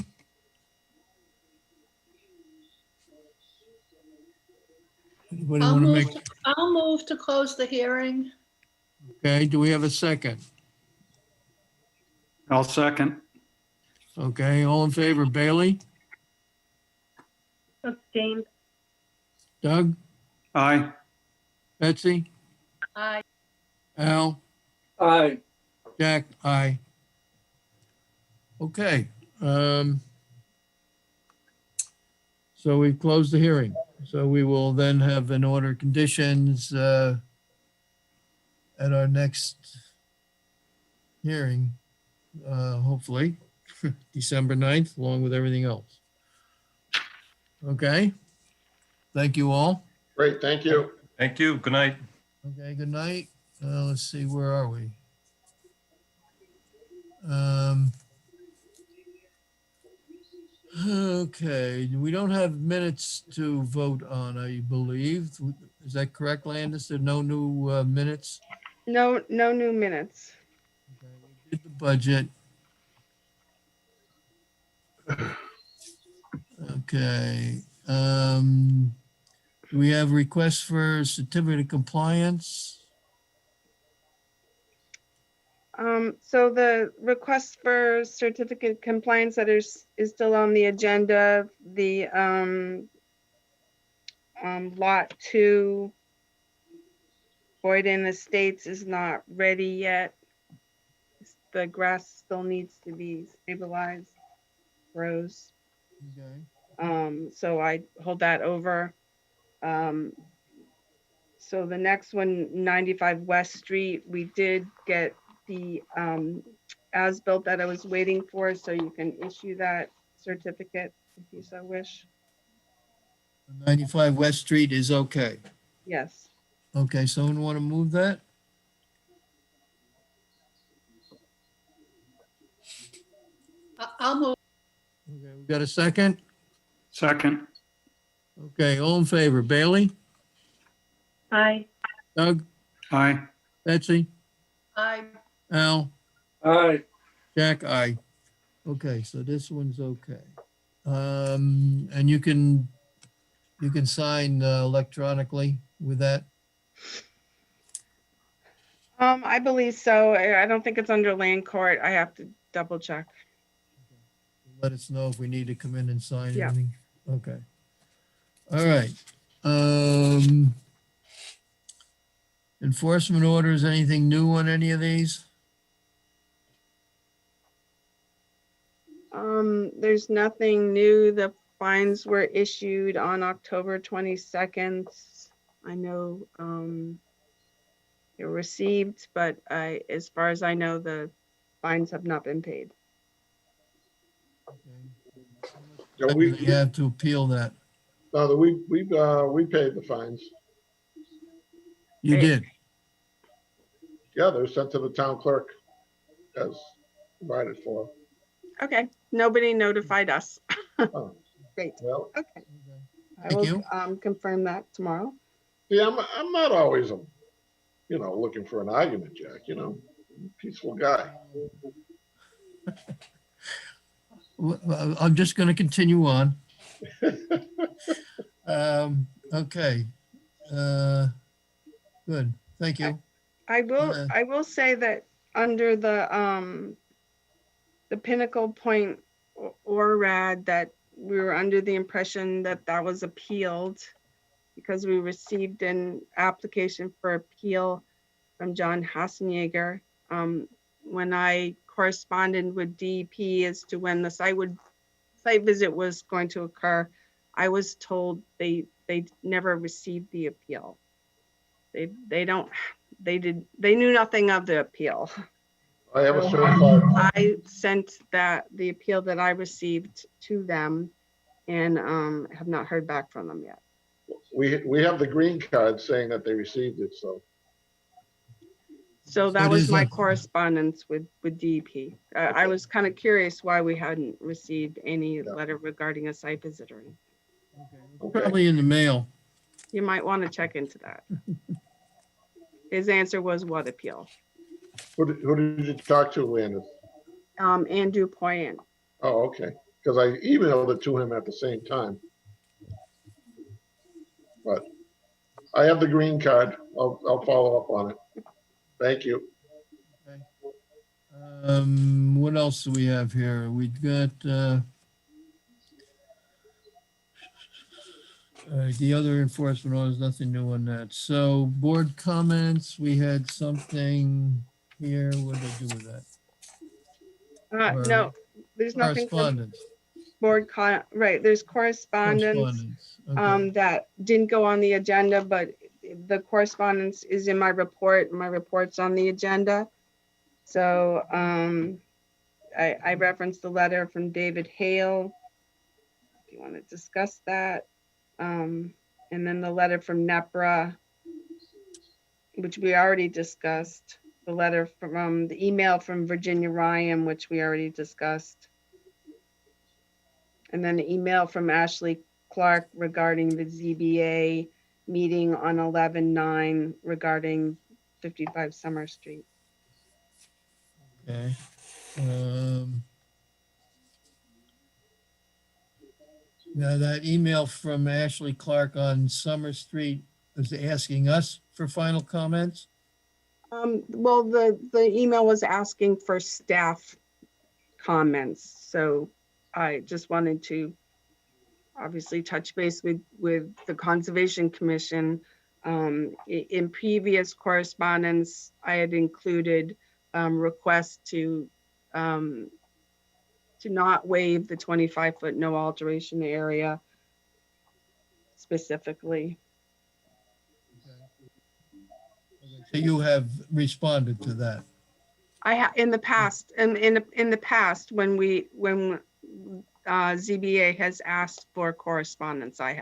Anybody I'll want to move, make, I'll move to close the hearing. okay, do we have a second? I'll second. Okay, all in favor, Bailey, Abstain. Doug, Aye. Betsy, Aye. Al, Aye. Jack, aye. Okay, so we've closed the hearing. So we will then have an order of conditions, at our next hearing, hopefully, December 9th, along with everything else. Okay, thank you all. Great, thank you. Thank you. Good night. Okay, good night. Let's see, where are we? Okay, we don't have minutes to vote on, I believe. Is that correct, Landis? There are no new minutes? No new minutes. Okay, we did the budget. Okay, do we have requests for certificate of compliance? So the request for certificate of compliance that is still on the agenda, the lot 2 Boyden Estates is not ready yet. The grass still needs to be stabilized, grows. Okay. So I hold that over. So the next one, 95 West Street, we did get the as-built that I was waiting for, so you can issue that certificate if you so wish. 95 West Street is okay. Yes. Okay, someone want to move that? I'll move. Okay, we got a second? Second. Okay, all in favor, Bailey, Aye. Doug, Aye. Betsy, Aye. Al, Aye. Jack, aye. Okay, so this one's okay. And you can sign electronically with that? I believe so. I don't think it's under land court. I have to double check. let us know if we need to come in and sign Yeah. anything. Okay. All right. Enforcement orders, anything new on any of these? There's nothing new. The fines were issued on October 22nd. I know, they were received, but as far as I know, the fines have not been paid. Yeah, You have to appeal that. no, we paid the fines. You Hey. did. Yeah, they're sent to the town clerk as provided for. Okay, nobody notified us. Oh, Great, well, okay. I Thank will you. confirm that tomorrow. yeah, I'm not always, looking for an argument, Jack, peaceful guy. I'm just going to continue on. Okay. Good. Thank you. I Uh, will say that under the Pinnacle Point ORAD, that we were under the impression that that was appealed because we received an application for appeal from John Hassenjager. When I corresponded with DEP as to when the site visit was going to occur, I was told they never received the appeal. They knew nothing of the appeal. I have a So certified, I sent the appeal that I received to them and have not heard back from them yet. we have the green card saying that they received it, so. So So that it was is my a- correspondence with DEP. I was kind of curious why we hadn't received any letter regarding a site visit or anything. Okay. Probably in the mail. You might want to check into that. His answer was what appeal? Who did you talk to, Landis? Andrew Poyant. Oh, okay, because I emailed it to him at the same time. But I have the green card. I'll follow up on it. Thank you. What else do we have here? We've got the other enforcement orders, nothing new on that. So board comments, we had something here. What did I do with that? No, there's nothing from Correspondence. board right. There's correspondence Okay. that didn't go on the agenda, but the correspondence is in my report. My report's on the agenda. So I referenced the letter from David Hale, if you want to discuss that. And then the letter from NEPRA, which we already discussed. The letter from the email from Virginia Ryan, which we already discussed. And then the email from Ashley Clark regarding the ZBA meeting on 11/9 regarding 55 Summer Street. Okay. Now that email from Ashley Clark on Summer Street is asking us for final comments. Well, the email was asking for staff comments, so I just wanted to obviously touch base with the Conservation Commission. In previous correspondence, I had included requests to not waive the 25-foot no alteration area specifically. So you have responded to that. I have in the past, and in the past, when ZBA has asked for correspondence, I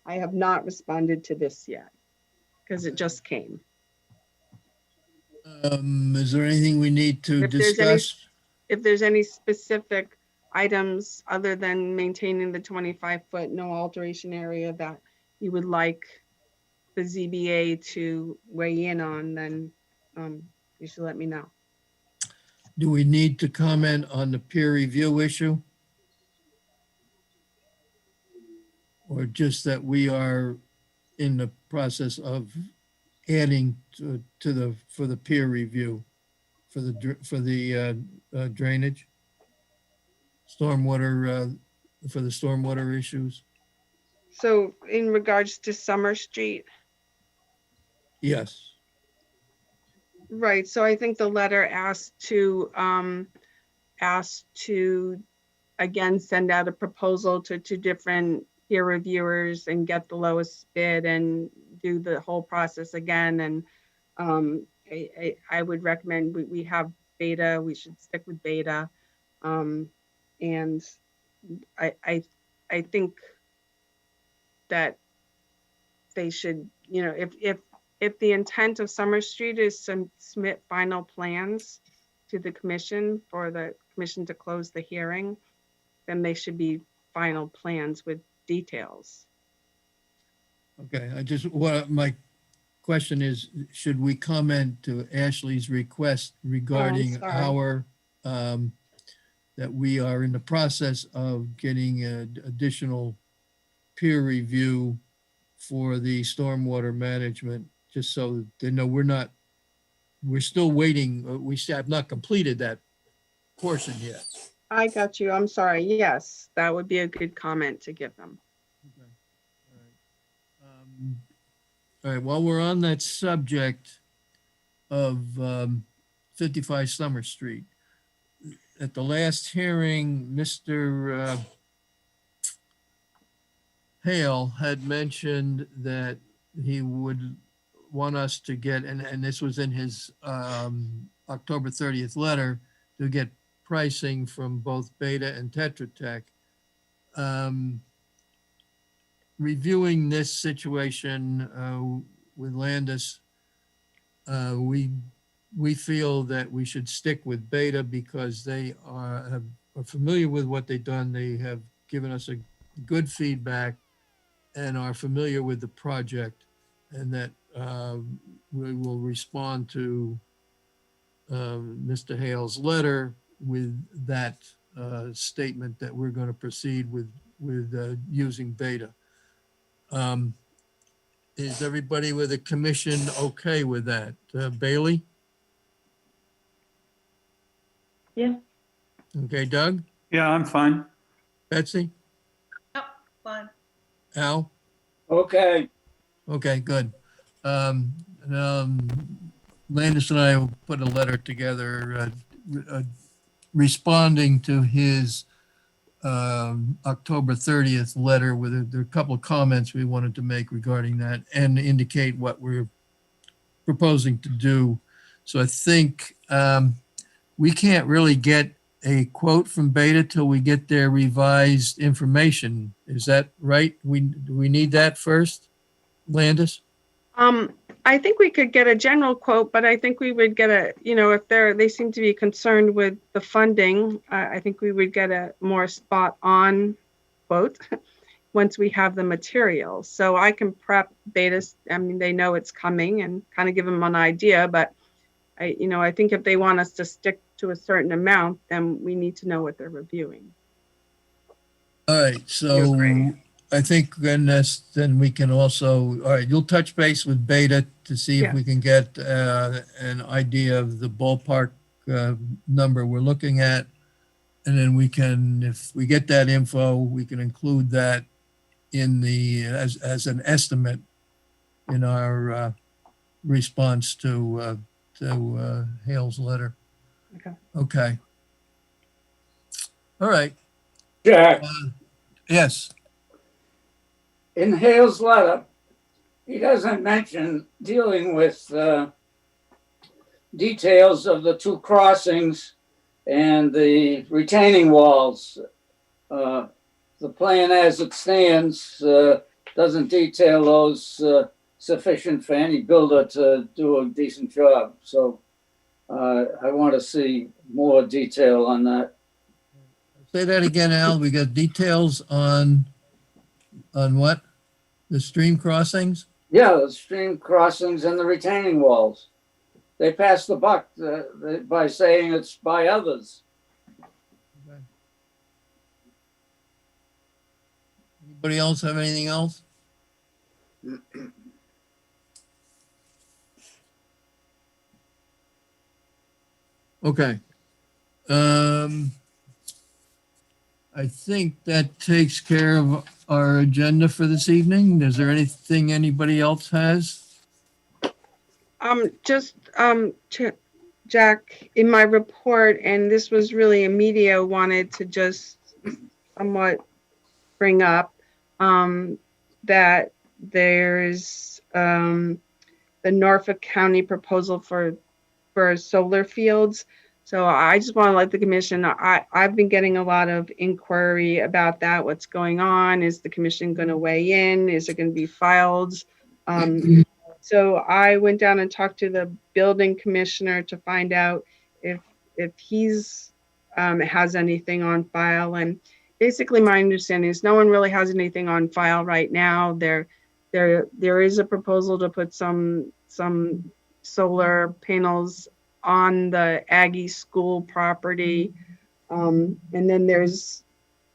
have not responded to this yet because it just came. Is there anything we need to discuss? If there's any specific items other than maintaining the 25-foot no alteration area that you would like the ZBA to weigh in on, then you should let me know. Do we need to comment on the peer review issue? Or just that we are in the process of adding for the peer review for the drainage? stormwater, for the stormwater issues? So in regards to Summer Street, Yes. right, so I think the letter asked to, again, send out a proposal to two different peer reviewers and get the lowest bid and do the whole process again. And I would recommend we have Beta, we should stick with Beta. And I think that they should, if the intent of Summer Street is to submit final plans to the commission for the commission to close the hearing, then they should be final plans with details. Okay, my question is, should we comment to Ashley's request regarding sorry. our, that we are in the process of getting an additional peer review for the stormwater management, just so they know we're still waiting, we have not completed that portion yet. I got you. I'm sorry. Yes, that would be a good comment to give them. Okay. All right, while we're on that subject of 55 Summer Street, at the last hearing, Mr. Hale had mentioned that he would want us to get, and this was in his October 30th letter, to get pricing from both Beta and Tetra Tech. Reviewing this situation with Landis, we feel that we should stick with Beta because they are familiar with what they've done. They have given us a good feedback and are familiar with the project, and that we will respond to Mr. Hale's letter with that statement that we're going to proceed with using Beta. Is everybody with the commission okay with that? Bailey? Yeah. Okay, Doug? Yeah, I'm fine. Betsy? Yep, fine. Al? Okay, Okay, good. Landis and I will put a letter together responding to his October 30th letter with there are a couple of comments we wanted to make regarding that and indicate what we're proposing to do. So I think we can't really get a quote from Beta till we get their revised information. Is that right? Do we need that first, Landis? I think we could get a general quote, but I think we would get if they seem to be concerned with the funding, I think we would get a more spot on quote once we have the material. So I can prep Beta. I mean, they know it's coming and kind of give them an idea, but I think if they want us to stick to a certain amount, then we need to know what they're reviewing. All right, so I think then we can also, all right, you'll touch base with Beta to see if we can get an idea of the ballpark number we're looking at. And then we can, if we get that info, we can include that in as an estimate in our response to Hale's letter. Okay. Okay. All right. Jack, Yes. in Hale's letter, he doesn't mention dealing with details of the two crossings and the retaining walls. The plan as it stands doesn't detail those sufficient for any builder to do a decent job. So I want to see more detail on that. Say that again, Al. We got details on what? The stream crossings? Yeah, the stream crossings and the retaining walls. They passed the buck by saying it's by others. Okay. Anybody else have anything else? Okay. I think that takes care of our agenda for this evening. Is there anything anybody else has? Just, Jack, in my report, and this was really a media wanted to just somewhat bring up, that there's, the Norfolk County proposal for solar fields. So I just want to let the commission, I've been getting a lot of inquiry about that. What's going on? Is the commission going to weigh in? Is it going to be filed? So I went down and talked to the building commissioner to find out if he's has anything on file. And basically my understanding is no one really has anything on file right now. There is a proposal to put some solar panels on the Aggie school property. And then there's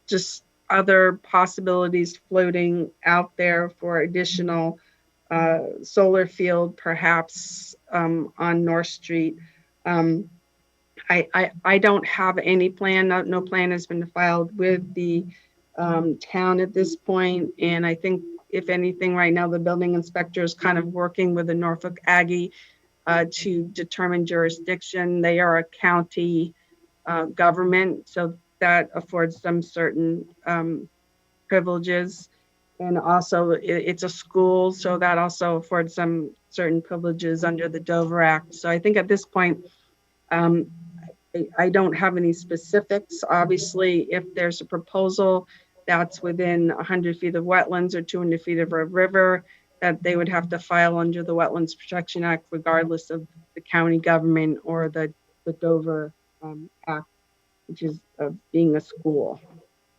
just other possibilities floating out there for additional solar field, perhaps on North Street. I don't have any plan. No plan has been filed with the town at this point. And I think if anything, right now, the building inspector is kind of working with the Norfolk Aggie to determine jurisdiction. They are a county government, so that affords them certain privileges. And also it's a school, so that also affords them certain privileges under the Dover Act. So I think at this point, I don't have any specifics. Obviously, if there's a proposal that's within 100 feet of wetlands or 200 feet of a river, that they would have to file under the Wetlands Protection Act, regardless of the county government or the Dover Act, which is being a school.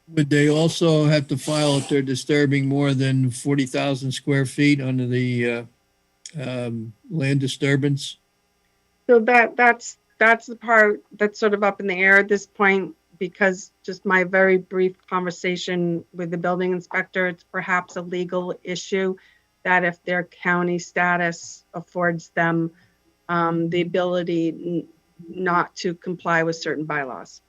Would they also have to file if they're disturbing more than 40,000 square feet under the land disturbance? So that's the part that's sort of up in the air at this point, because just my very brief conversation with the building inspector, it's perhaps a legal issue that if their county status affords them the ability not to comply with certain bylaws.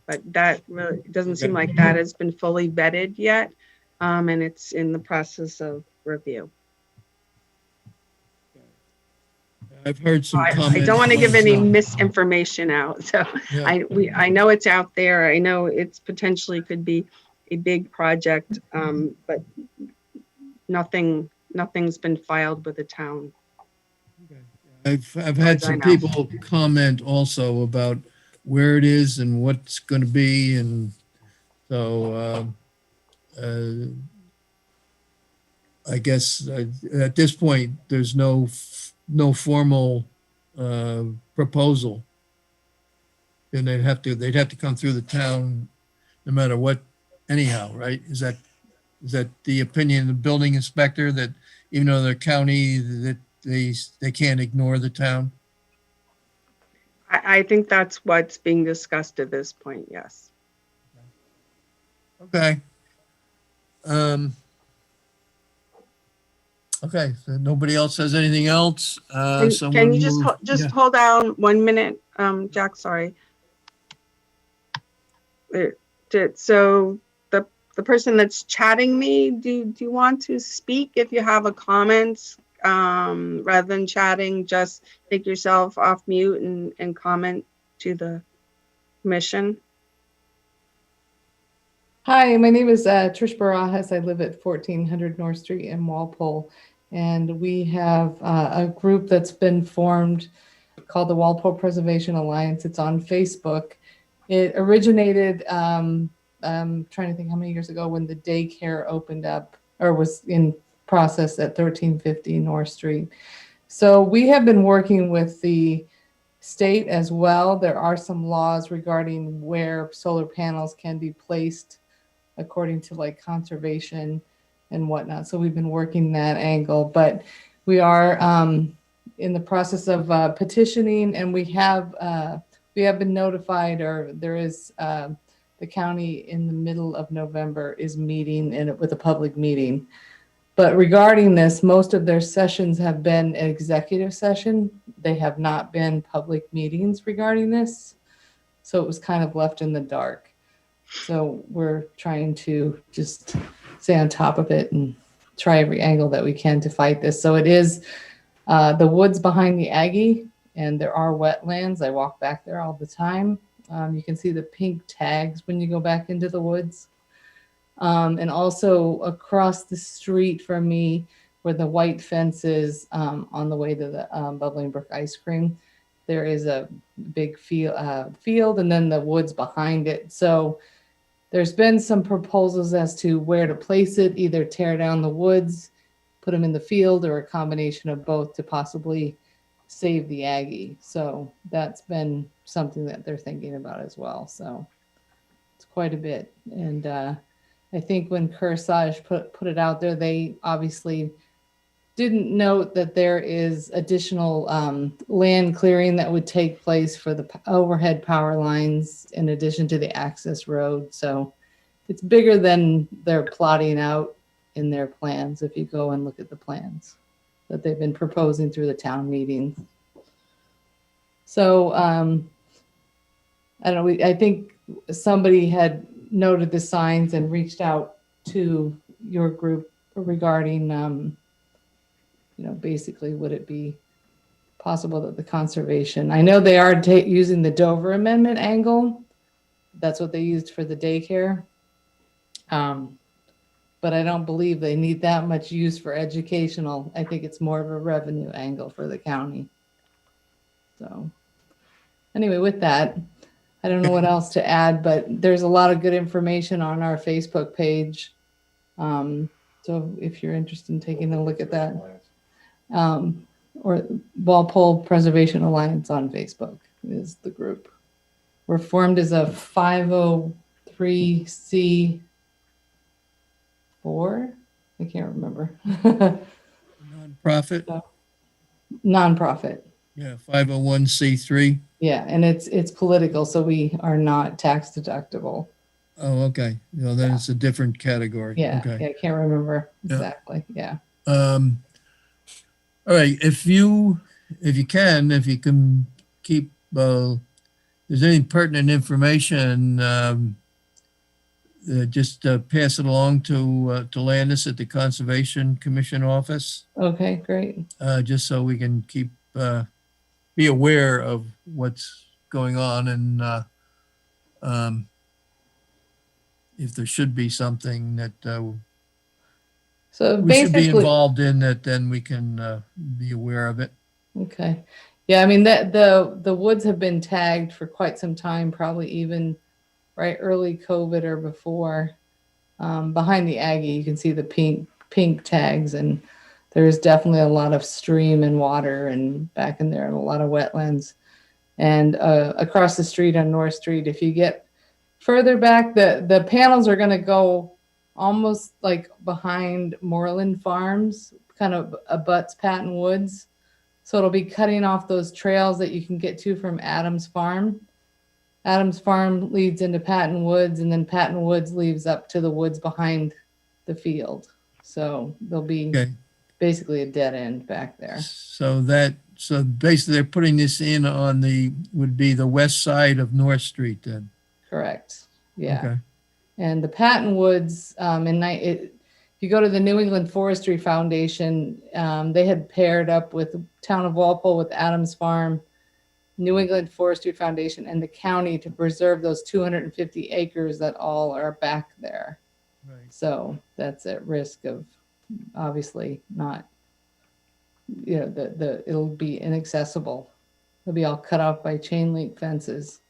But that really doesn't seem like that has been fully vetted yet, and it's in the process of review. I've heard some I comments. don't want to give any misinformation out. So Yeah. I know it's out there. I know it's potentially could be a big project, but nothing's been filed with the town. I've had as I some know. people comment also about where it is and what's going to be, and so I guess at this point there's no formal proposal, and they'd have to come through the town no matter what. Anyhow, right? Is that the opinion of the building inspector, that even though they're county, that they can't ignore the town? I think that's what's being discussed at this point. Yes. Okay. Okay, so nobody else has anything else? Can you just Yeah. hold down 1 minute, Jack? Sorry. So the person that's chatting me, do you want to speak? If you have a comment, rather than chatting, just take yourself off mute and comment to the commission. Hi, my name is Trish Barajas. I live at 1400 North Street in Walpole. And we have a group that's been formed called the Walpole Preservation Alliance. It's on Facebook. It originated, I'm trying to think how many years ago, when the daycare opened up or was in process at 1350 North Street. So we have been working with the state as well. There are some laws regarding where solar panels can be placed according to like conservation and whatnot. So we've been working that angle, but we are in the process of petitioning, and we have been notified, or there is the county in the middle of November is meeting with a public meeting. But regarding this, most of their sessions have been an executive session. They have not been public meetings regarding this. So it was kind of left in the dark. So we're trying to just stay on top of it and try every angle that we can to fight this. So it is the woods behind the Aggie, and there are wetlands. I walk back there all the time. You can see the pink tags when you go back into the woods. And also across the street from me, where the white fence is on the way to the Bubbling Brook Ice Cream, there is a big field and then the woods behind it. So there's been some proposals as to where to place it, either tear down the woods, put them in the field, or a combination of both to possibly save the Aggie. So that's been something that they're thinking about as well. So it's quite a bit. And I think when Kearsarge put it out there, they obviously didn't note that there is additional land clearing that would take place for the overhead power lines in addition to the access road. So it's bigger than they're plotting out in their plans if you go and look at the plans that they've been proposing through the town meetings. So I don't know, I think somebody had noted the signs and reached out to your group regarding basically would it be possible that the conservation, I know they are using the Dover Amendment angle. That's what they used for the daycare. But I don't believe they need that much use for educational. I think it's more of a revenue angle for the county. So anyway, with that, I don't know what else to add, but there's a lot of good information on our Facebook page. So if you're interested in taking a look at that, or Walpole Preservation Alliance on Facebook is the group. We're formed as a 503c4. I can't remember. Nonprofit? So, nonprofit. Yeah, 501c3. Yeah, and it's political, so we are not tax deductible. Oh, okay. Well, then it's a different category. Yeah, Okay. yeah, I can't remember Yeah. exactly. Yeah. All right. If you can keep, there's any pertinent information, just pass it along to Landis at the Conservation Commission office, Okay, great. just so we can keep, be aware of what's going on and if there should be something that So we should be basically, involved in, that then we can be aware of it. okay. Yeah, I mean that the woods have been tagged for quite some time, probably even right early COVID or before. Behind the Aggie, you can see the pink tags, and there's definitely a lot of stream and water and back in there and a lot of wetlands. And across the street on North Street, if you get further back, the panels are going to go almost like behind Moreland Farms, kind of abuts Patton Woods. So it'll be cutting off those trails that you can get to from Adams Farm. Adams Farm leads into Patton Woods, and then Patton Woods leads up to the woods behind the field. So there'll be Okay. basically a dead end back there. So basically they're putting this in on would be the west side of North Street then. Correct. Yeah. Okay. And the Patton Woods, if you go to the New England Forestry Foundation, they had paired up with the town of Walpole, with Adams Farm, New England Forestry Foundation, and the county to preserve those 250 acres that all are back there. Right. So that's at risk of obviously not, it'll be inaccessible. It'll be all cut off by chain link fences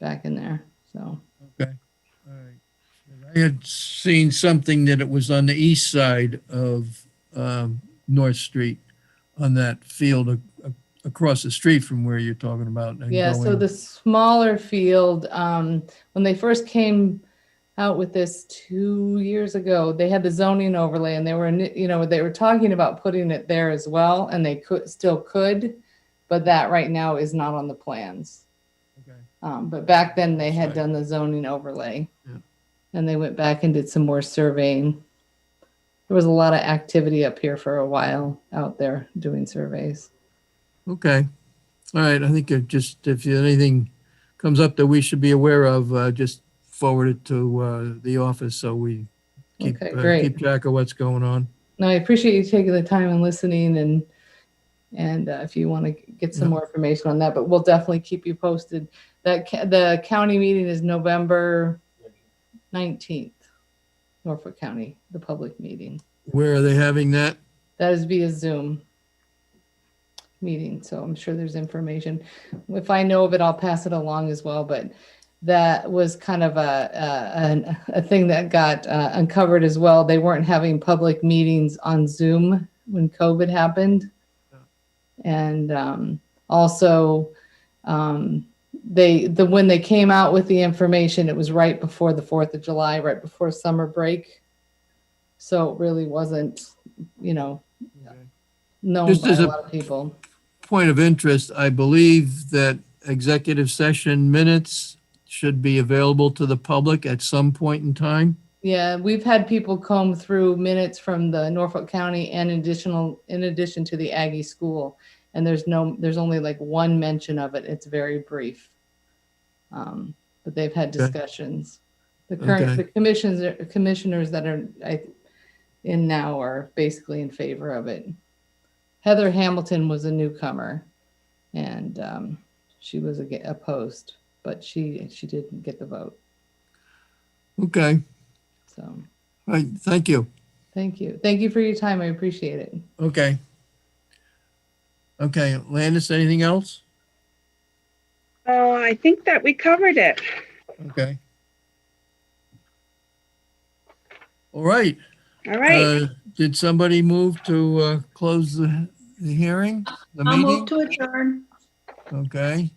back in there. So. Okay. All right. I had seen something that it was on the east side of North Street on that field across the street from where you're talking about. And Yeah, so going- the smaller field, when they first came out with this 2 years ago, they had the zoning overlay, and they were talking about putting it there as well, and they still could, but that right now is not on the plans. Okay. But back then they had Right. done the zoning overlay, Yeah. and they went back and did some more surveying. There was a lot of activity up here for a while out there doing surveys. Okay. All right. I think if anything comes up that we should be aware of, just forward it to the office so we Okay, great. keep track of what's going on. No, I appreciate you taking the time and listening, and if you want to get some Yeah. more information on that, but we'll definitely keep you posted. The county meeting is November 19th, Norfolk County, the public meeting. Where are they having that? That is via Zoom meeting, so I'm sure there's information. If I know of it, I'll pass it along as well, but that was kind of a thing that got uncovered as well. They weren't having public meetings on Zoom when COVID happened. And also, when they came out with the information, it was right before the 4th of July, right before summer break. So it really wasn't, known Just by as a a- lot of people. Point of interest, I believe that executive session minutes should be available to the public at some point in time. Yeah, we've had people comb through minutes from the Norfolk County and in addition to the Aggie school. And there's only like one mention of it. It's very brief. But they've had discussions. The commissioners that are in now are basically in favor of it. Heather Hamilton was a newcomer and she was opposed, but she didn't get the vote. Okay, So all right, thank you. thank you. Thank you for your time. I appreciate it. Okay. Okay, Landis, anything else? Oh, I think that we covered it. Okay. All right. All right. Did somebody move to close the hearing, the I'll move meeting? to adjourn. Okay.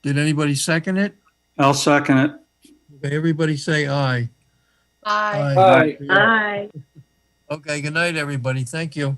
Did anybody second it? I'll second it. Okay, everybody say aye. Aye. Aye. Aye. Okay, good night, everybody. Thank you.